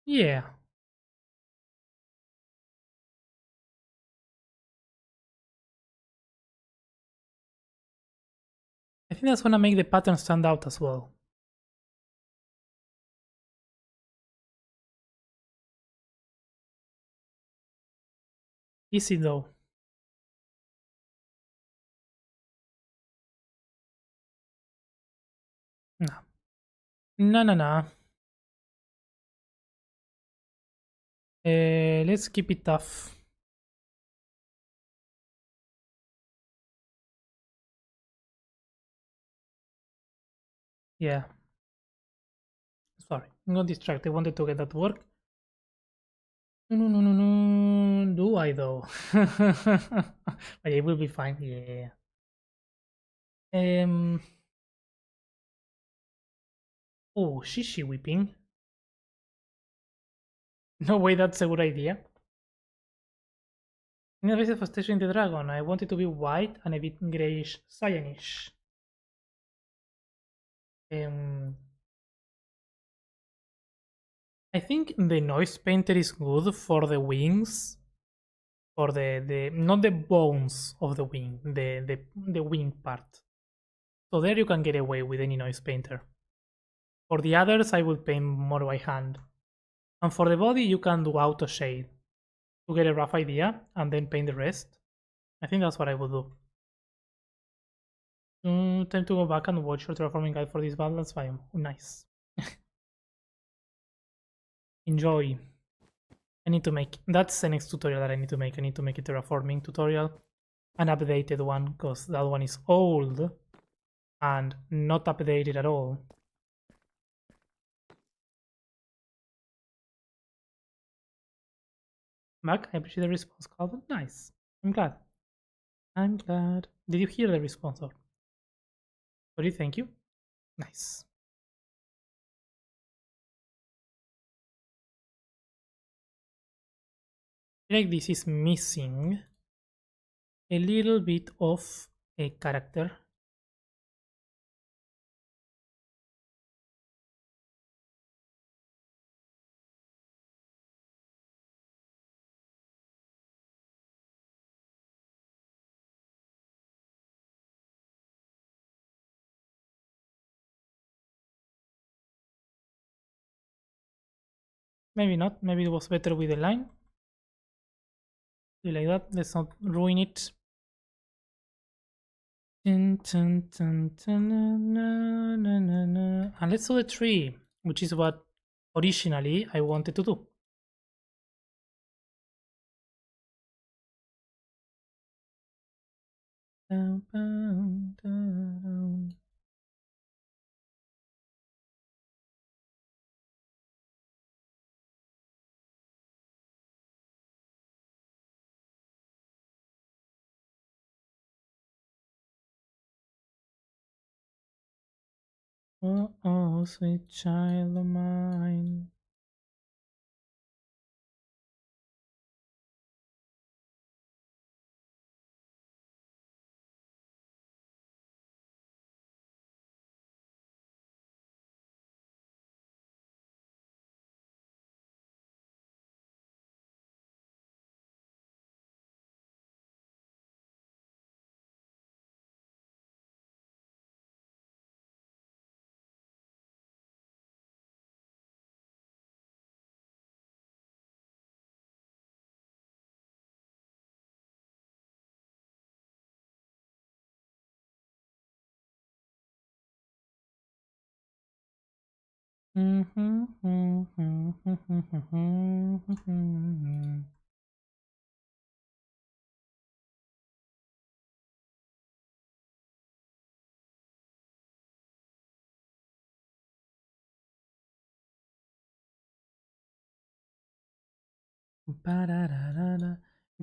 Yeah, I think that's gonna make the pattern stand out as well. Easy though. No. No, no, no. Let's keep it tough. Yeah. Sorry, I'm not distracted. I wanted to get that work. No, no, no, no, no. Do I though? But it will be fine. Yeah. Um. Oh, shishi whipping. No way, that's a good idea. In the base for stationing the dragon, I want it to be white and a bit grayish, cyanish. Um. I think the noise painter is good for the wings, for the not the bones of the wing, the wing part. So there you can get away with any noise painter. For the others, I will paint more by hand. And for the body, you can do auto shade to get a rough idea and then paint the rest. I think that's what I will do. Time to go back and watch your terraforming guide for this balance biome. Oh, nice. Enjoy. I need to make, that's the next tutorial that I need to make. I need to make a terraforming tutorial, an updated one, because that one is old and not updated at all. Back, I appreciate the response, Calvin. Nice. I'm glad. I'm glad. Did you hear the response? Or sorry, thank you. Nice. I feel like this is missing a little bit of a character. Maybe not. Maybe it was better with the line. Do you like that? Let's not ruin it. And let's do the tree, which is what originally I wanted to do. Oh, oh, sweet child of mine. This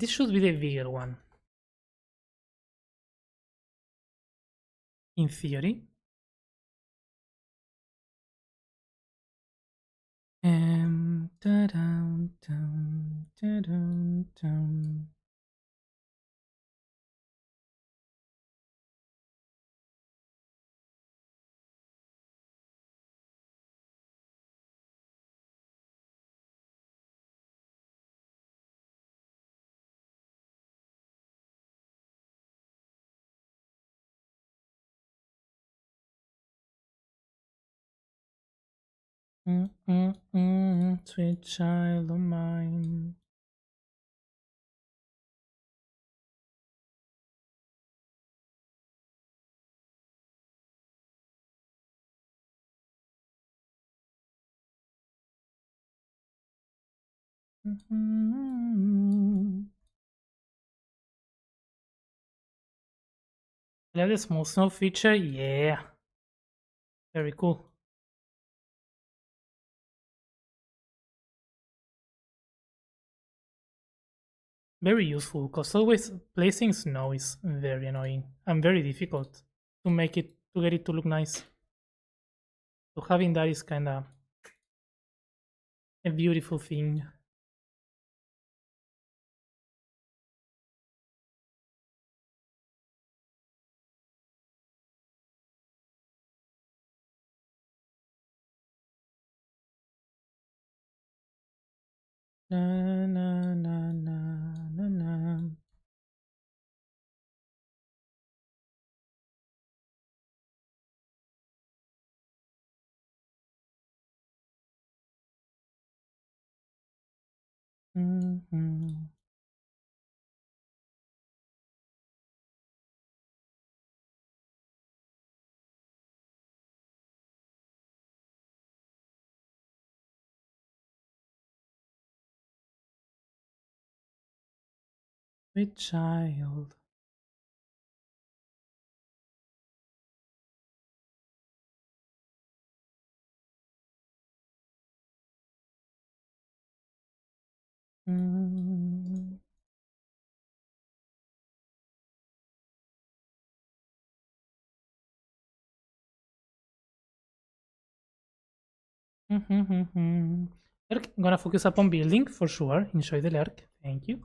should be the bigger one, in theory. Da-dum, dum, da-dum, dum. Sweet child of mine. I love the small snow feature. Yeah, very cool. Very useful because always placing snow is very annoying and very difficult to get it to look nice. So having that is kind of a beautiful thing. Na na na na na na. Mm-hmm. Sweet child. Mm. Mm-hmm. Lurk, I'm gonna focus up on building for sure. Enjoy the lurk. Thank you.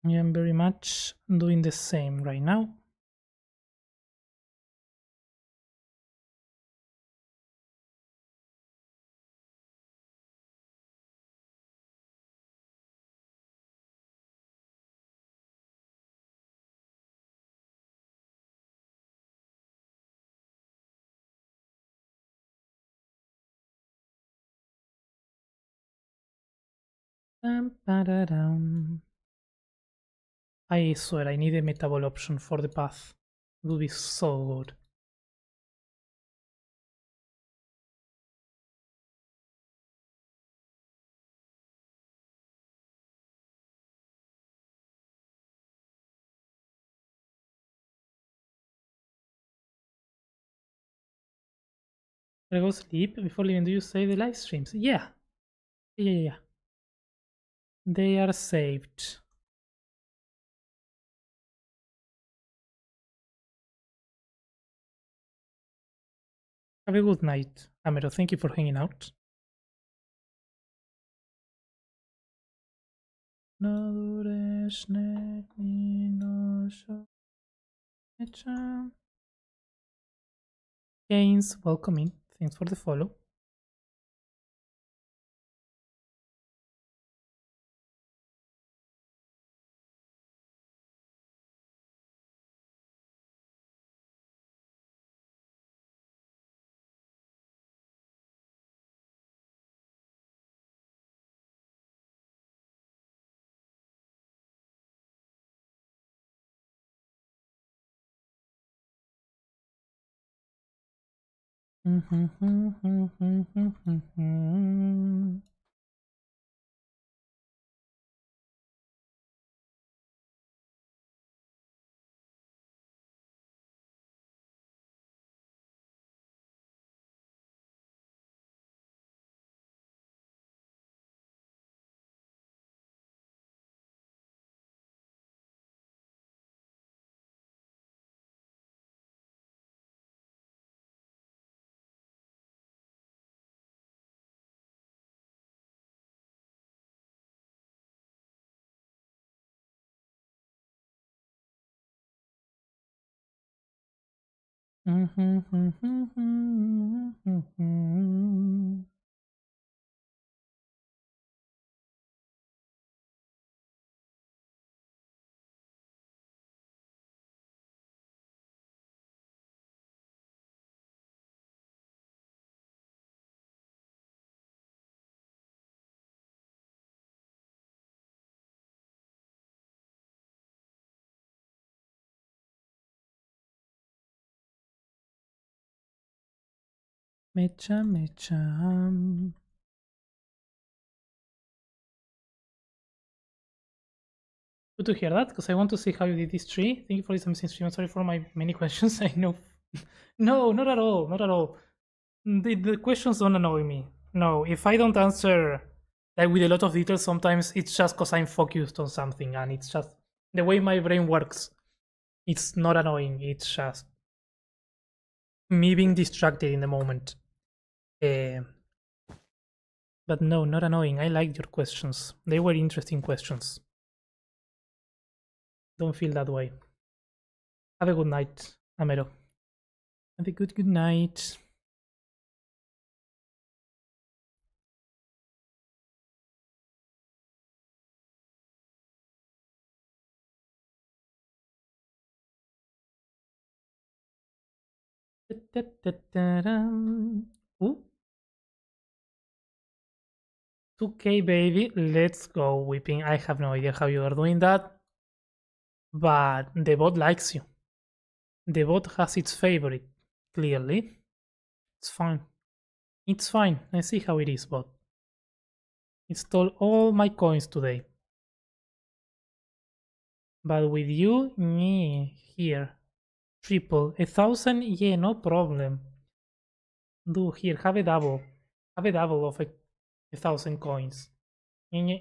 I am very much doing the same right now. Ba-da-dum. I swear I need a metaball option for the path. It will be so good. I go sleep before leaving. Do you save the live streams? Yeah. Yeah. They are saved. Have a good night, Amero. Thank you for hanging out. Gains, welcome in. Thanks for the follow. Mecha, mecha. Good to hear that, because I want to see how you did this tree. Thank you for this amazing stream. Sorry for my many questions. I know. No, not at all. Not at all. The questions don't annoy me. No, if I don't answer like with a lot of details, sometimes it's just because I'm focused on something, and it's just the way my brain works. It's not annoying. It's just me being distracted in the moment. Uh, but no, not annoying. I liked your questions. They were interesting questions. Don't feel that way. Have a good night, Amero. Have a good night. Ooh. 2K baby, let's go, Weeping. I have no idea how you are doing that, but the bot likes you. The bot has its favorite, clearly. It's fine. It's fine. I see how it is, bot. It stole all my coins today. But with you, here. Triple. 1,000? Yeah, no problem. Do here, have a double. Have a double of 1,000 coins. I'm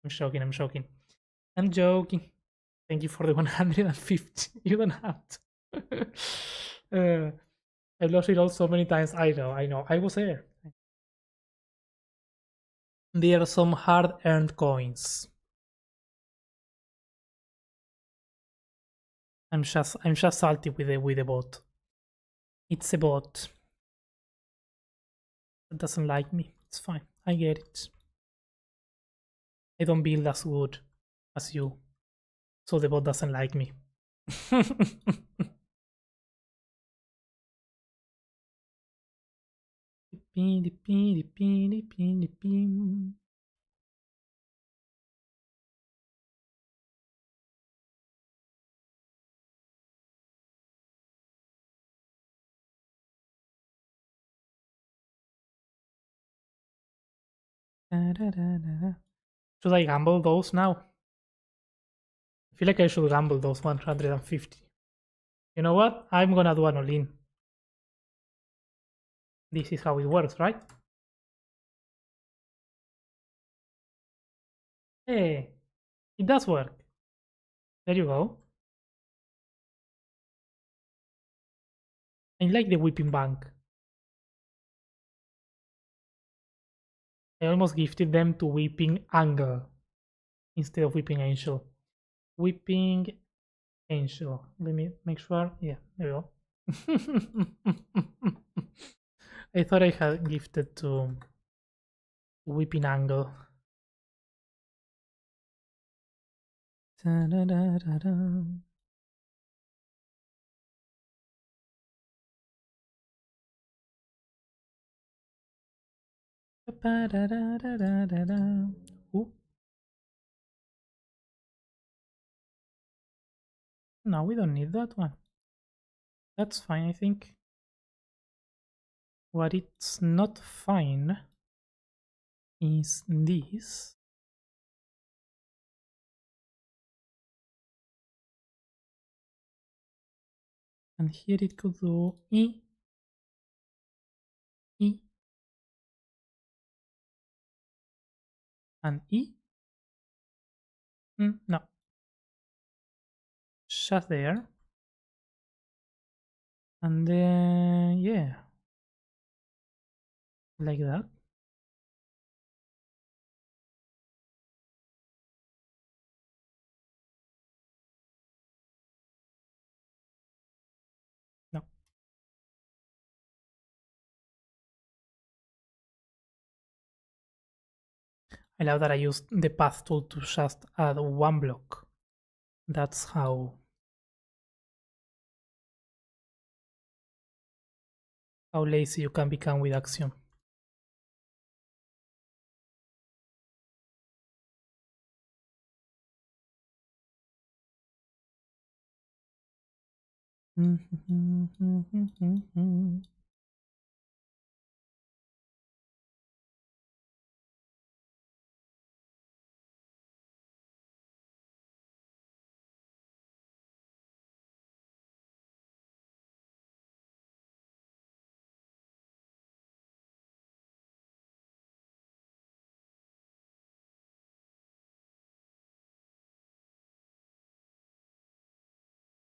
joking, I'm joking. I'm joking. Thank you for the 150. You don't have to. I lost it all so many times. I know, I know. I was there. There are some hard-earned coins. I'm just salty with the bot. It's a bot that doesn't like me. It's fine. I get it. I don't build as good as you, so the bot doesn't like me. Should I gamble those now? I feel like I should gamble those 150. You know what? I'm gonna do an all-in. This is how it works, right? Hey, it does work. There you go. I like the whipping bank. I almost gifted them to Weeping Angle instead of Weeping Angel. Weeping Angel. Let me make sure. Yeah, there we go. I thought I had gifted to Weeping Angle. Da-da-da-da-da. Ooh. No, we don't need that one. That's fine, I think. What it's not fine is this. And here it could do E, E, and E. No, just there. And then, yeah, like that. No. I love that I used the path tool to just add one block. That's how lazy you can become with Axiom.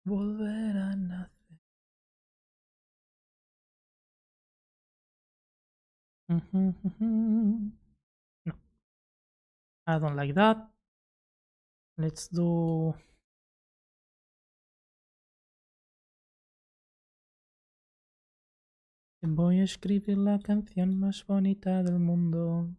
Volver a nacer. No, I don't like that. Let's do. Voy a escribir la canción más bonita del mundo.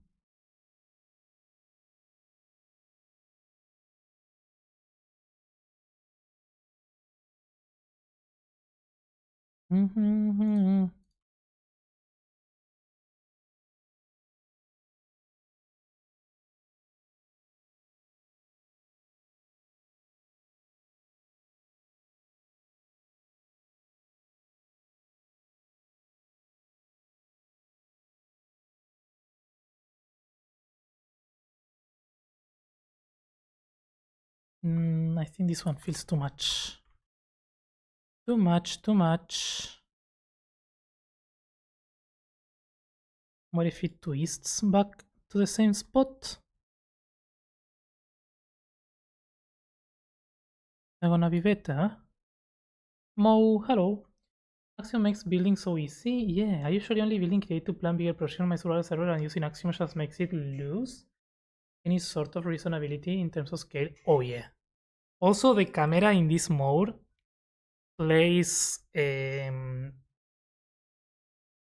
I think this one feels too much. Too much. What if it twists back to the same spot? They're gonna be better. Mo, hello. Axiom makes building so easy. Yeah, I usually only building create to plan bigger projects on my survival server, and using Axiom just makes it lose any sort of reasonability in terms of scale. Oh yeah. Also, the camera in this mode plays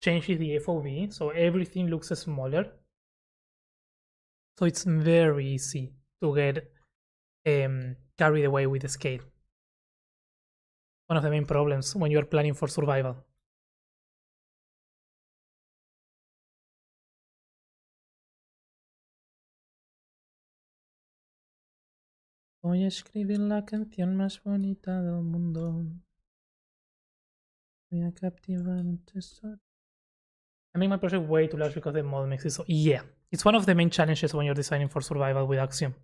changes the FOV, so everything looks smaller. So it's very easy to get carried away with the scale. One of the main problems when you are planning for survival. Voy a escribir la canción más bonita del mundo. Voy a captivar un tesoro. I make my project way too large because the mod makes it so. Yeah, it's one of the main challenges when you're designing for survival with Axiom.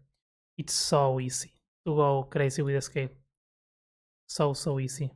It's so easy to go crazy with the scale. So easy.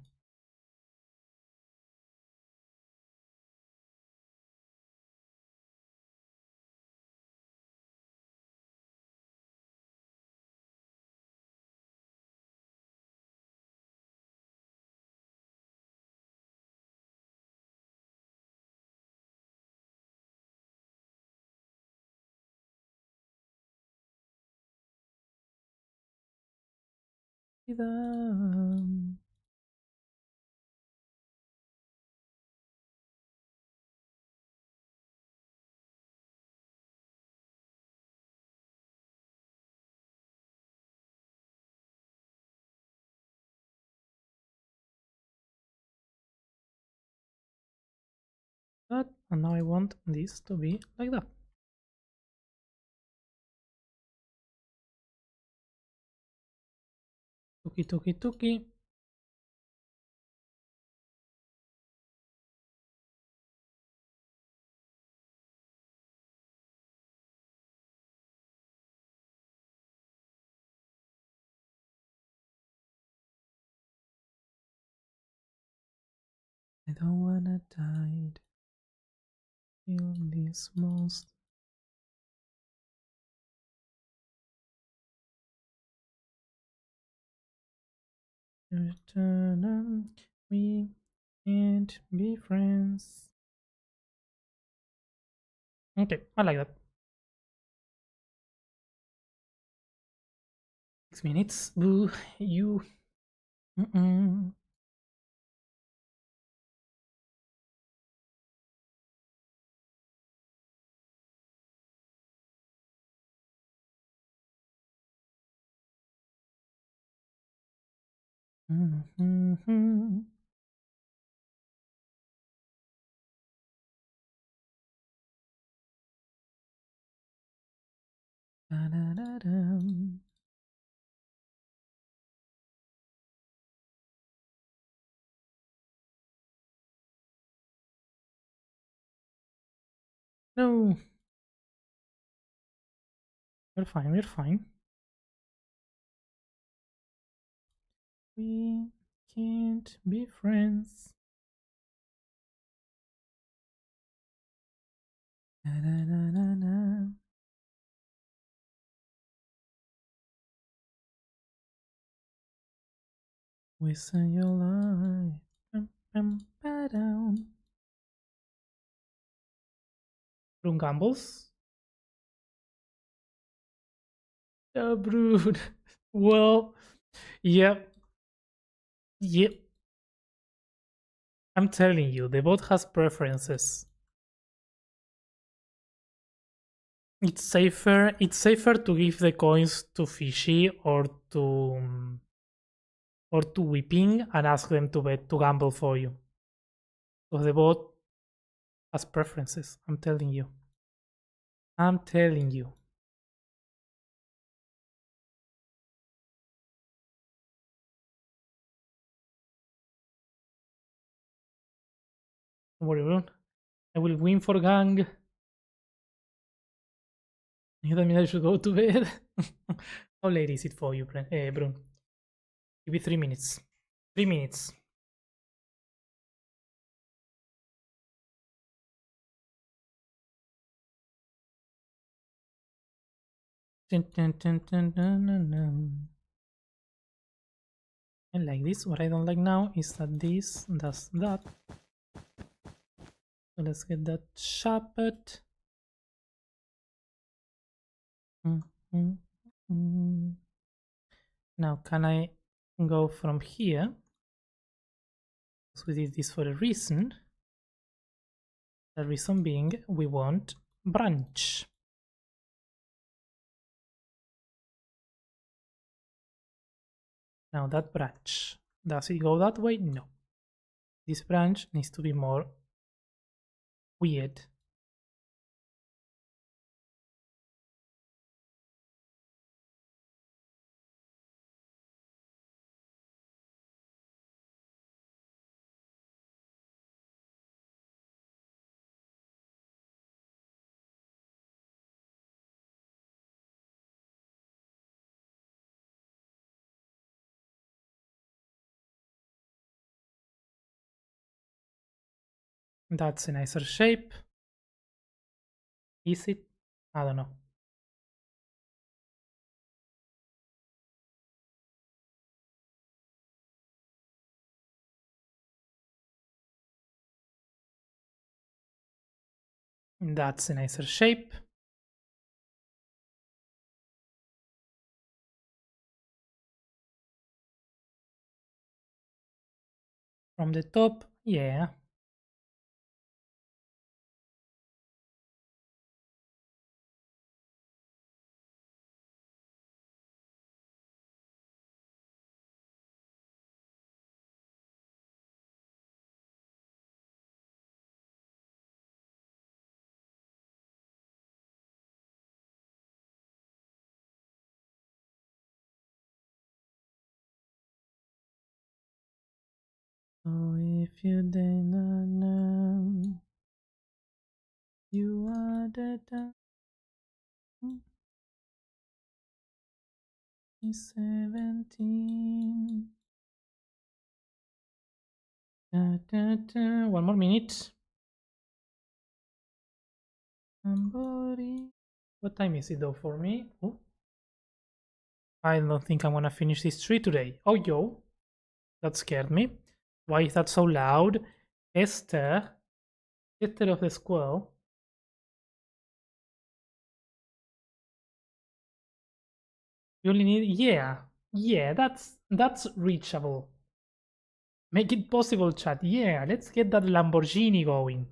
That, and now I want this to be like that. Tuki. I don't wanna die. Kill this monster. We can't be friends. Okay, I like that. 6 minutes. Boo, you. Mm-mm. Mm-hmm. Da-da-da-dum. No, we're fine, we're fine. We can't be friends. Da-da-da-da-da. Wasting your life. Ba-dum. From Gambles? Brood. Well, yep. Yep. I'm telling you, the bot has preferences. It's safer to give the coins to Fishy or to Weeping and ask them to bet to gamble for you. Because the bot has preferences. I'm telling you. I'm telling you. Don't worry, bro. I will win for gang. You tell me I should go to bed. How late is it for you, Brun? Give me 3 minutes. 3 minutes. Dun, dun, dun, dun, dun, dun, dun. I like this. What I don't like now is that this does that. So let's get that sharpened. Mm-hmm. Now, can I go from here? Because we did this for a reason. The reason being we want branch. Now that branch, does it go that way? No. This branch needs to be more weird. That's a nicer shape. Is it? I don't know. That's a nicer shape. From the top, yeah. So if you didn't know, you are the time 17. One more minute. Somebody. What time is it though for me? Oh, I don't think I'm gonna finish this tree today. Oh, yo, that scared me. Why is that so loud? Esther, Esther of the squirrel. You only need, yeah, that's reachable. Make it possible, chat. Yeah, let's get that Lamborghini going.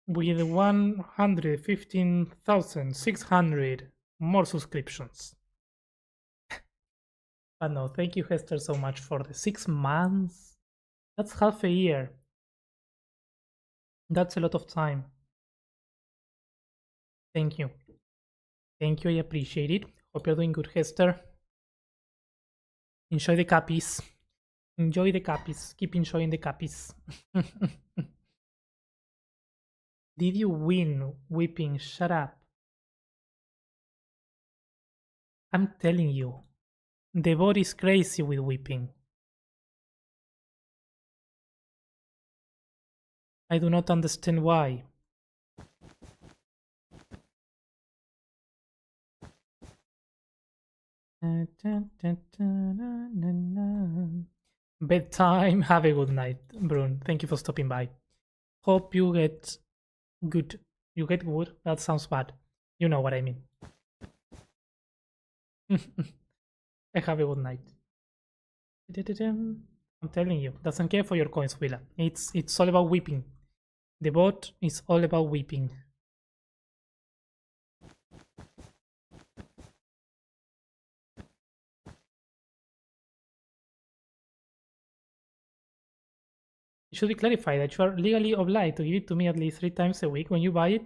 With 115,600 more subscriptions. But no, thank you, Hester, so much for the 6 months. That's half a year. That's a lot of time. Thank you. Thank you, I appreciate it. Hope you're doing good, Hester. Enjoy the cappies. Enjoy the cappies. Keep enjoying the cappies. Did you win, Weeping? Shut up. I'm telling you. The body's crazy with Weeping. I do not understand why. Bedtime. Have a good night, Brun. Thank you for stopping by. Hope you get good. You get good? That sounds bad. You know what I mean. Have a good night. I'm telling you, doesn't care for your coins, Willa. It's all about weeping. The bot is all about weeping. It should be clarified that you are legally obliged to give it to me at least 3 times a week when you buy it.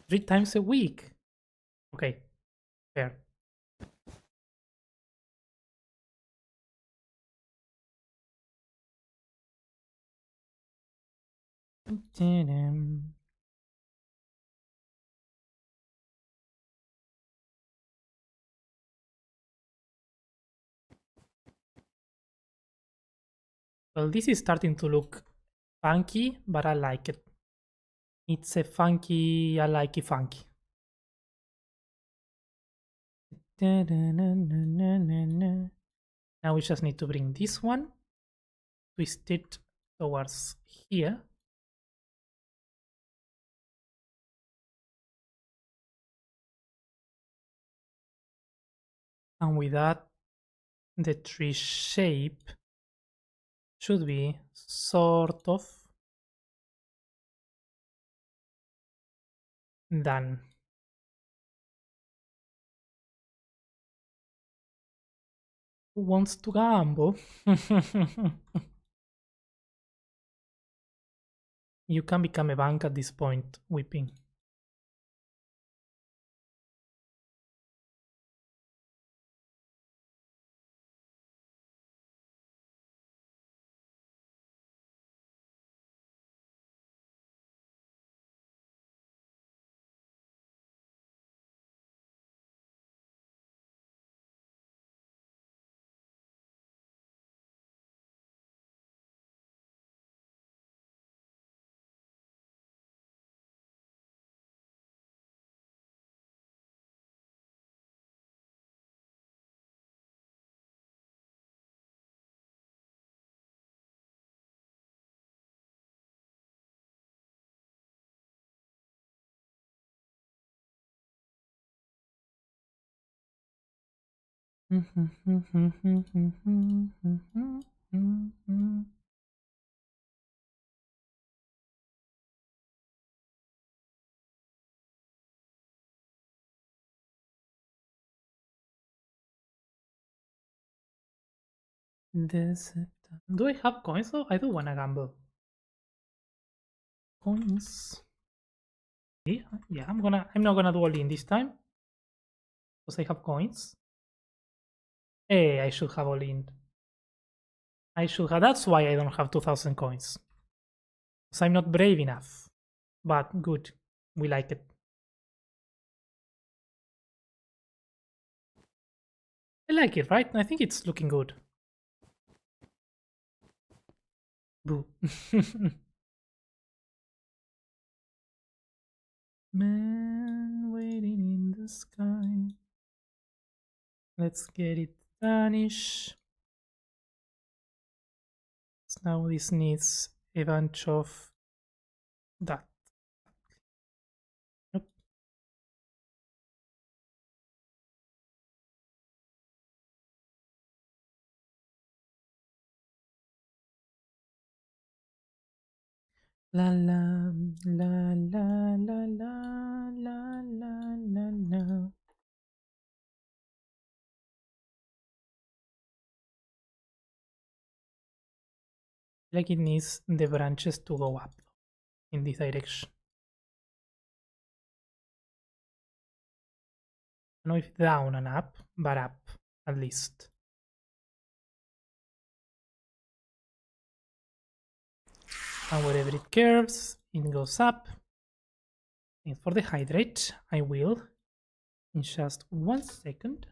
3 times a week. Okay, fair. Well, this is starting to look funky, but I like it. It's a funky, I like it funky. Now we just need to bring this one, twist it towards here. And with that, the tree shape should be sort of done. Who wants to gamble? You can become a bank at this point, Weeping. Do I have coins though? I do wanna gamble. Coins. Yeah, I'm not gonna do all in this time. Because I have coins. Hey, I should have all in. I should have, that's why I don't have 2000 coins. Because I'm not brave enough. But good. We like it. I like it, right? I think it's looking good. Boo. Man waiting in the sky. Let's get it Spanish. So now this needs a bunch of that. Nope. La la la la la la la la la la. Like it needs the branches to go up in this direction. I don't know if down and up, but up at least. And wherever it curves, it goes up. And for the hydrate, I will in just 1 second.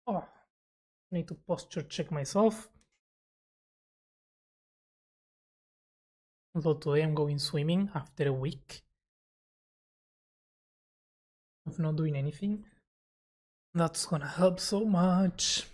Oh, I need to posture check myself. Although today I'm going swimming after a week of not doing anything. That's gonna help so much.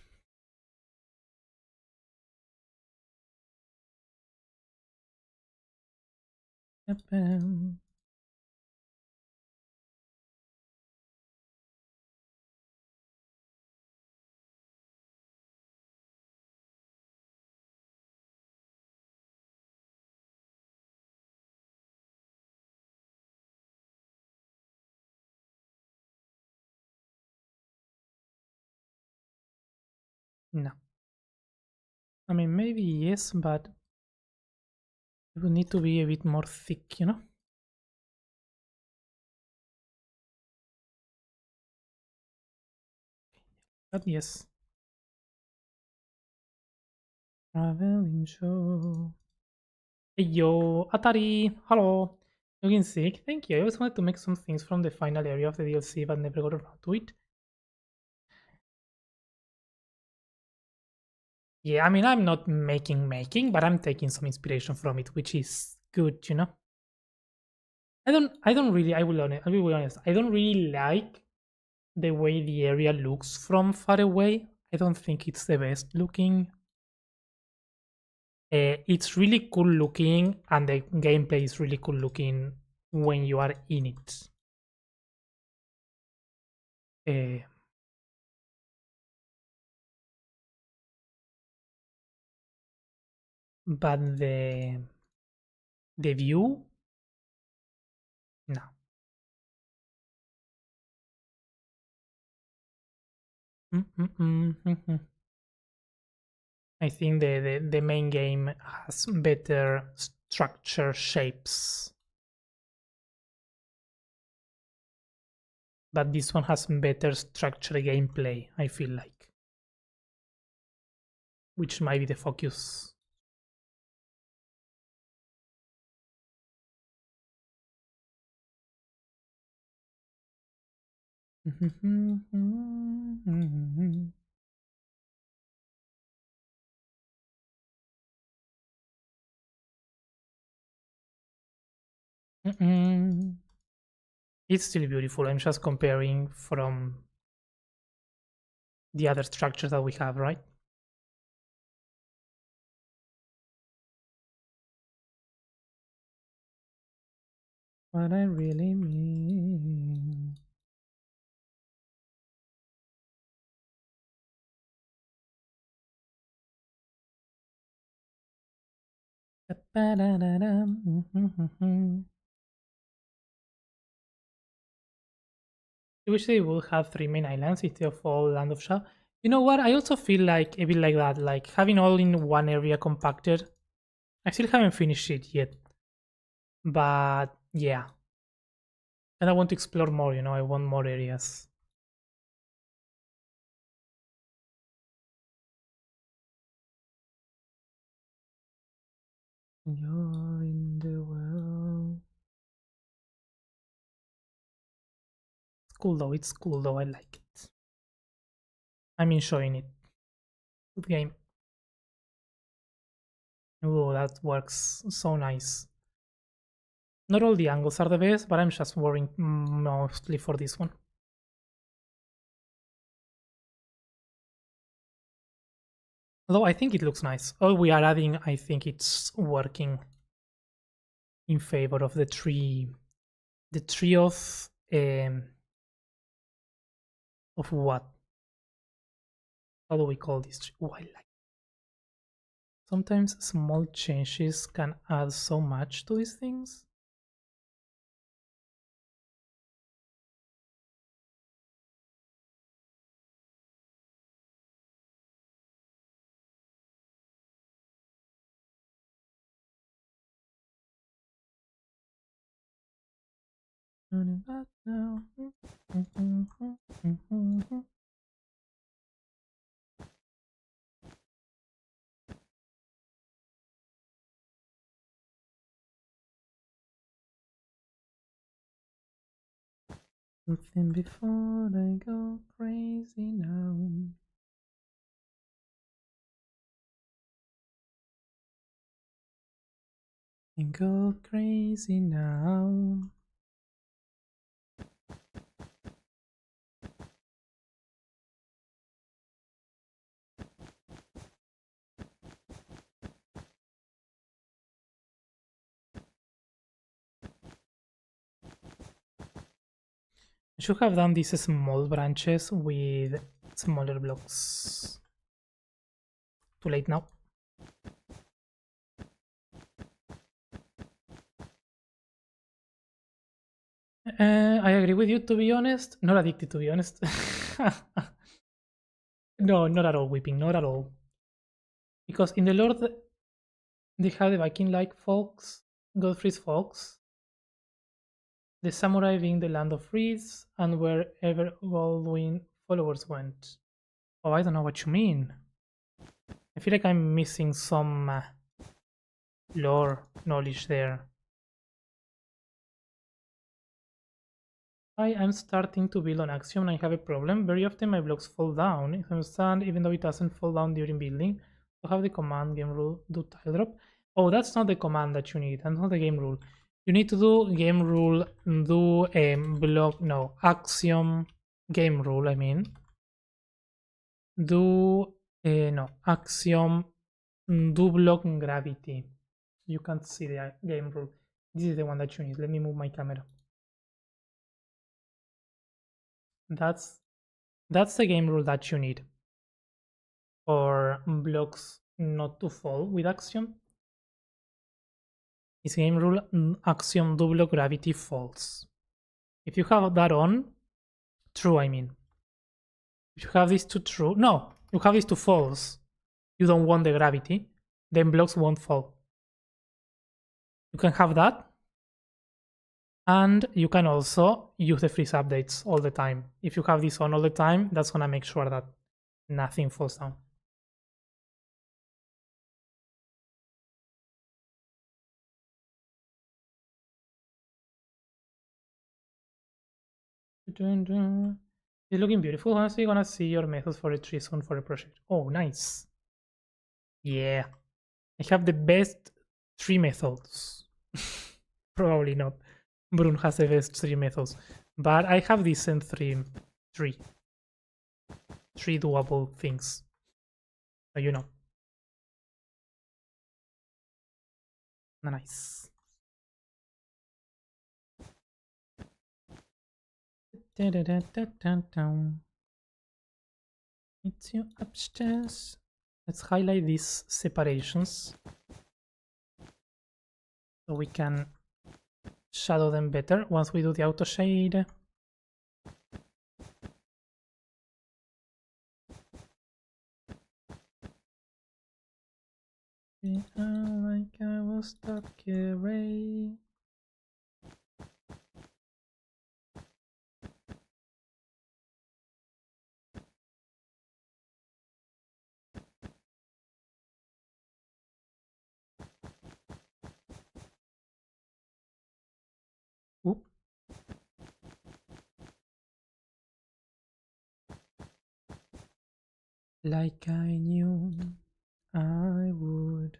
No. I mean, maybe yes, but it would need to be a bit more thick, you know? But yes. Traveling show. Hey yo, Atari! Hello! Looking sick? Thank you. I always wanted to make some things from the final area of the DLC, but never got around to it. Yeah, I mean, I'm not making, but I'm taking some inspiration from it, which is good, you know? I don't really, I will be honest, I don't really like the way the area looks from far away. I don't think it's the best looking. It's really cool looking, and the gameplay is really cool looking when you are in it. Uh, but the view, no. Mm-mm-mm-mm-mm. I think the main game has better structure shapes, but this one has better structure gameplay, I feel like, which might be the focus. It's still beautiful. I'm just comparing from the other structures that we have, right? What I really mean. I wish they would have 3 main islands instead of all Land of Shah. You know what? I also feel like a bit like that, like having all in one area compacted. I still haven't finished it yet, but yeah. And I want to explore more, you know, I want more areas. You're in the world. It's cool though, I like it. I'm enjoying it. Good game. Oh, that works so nice. Not all the angles are the best, but I'm just worrying mostly for this one. Although I think it looks nice. All we are adding, I think it's working in favor of the tree. The tree of what? How do we call this tree? Oh, I like. Sometimes small changes can add so much to these things. Turning back now. Something before I go crazy now. And go crazy now. I should have done these small branches with smaller blocks. Too late now. I agree with you, to be honest. Not addicted, to be honest. No, not at all, Weeping, not at all. Because in the Lord, they have the Viking-like folks, Godfrey's folks, the samurai being the land of reeds, and wherever Eldwyn followers went. Oh, I don't know what you mean. I feel like I'm missing some lore knowledge there. I'm starting to build on Axiom and I have a problem. Very often my blocks fall down. If I understand, even though it doesn't fall down during building. So have the command game rule do tile drop. Oh, that's not the command that you need. That's not the game rule. You need to do game rule, do block, no, Axiom game rule, I mean. Do, no, Axiom, do block gravity. You can't see the game rule. This is the one that you need. Let me move my camera. That's the game rule that you need for blocks not to fall with Axiom. Is game rule Axiom do block gravity false. If you have that on, true I mean. If you have this to true, no, you have this to false. You don't want the gravity, then blocks won't fall. You can have that, and you can also use the freeze updates all the time. If you have this on all the time, that's gonna make sure that nothing falls down. It's looking beautiful. Honestly, gonna see your methods for a tree soon for a project. Oh, nice. Yeah. I have the best tree methods. Probably not. Brun has the best tree methods. But I have decent three doable things. So you know. Nice. It's you upstairs. Let's highlight these separations so we can shadow them better once we do the auto shade. Like I was stuck away. Oop. Like I knew I would.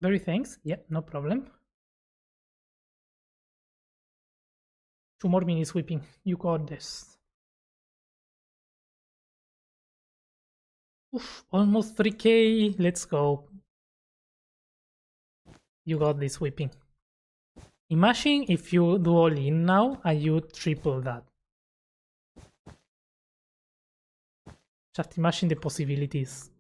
Very thanks. Yeah, no problem. 2 more minutes sweeping. You got this. Oof, almost 3k. Let's go. You got this sweeping. Imagine if you do all in now and you triple that. Just imagine the possibilities.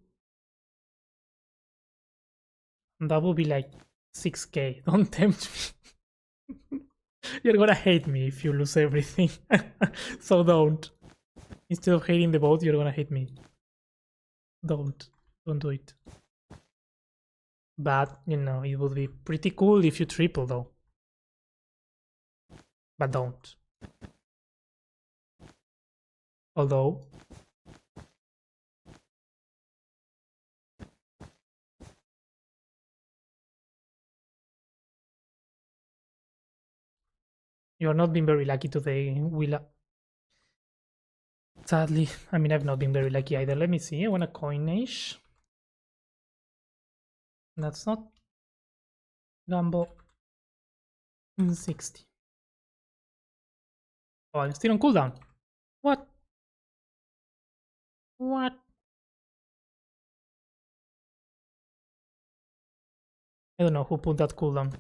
That would be like 6k. Don't tempt me. You're gonna hate me if you lose everything. So don't. Instead of hating the boat, you're gonna hate me. Don't. Don't do it. But, you know, it would be pretty cool if you triple though. But don't. Although, you're not being very lucky today, Willa. Sadly, I mean, I've not been very lucky either. Let me see. I want a coinage. That's not gamble. 60. Oh, I'm still on cooldown. What? What? I don't know who put that cooldown.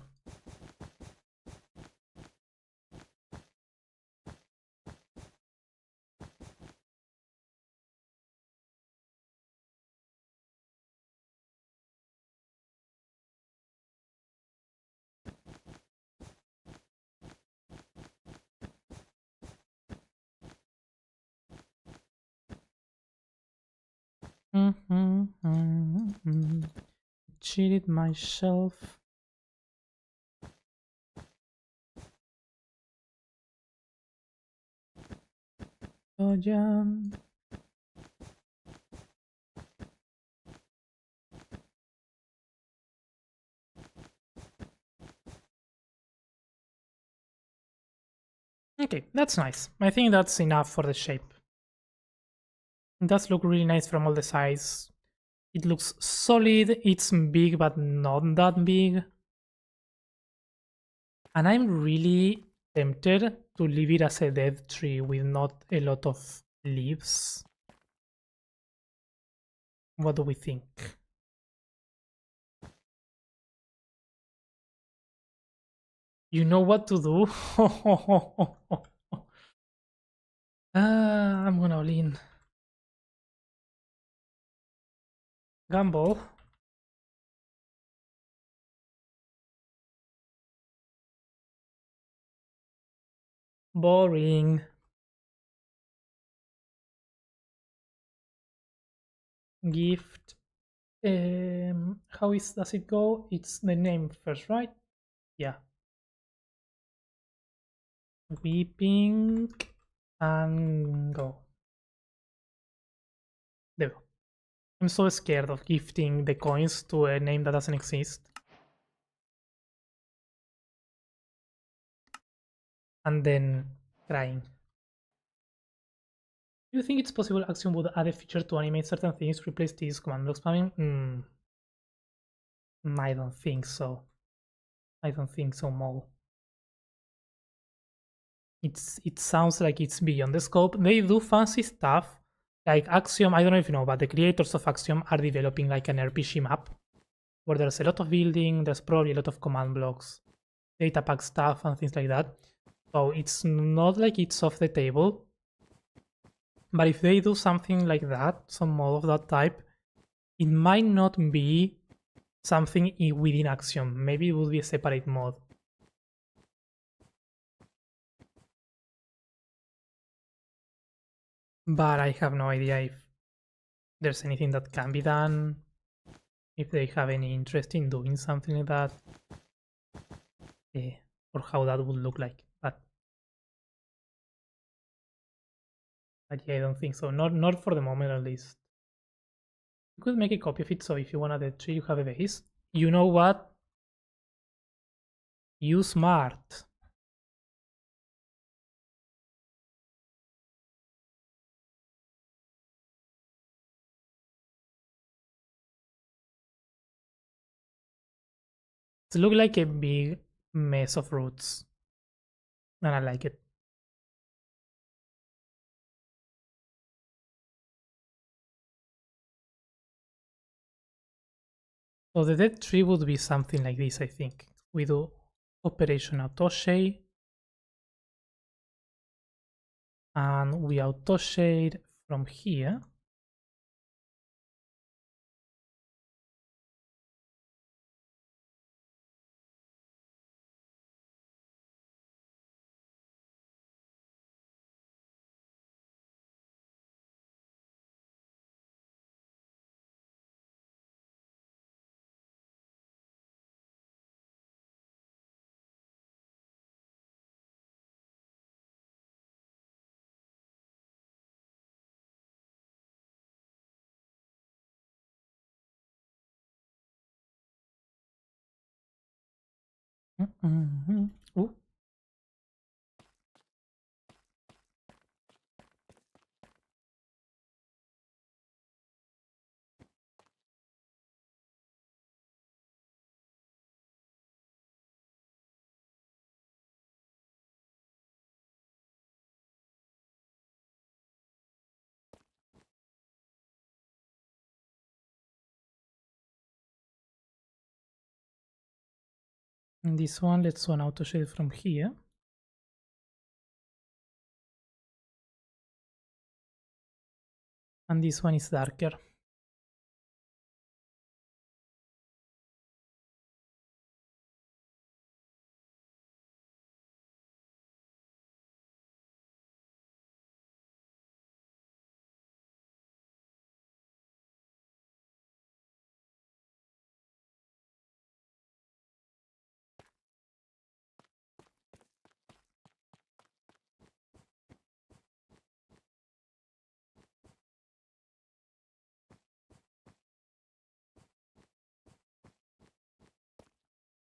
Cheated myself. Oh, yeah. Okay, that's nice. I think that's enough for the shape. It does look really nice from all the sides. It looks solid. It's big, but not that big. And I'm really tempted to leave it as a dead tree with not a lot of leaves. What do we think? You know what to do? I'm gonna all in. Gamble. Boring. Gift. Does it go? It's the name first, right? Yeah. Weeping and go. There we go. I'm so scared of gifting the coins to a name that doesn't exist. And then crying. Do you think it's possible Axiom would add a feature to animate certain things, replace this command block spamming? I don't think so. I don't think so, Mo. It sounds like it's beyond the scope. They do fancy stuff. Like Axiom, I don't know if you know, but the creators of Axiom are developing like an RPG map where there's a lot of building, there's probably a lot of command blocks, data pack stuff, and things like that. So it's not like it's off the table. But if they do something like that, some mod of that type, it might not be something within Axiom. Maybe it would be a separate mod. But I have no idea if there's anything that can be done, if they have any interest in doing something like that, or how that would look like. But yeah, I don't think so. Not for the moment, at least. You could make a copy of it, so if you want the tree, you have a base. You know what? You smart. It looks like a big mess of roots, and I like it. So the dead tree would be something like this, I think. We do Operation Autoshade, and we autoshade from here. Ooh. And this one, let's one autoshade from here. And this one is darker.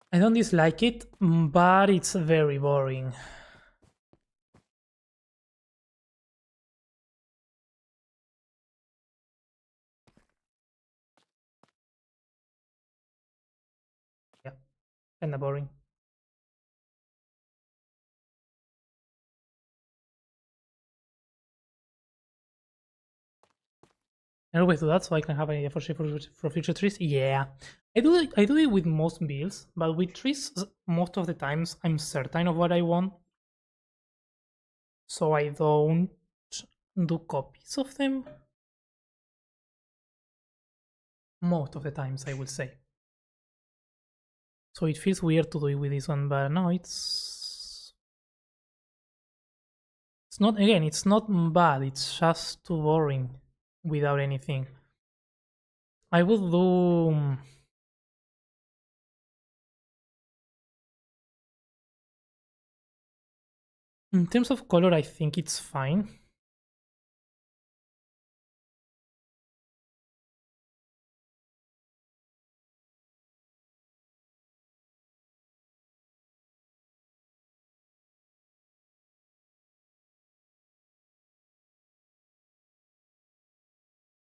I don't dislike it, but it's very boring. Yeah, kinda boring. I always do that so I can have an idea for future trees. Yeah, I do it with most builds, but with trees, most of the times I'm certain of what I want, so I don't do copies of them. Most of the times, I will say. So it feels weird to do it with this one, but no, it's not, again, it's not bad, it's just too boring without anything. I will do in terms of color, I think it's fine.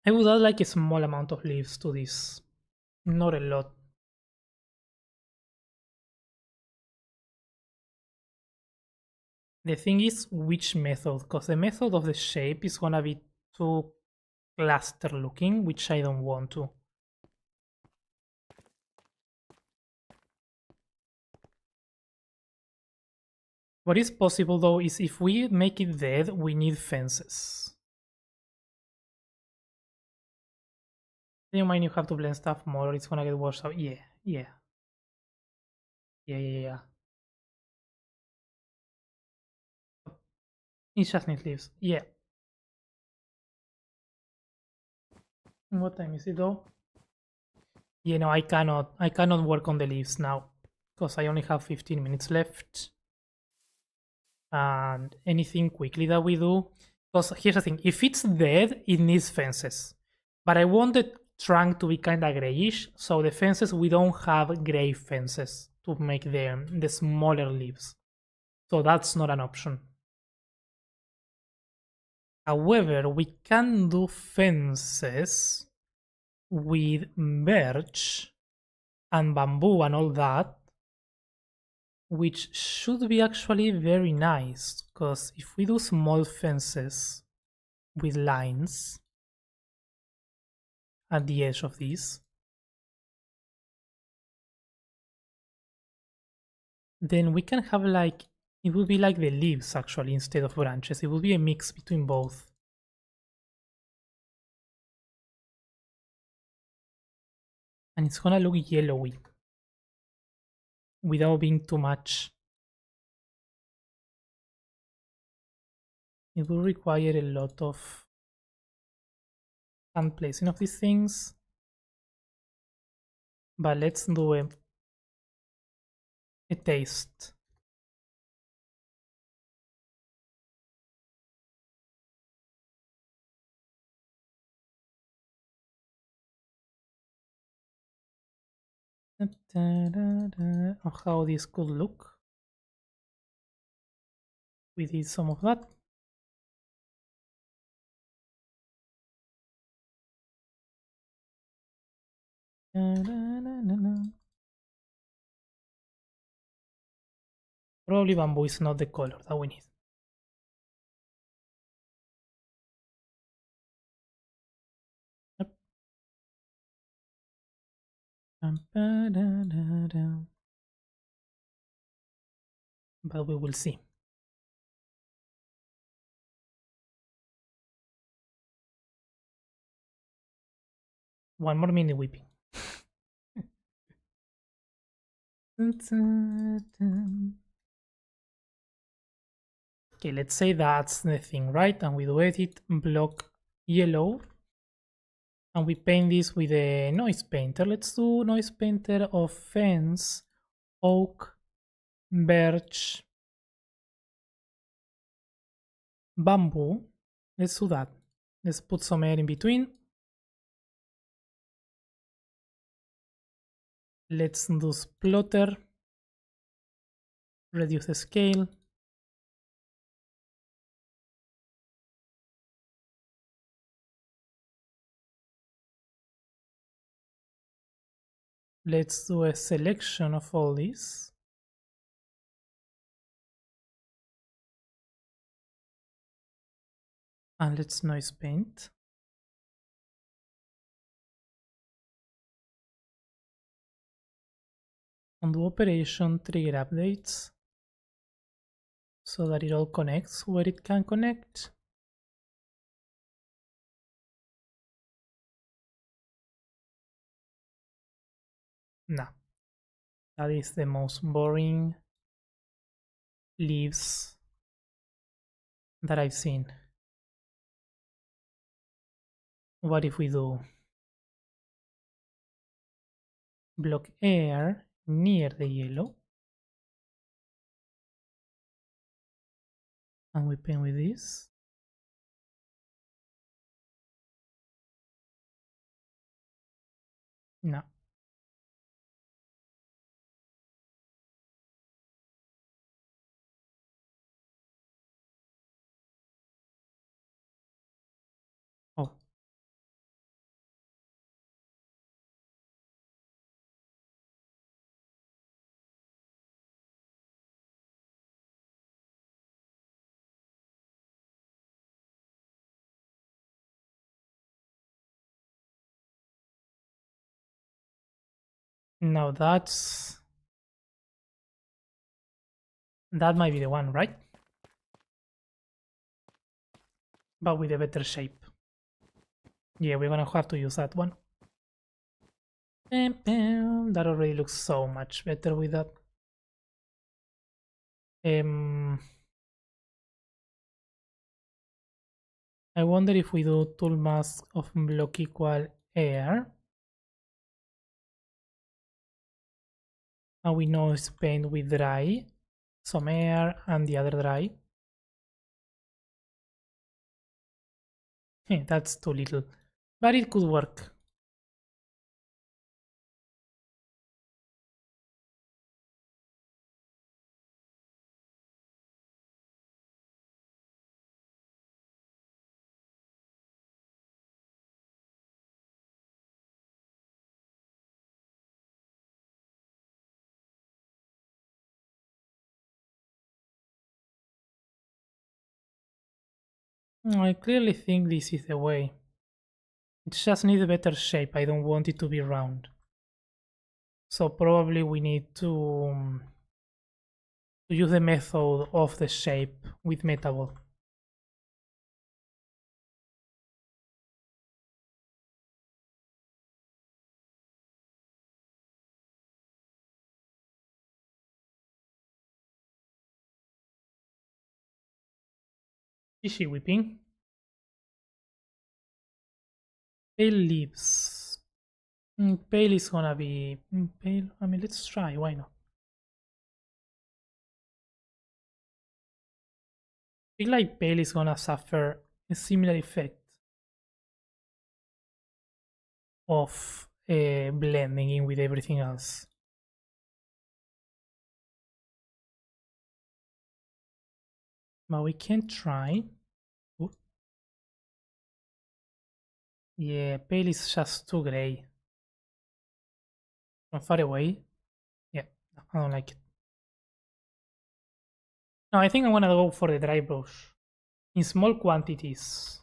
I would add like a small amount of leaves to this, not a lot. The thing is which method, because the method of the shape is gonna be too cluster looking, which I don't want to. What is possible though is if we make it dead, we need fences. You might have to blend stuff more, or it's gonna get washed out. Yeah, yeah. Yeah. It just needs leaves. Yeah. What time is it though? You know, I cannot work on the leaves now because I only have 15 minutes left. And anything quickly that we do, because here's the thing, if it's dead, it needs fences. But I want the trunk to be kind of grayish, so the fences, we don't have gray fences to make the smaller leaves. So that's not an option. However, we can do fences with birch and bamboo and all that, which should be actually very nice, because if we do small fences with lines at the edge of these, then we can have like, it would be like the leaves actually instead of branches. It would be a mix between both. And it's gonna look yellowy without being too much. It will require a lot of hand placing of these things. But let's do a taste. Of how this could look. We did some of that. Probably bamboo is not the color that we need. Yep. But we will see. One more minute whipping. Okay, let's say that's the thing, right? And we do edit block yellow. And we paint this with a noise painter. Let's do noise painter of fence, oak, birch, bamboo. Let's do that. Let's put some air in between. Let's do splotter. Reduce the scale. Let's do a selection of all these. And let's noise paint. Undo operation, trigger updates, so that it all connects where it can connect. Nah, that is the most boring leaves that I've seen. What if we do block air near the yellow, and we paint with this? No. Oh. Now that might be the one, right? But with a better shape. Yeah, we're gonna have to use that one. That already looks so much better with that. I wonder if we do tool mask of block equal air, and we noise paint with dry, some air and the other dry. That's too little, but it could work. I clearly think this is the way. It just needs a better shape. I don't want it to be round. So probably we need to use the method of the shape with Metable. Is she weeping? Pale leaves. Pale is gonna be pale. I mean, let's try. Why not? I feel like pale is gonna suffer a similar effect of blending in with everything else. But we can try. Ooh. Yeah, pale is just too gray. From far away. Yeah, I don't like it. No, I think I'm gonna go for the dry brush. In small quantities.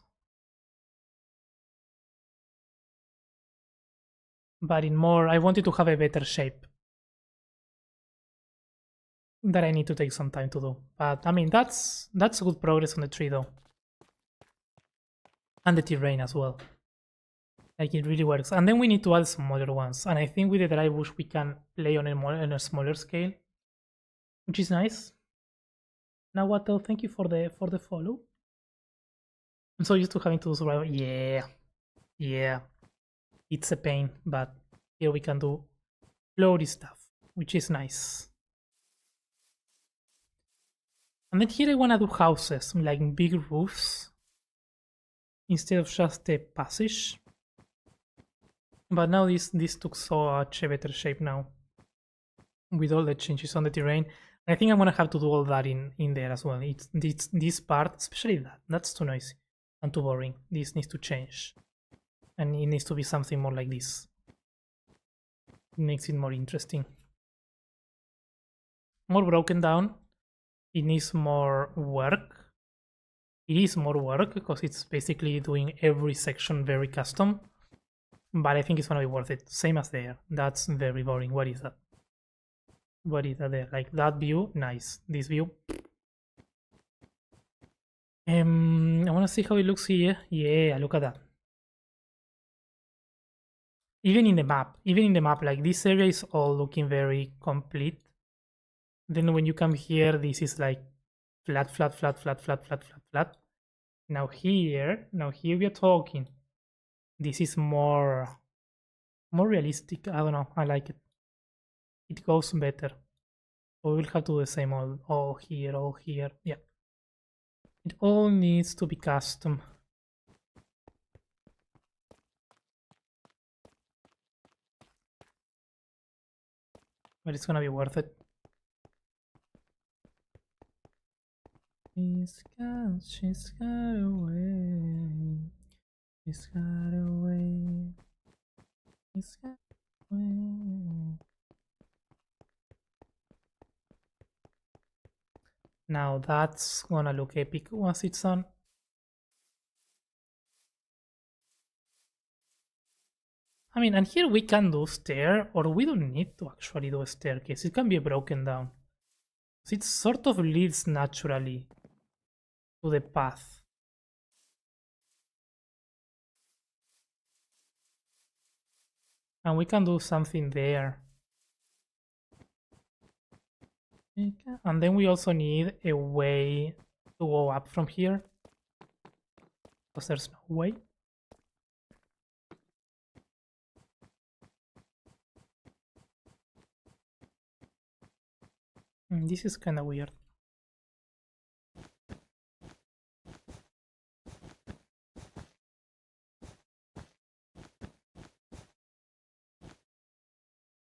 But in more, I wanted to have a better shape. That I need to take some time to do. But I mean, that's good progress on the tree though. And the terrain as well. Like it really works. And then we need to add smaller ones. And I think with the dry bush we can play on a smaller scale, which is nice. Now what else? Thank you for the follow. I'm so used to having to do survival. Yeah. It's a pain, but here we can do floaty stuff, which is nice. And then here I wanna do houses, like big roofs, instead of just a passage. But now this took such a better shape now, with all the changes on the terrain. I think I'm gonna have to do all that in there as well. It's this part, especially that's too noisy and too boring. This needs to change, and it needs to be something more like this. It makes it more interesting, more broken down. It needs more work. It is more work because it's basically doing every section very custom. But I think it's gonna be worth it. Same as there. That's very boring. What is that? What is that there? Like that view, nice. This view. I wanna see how it looks here. Yeah, look at that. Even in the map, like this area is all looking very complete. Then when you come here, this is like flat. Now here we are talking. This is more realistic. I don't know. I like it. It goes better. We will have to do the same all here. Yeah. It all needs to be custom. But it's gonna be worth it. She's got away. She's got away. She's got away. Now that's gonna look epic once it's on. I mean, and here we can do stair, or we don't need to actually do a staircase. It can be broken down. It sort of leads naturally to the path. And we can do something there. And then we also need a way to go up from here, because there's no way. This is kind of weird.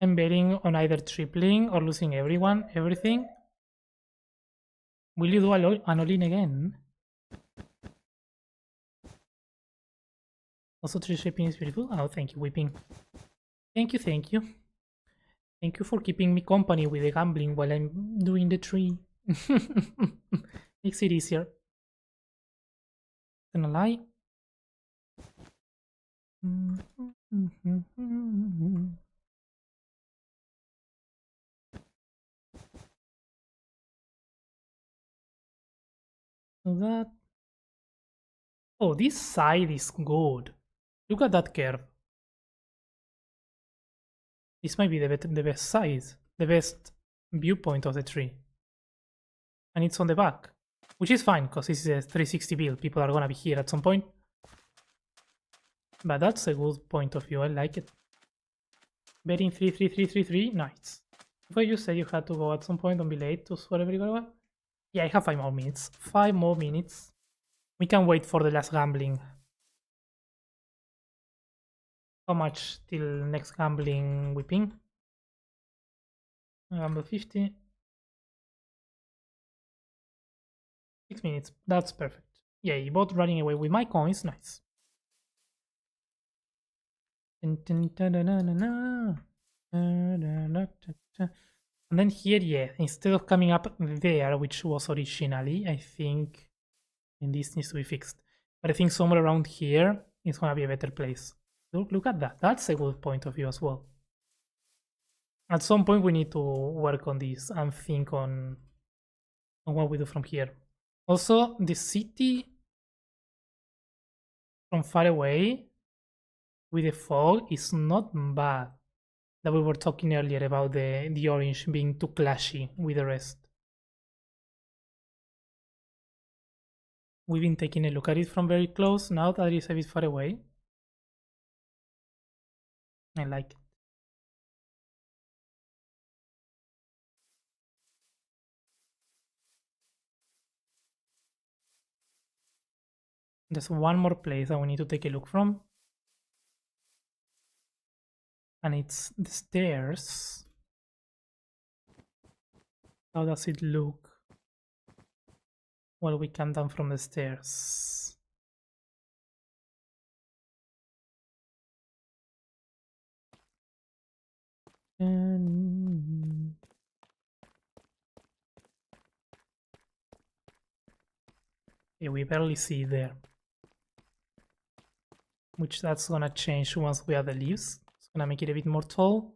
I'm betting on either tripling or losing everything. Will you do an all-in again? Also, tree shaping is beautiful. Oh, thank you, Whipping. Thank you. Thank you for keeping me company with the gambling while I'm doing the tree. Makes it easier. Gonna lie. So that. Oh, this side is good. Look at that curve. This might be the best size, the best viewpoint of the tree. And it's on the back, which is fine because this is a 360 build. People are gonna be here at some point. But that's a good point of view. I like it. Betting 3-3-3-3-3. Nice. But you said you had to go at some point. Don't be late to whatever you gotta go. Yeah, I have 5 more minutes. 5 more minutes. We can wait for the last gambling. How much till next gambling whipping? Gamble 50. 6 minutes. That's perfect. Yeah, you both running away with my coins. Nice. And then here, yeah, instead of coming up there, which was originally, I think, and this needs to be fixed. But I think somewhere around here is gonna be a better place. Look at that. That's a good point of view as well. At some point, we need to work on this and think on what we do from here. Also, the city from far away with the fog is not bad. That we were talking earlier about the orange being too clashy with the rest. We've been taking a look at it from very close. Now that it is a bit far away, I like it. There's one more place that we need to take a look from. And it's the stairs. How does it look? Well, we come down from the stairs. And yeah, we barely see there. Which that's gonna change once we add the leaves. It's gonna make it a bit more tall.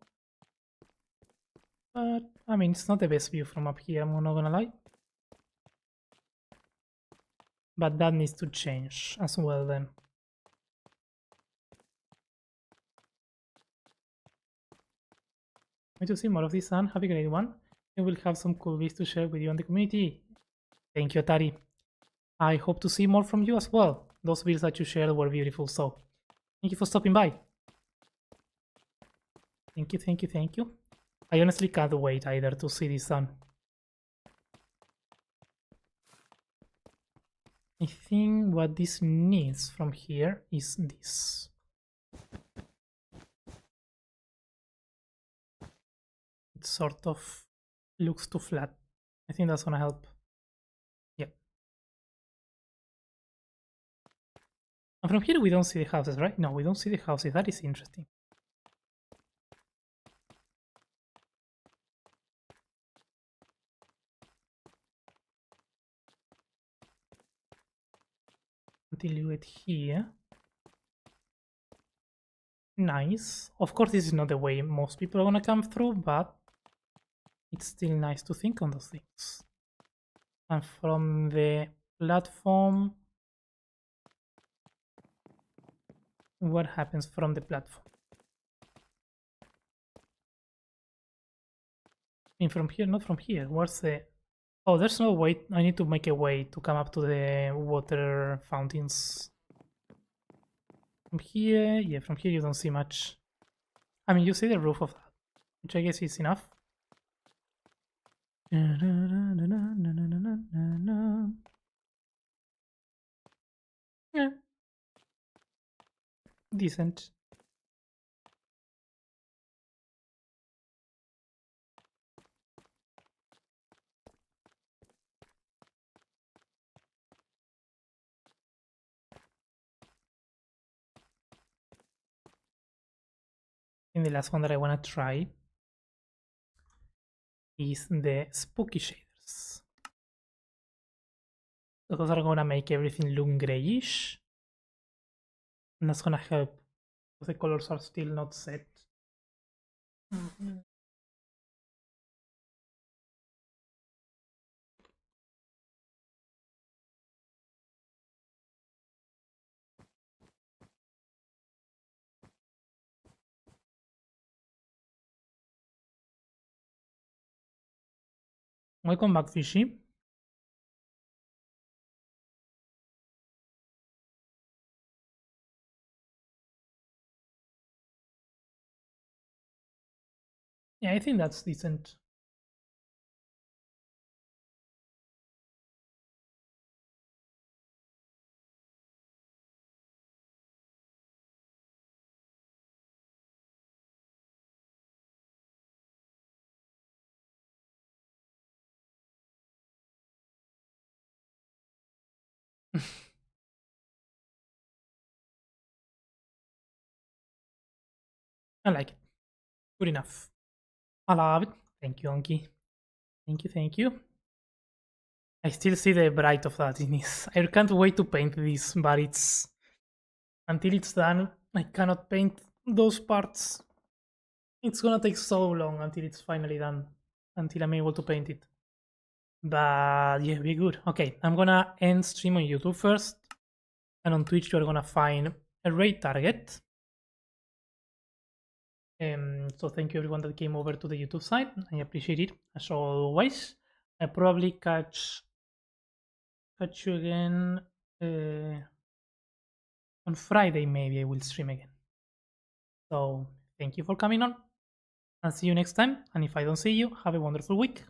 But I mean, it's not the best view from up here, I'm not gonna lie. But that needs to change as well then. Want to see more of this, Sun? Have a great one. I will have some cool bits to share with you on the community. Thank you, Atari. I hope to see more from you as well. Those builds that you shared were beautiful, so thank you for stopping by. Thank you, thank you, thank you. I honestly can't wait either to see this done. I think what this needs from here is this. It sort of looks too flat. I think that's gonna help. Yeah. And from here we don't see the houses, right? No, we don't see the houses. That is interesting. Until you get here. Nice. Of course, this is not the way most people are gonna come through, but it's still nice to think on those things. And from the platform, what happens from the platform? I mean, from here, not from here. Where's the... Oh, there's no way. I need to make a way to come up to the water fountains. From here, yeah, from here you don't see much. I mean, you see the roof of that, which I guess is enough. Yeah. Decent. And the last one that I want to try is the spooky shaders. Those are gonna make everything look grayish. And that's gonna help. The colors are still not set. Welcome back, Fishy. Yeah, I think that's decent. I like it. Good enough. I love it. Thank you, Anki. Thank you, thank you. I still see the bright of that in this. I can't wait to paint this, but it's until it's done, I cannot paint those parts. It's gonna take so long until it's finally done, until I'm able to paint it. But yeah, be good. Okay, I'm gonna end stream on YouTube first, and on Twitch you're gonna find a raid target. So thank you everyone that came over to the YouTube side. I appreciate it as always. I'll probably catch you again on Friday. Maybe I will stream again. So thank you for coming on, and see you next time. And if I don't see you, have a wonderful week.